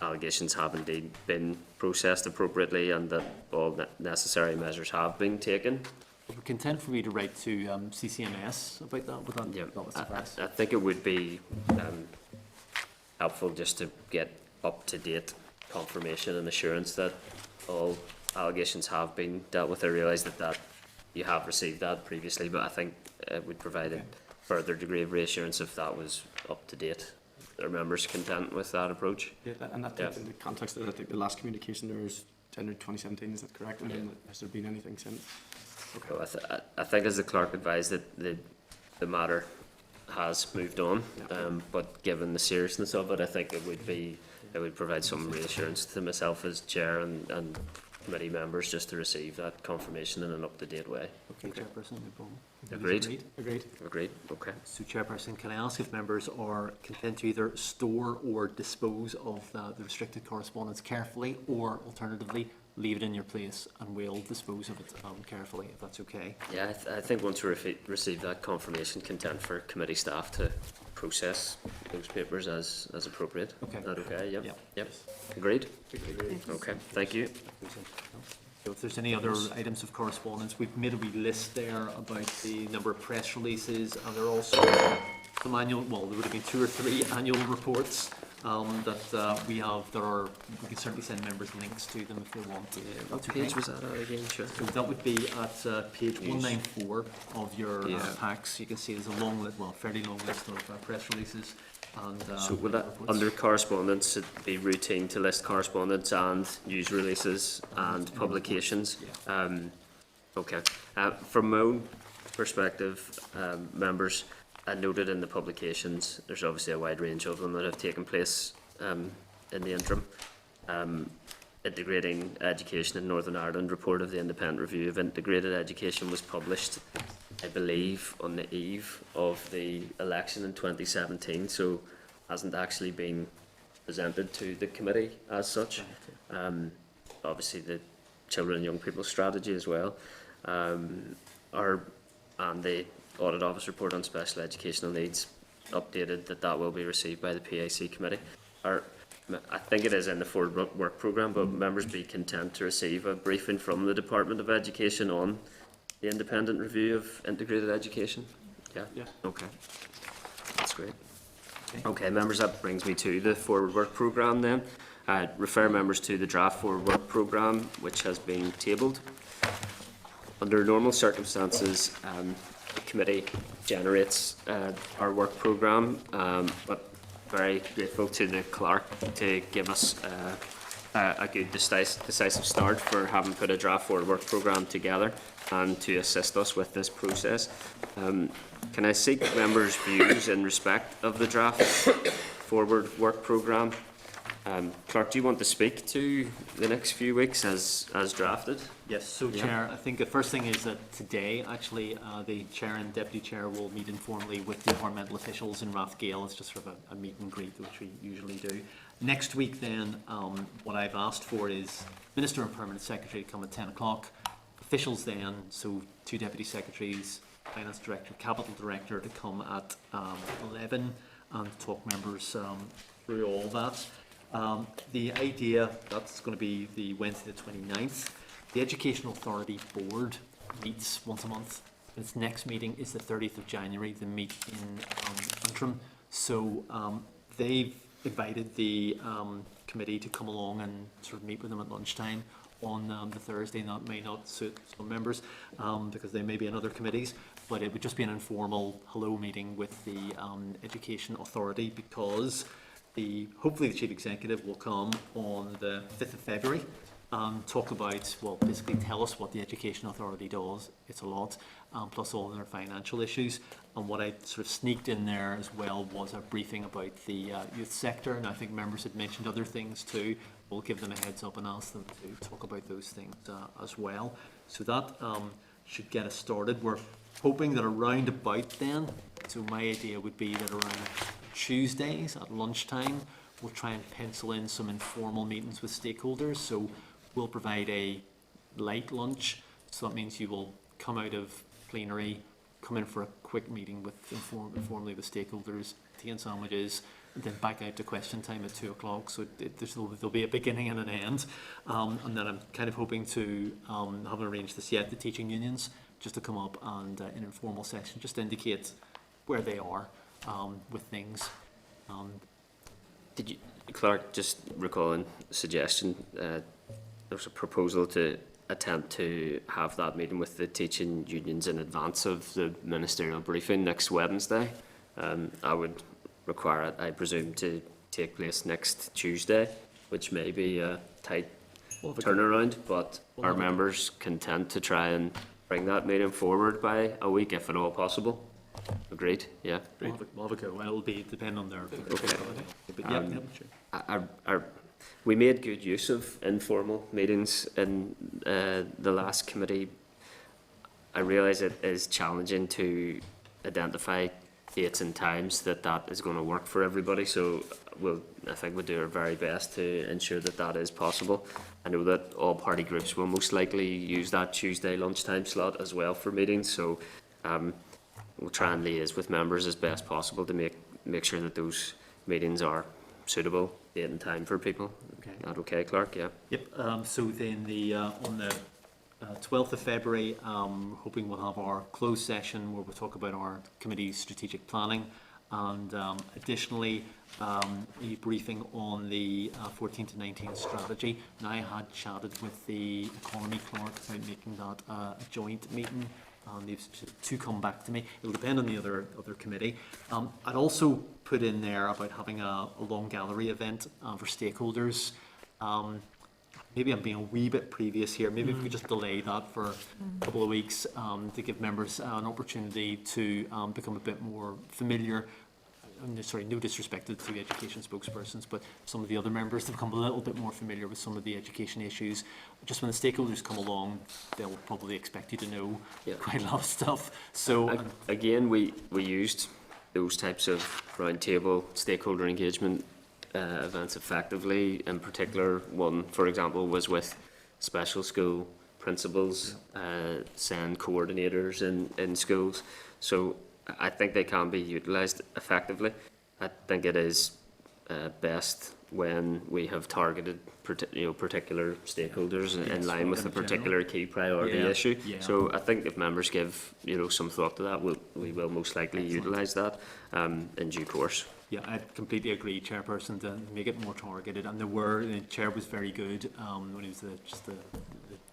allegations have indeed been processed appropriately and that all necessary measures have been taken? We're content for me to write to CCMS about that. Would that, Yeah, that would suffice? I think it would be helpful just to get up-to-date confirmation and assurance that all allegations have been dealt with. I realise that you have received that previously, but I think it would provide a further degree of reassurance if that was up-to-date. Are members content with that approach? Yeah, and that in the context of, I think the last communication there was January 2017, is that correct? And then has there been anything since? Okay. Well, I think as the clerk advised that the matter has moved on, but given the seriousness of it, I think it would provide some reassurance to myself as chair and committee members just to receive that confirmation in an up-to-date way. Okay, Chairperson, no problem. Agreed. Agreed. Okay. So, Chairperson, can I ask if members are content to either store or dispose of the restricted correspondence carefully, or alternatively leave it in your place and we'll dispose of it carefully, if that's okay? Yeah, I think once we receive that confirmation, content for committee staff to process those papers as appropriate. Okay. Is that okay? Yep. Yeah. Yep. Agreed? Okay, thank you. So if there's any other items of correspondence, we've made a wee list there about the number of press releases, and there are also some annual, well, there would have been 2 or 3 annual reports that we have. We can certainly send members links to them if they want. What page was that at again? Sure. So that would be at page 194 of your packs. You can see there's a long list, well, fairly long list of press releases. And, So would that, under correspondence, it be routine to list correspondence and news releases and publications? Okay. From my own perspective, members, I noted in the publications, there's obviously a wide range of them that have taken place in the interim. Integrating Education in Northern Ireland report of the Independent Review of Integrated Education was published, I believe, on the eve of the election in 2017, so hasn't actually been presented to the committee as such. Obviously the Children and Young People Strategy as well, and the Audit Office report on Special Educational Needs updated that will be received by the PAC committee. I think it is in the forward work programme, but members be content to receive a briefing from the Department of Education on the independent review of integrated education? Yeah? Yeah. Okay. That's great. Okay, members, that brings me to the forward work programme then. Refer members to the draft forward work programme, which has been tabled. Under normal circumstances, the committee generates our work programme, but very grateful to the clerk to give us a good decisive start for having put a draft forward work programme together and to assist us with this process. Can I seek members' views in respect of the draft forward work programme? Clerk, do you want to speak to the next few weeks as drafted? Yes, so Chair, I think the first thing is that today, actually, the Chair and Deputy Chair will meet informally with departmental officials in Rathgale. It's just sort of a meet and greet, which we usually do. Next week then, what I've asked for is Minister and Permanent Secretary to come at 10 o'clock. Officials then, so 2 Deputy Secretaries, Finance Director, Capital Director to come at 11 and talk members through all that. The idea, that's going to be the Wednesday the 29th. The Education Authority Board meets once a month. Its next meeting is the 30th of January. They meet in Antrim. So they've invited the committee to come along and sort of meet with them at lunchtime on the Thursday. And that may not suit some members because they may be in other committees. But it would just be an informal hello meeting with the Education Authority because hopefully the Chief Executive will come on the 5th of February and talk about, well, basically tell us what the Education Authority does. It's a lot, plus all their financial issues. And what I sort of sneaked in there as well was a briefing about the youth sector, and I think members had mentioned other things too. We'll give them a heads up and ask them to talk about those things as well. So that should get us started. We're hoping that around about then, so my idea would be that around Tuesdays at lunchtime, we'll try and pencil in some informal meetings with stakeholders. So we'll provide a light lunch. So that means you will come out of plenary, come in for a quick meeting with informally with stakeholders, tea and sandwiches, and then back out to question time at 2 o'clock. So there'll be a beginning and an end. And then I'm kind of hoping to, haven't arranged this yet, the teaching unions, just to come up and in an informal session, just indicate where they are with things. Did you, Clark, just recalling a suggestion, there was a proposal to attempt to have that meeting with the teaching unions in advance of the ministerial briefing next Wednesday. I would require it, I presume, to take place next Tuesday, which may be a tight turnaround, but our members can tend to try and bring that meeting forward by a week, if at all possible. Agreed, yeah. We'll have a go. It'll be depend on their Okay. But yeah, sure. We made good use of informal meetings in the last committee. I realise it is challenging to identify dates and times that is going to work for everybody, so I think we'll do our very best to ensure that is possible. I know that all party groups will most likely use that Tuesday lunchtime slot as well for meetings, so we'll try and liaise with members as best possible to make sure that those meetings are suitable date and time for people. Okay. That okay, Clark? Yeah. Yep. So then on the 12th of February, hoping we'll have our closed session where we'll talk about our committee's strategic planning, and additionally a briefing on the 14 to 19 strategy. And I had chatted with the economy clerk about making that a joint meeting. They've to come back to me. It'll depend on the other committee. I'd also put in there about having a long gallery event for stakeholders. Maybe I'm being a wee bit previous here. Maybe if we just delay that for a couple of weeks to give members an opportunity to become a bit more familiar. Sorry, no disrespect to the education spokespersons, but some of the other members have become a little bit more familiar with some of the education issues. Just when the stakeholders come along, they'll probably expect you to know quite a lot of stuff. So again, we used those types of roundtable stakeholder engagement events effectively. In particular, one, for example, was with special school principals, SEND coordinators in schools. So I think they can be utilised effectively. I think it is best when we have targeted particular stakeholders in line with a particular key priority issue. Yeah. So I think if members give some thought to that, we will most likely utilise that in due course. Yeah, I completely agree, Chairperson, to make it more targeted. And the Chair was very good when he was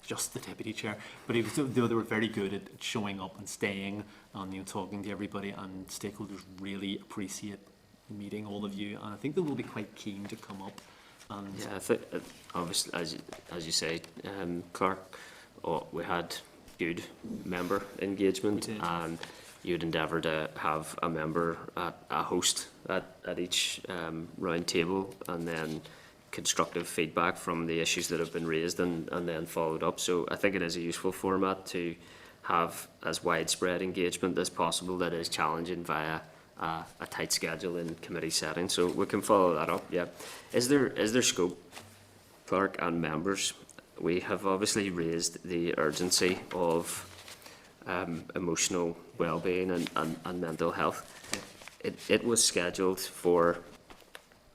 just the Deputy Chair, but they were very good at showing up and staying and talking to everybody, and stakeholders really appreciate meeting all of you, and I think they will be quite keen to come up. And Yeah, I think, obviously, as you say, Clark, we had good member engagement, We did. and you'd endeavour to have a member, a host at each round table, and then constructive feedback from the issues that have been raised, and then followed up. So I think it is a useful format to have as widespread engagement as possible that is challenging via a tight schedule in committee setting. So we can follow that up, yeah. Is there scope, Clark and members? We have obviously raised the urgency of emotional well-being and mental health. It was scheduled for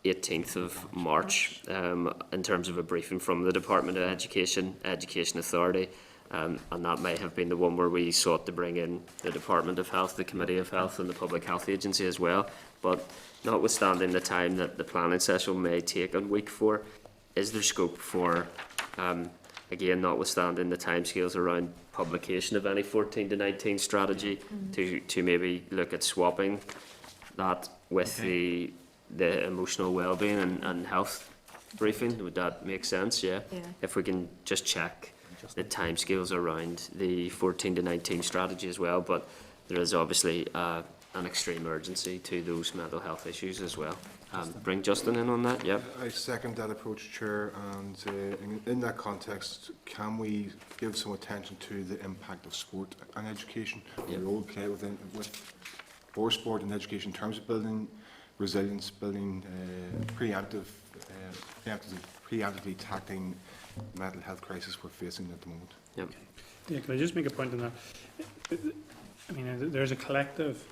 18th of March in terms of a briefing from the Department of Education Authority, and that may have been the one where we sought to bring in the Department of Health, the Committee of Health and the Public Health Agency as well. But notwithstanding the time that the planning session may take on week 4, is there scope for, again, notwithstanding the timescales around publication of any 14 to 19 strategy, to maybe look at swapping that with the emotional well-being and health briefing? Would that make sense? Yeah. If we can just check the timescales around the 14 to 19 strategy as well, but there is obviously an extreme urgency to those mental health issues as well. Bring Justin in on that. Yeah. I second that approach, Chair, and in that context, can we give some attention to the impact of sport and education, the role played for sport and education in terms of building resilience, building preemptively tackling mental health crisis we're facing at the moment. Yep. Yeah, can I just make a point on that? I mean, there's a collective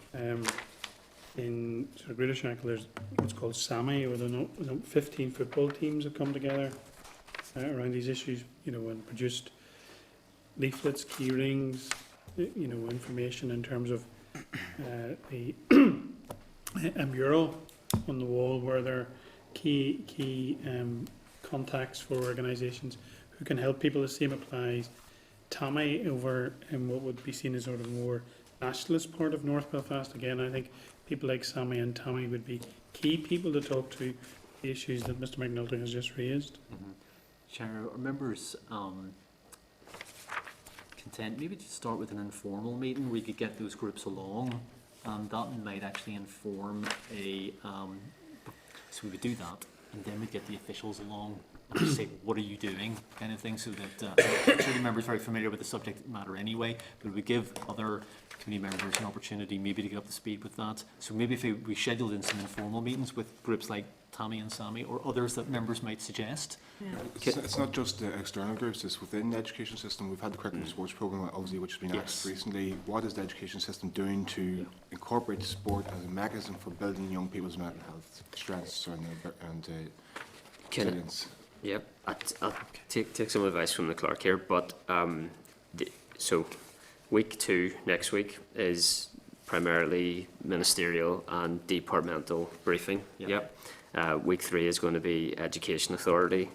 in sort of Greater Shankill. There's what's called SAMI, where the 15 football teams have come together around these issues, and produced leaflets, key rings, information in terms of the a mural on the wall where there are key contacts for organisations who can help people. The same applies. TAMI over in what would be seen as sort of more nationalist part of North Belfast. Again, I think people like Sammy and TAMI would be key people to talk to the issues that Mr McNulty has just raised. Chair, are members content maybe to start with an informal meeting where you could get those groups along, and that might actually inform so we would do that, and then we'd get the officials along and just say, what are you doing, kind of thing, so that I'm sure the members are very familiar with the subject matter anyway, but we give other committee members an opportunity maybe to get up to speed with that. So maybe if we scheduled in some informal meetings with groups like Tammy and Sammy or others that members might suggest. It's not just the external groups, it's within the education system. We've had the curriculum sports programme, obviously, which has been asked recently. What is the education system doing to incorporate sport as a mechanism for building young people's mental health strengths and resilience? Yep, I'll take some advice from the clerk here, but so week 2 next week is primarily ministerial and departmental briefing. Yep. Week 3 is going to be Education Authority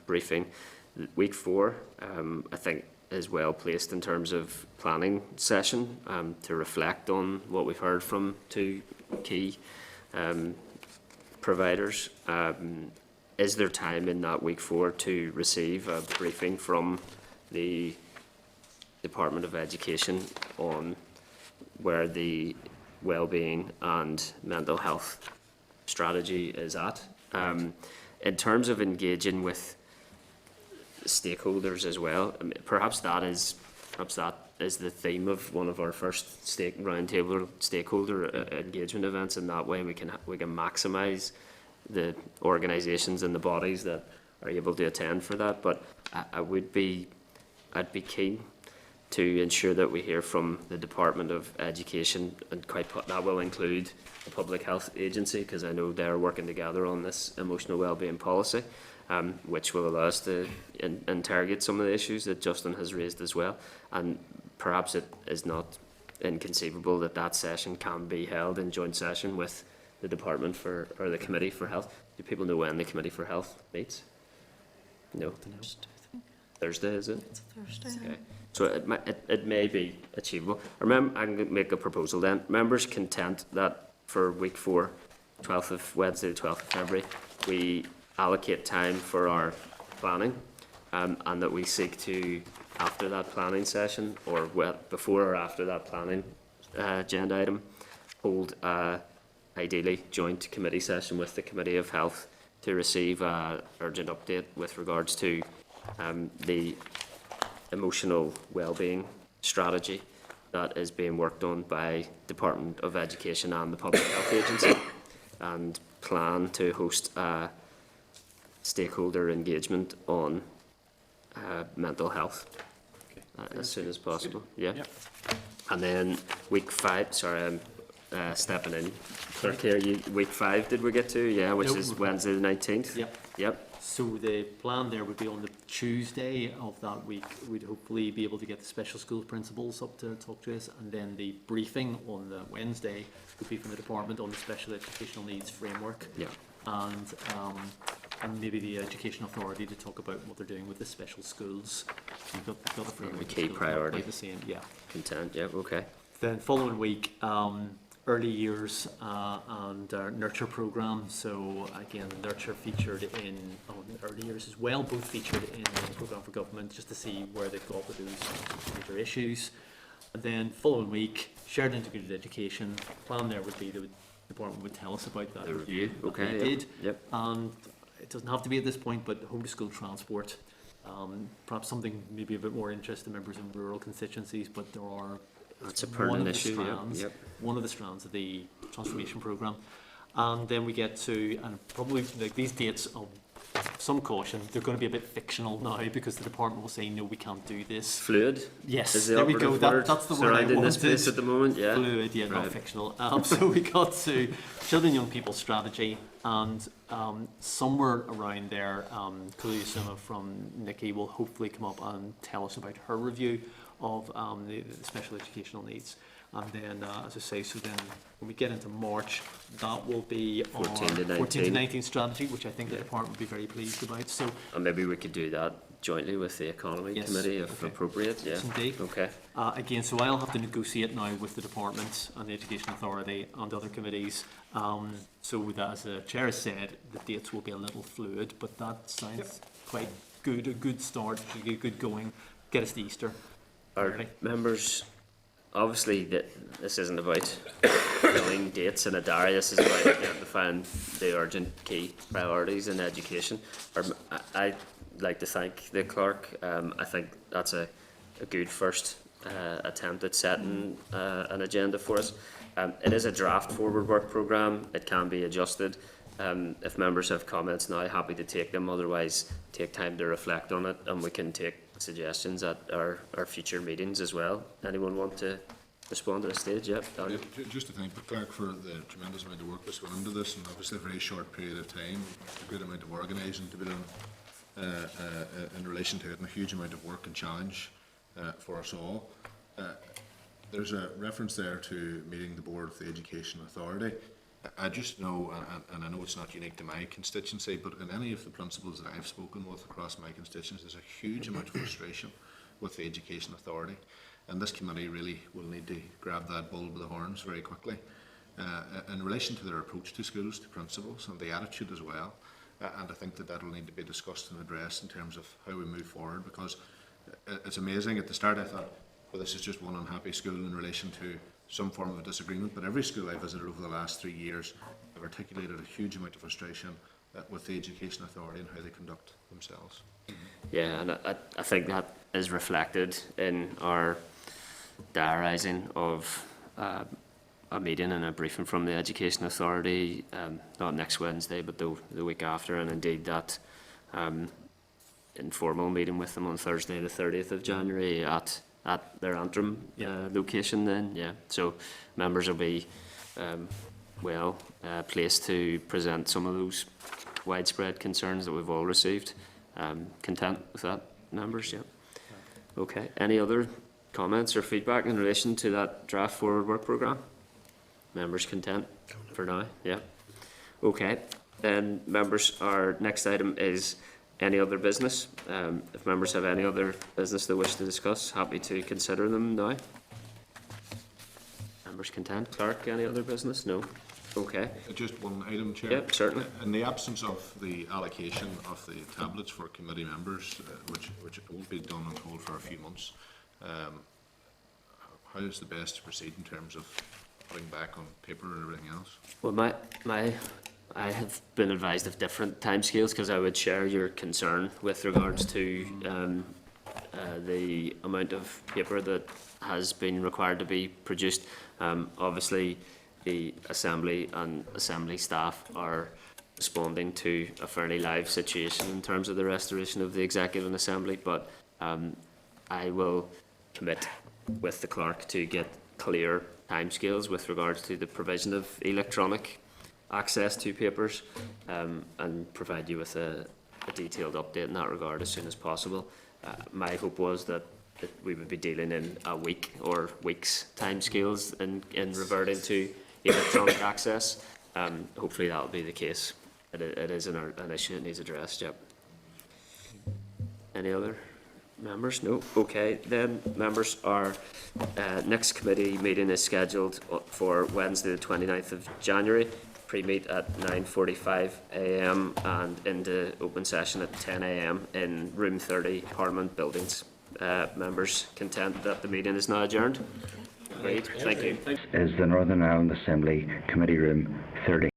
briefing. Week 4, I think, is well placed in terms of planning session to reflect on what we've heard from 2 key providers. Is there time in that week 4 to receive a briefing from the Department of Education on where the wellbeing and mental health strategy is at? In terms of engaging with stakeholders as well, I mean, perhaps that is the theme of one of our first roundtable stakeholder engagement events. In that way, we can maximise the organisations and the bodies that are able to attend for that. But I'd be keen to ensure that we hear from the Department of Education, and that will include the Public Health Agency, because I know they're working together on this emotional wellbeing policy, which will allow us to interrogate some of the issues that Justin has raised as well. And perhaps it is not inconceivable that session can be held in joint session with the Department or the Committee for Health. Do people know when the Committee for Health meets? No. Thursday, is it? It's Thursday. Okay. So it may be achievable. I'm going to make a proposal then. Members content that for week 4 Wednesday the 12th of February, we allocate time for our planning, and that we seek to, after that planning session, or before or after that planning agenda item, hold ideally joint committee session with the Committee of Health to receive an urgent update with regards to the emotional wellbeing strategy that is being worked on by Department of Education and the Public Health Agency, and plan to host a stakeholder engagement on mental health as soon as possible. Yeah. Yep. And then week 5, sorry, I'm stepping in. Clerk here, week 5 did we get to? Yeah, which No, is we're- Wednesday the 19th. Yep. Yep. So the plan there would be on the Tuesday of that week, we'd hopefully be able to get the special school principals up to talk to us, and then the briefing on the Wednesday would be from the department on the special educational needs framework. Yeah. And maybe the Education Authority to talk about what they're doing with the special schools. You've got the framework. The of key schools, not priority. quite the same, yeah. Content. Yeah. Okay. Then following week, early years and our nurture program. So again, nurture featured in early years as well, both featured in the program for government, just to see where they've got with those major issues. And then following week, shared integrated education. Plan there would be the department would tell us about that The review. that Okay. they Yep. did. Yep. And it doesn't have to be at this point, but home to school transport. Perhaps something maybe a bit more interest to members in rural constituencies, but there are That's a one pertinent of the issue. Yeah. strands, Yep. one of the strands of the transformation programme. And then we get to, and probably like these dates of some caution, they're going to be a bit fictional now because the department will say, no, we can't do this. Fluid. Yes, Is the there we go. operative word That's the word I surrounding this wanted. place at the moment. Yeah. Fluid, yeah, not Right. fictional. So we got to children and young people strategy, and somewhere around there, Kulisima from Nikki will hopefully come up and tell us about her review of the special educational needs. And then, as I say, so then when we get into March, that will be 14 to our 14 to 19. 19 strategy, which I think the department will be very pleased about. So, And maybe we could do that jointly with the Economy Yes, Committee if okay. appropriate. Yeah. Yes, indeed. Okay. again, so I'll have to negotiate now with the department and the Education Authority and other committees. So that, as the chair has said, the dates will be a little fluid, but that sounds quite good, a good start, a good going, get us to Easter. Our early. members, obviously, this isn't about filling dates in a diary. This is about identifying the urgent key priorities in education. I'd like to thank the clerk. I think that's a good first attempt at setting an agenda for us. It is a draft forward work programme. It can be adjusted. If members have comments now, happy to take them. Otherwise, take time to reflect on it, and we can take suggestions at our future meetings as well. Anyone want to respond to the stage? Yep. Yeah, just to thank the clerk for the tremendous amount of work that's went into this, and obviously a very short period of time, a great amount of organising to be done in relation to it, and a huge amount of work and challenge for us all. There's a reference there to meeting the board of the Education Authority. I just know, and I know it's not unique to my constituency, but in any of the principals that I've spoken with across my constituency, there's a huge amount of frustration with the Education Authority. And this committee really will need to grab that bull by the horns very quickly in relation to their approach to schools, to principals, and the attitude as well. And I think that will need to be discussed and addressed in terms of how we move forward, because it's amazing. At the start I thought, well, this is just one unhappy school in relation to some form of a disagreement, but every school I visited over the last 3 years have articulated a huge amount of frustration with the Education Authority and how they conduct themselves. Yeah, and I think that is reflected in our diarising of a meeting and a briefing from the Education Authority, not next Wednesday, but the week after, and indeed that informal meeting with them on Thursday the 30th of January at their Antrim location then, yeah. So members will be well placed to present some of those widespread concerns that we've all received. Content with that, members, yeah. Okay, any other comments or feedback in relation to that draft forward work programme? Members content for now, yeah. Okay, then members, our next item is any other business. If members have any other business they wish to discuss, happy to consider them now. Members content. Clerk, any other business? No. Okay. Just one item, Chair. Yep, certainly. In the absence of the allocation of the tablets for committee members, which won't be done and hold for a few months, how is the best to proceed in terms of putting back on paper and everything else? Well, I have been advised of different timescales because I would share your concern with regards to the amount of paper that has been required to be produced. Obviously, the Assembly and Assembly staff are responding to a fairly live situation in terms of the restoration of the Executive and Assembly, but I will commit with the clerk to get clear timescales with regards to the provision of electronic access to papers and provide you with a detailed update in that regard as soon as possible. My hope was that we would be dealing in a week or weeks timescales in reverting to electronic access. Hopefully that will be the case. It is an issue that needs addressed, yep. Any other members? No? Okay, then members, our next committee meeting is scheduled for Wednesday the 29th of January. Pre-meet at 9:45 a.m. and into open session at 10 a.m. in room 30, Parliament Buildings. Members content that the meeting is now adjourned? Great, thank you. Is the Northern Ireland Assembly Committee Room 30.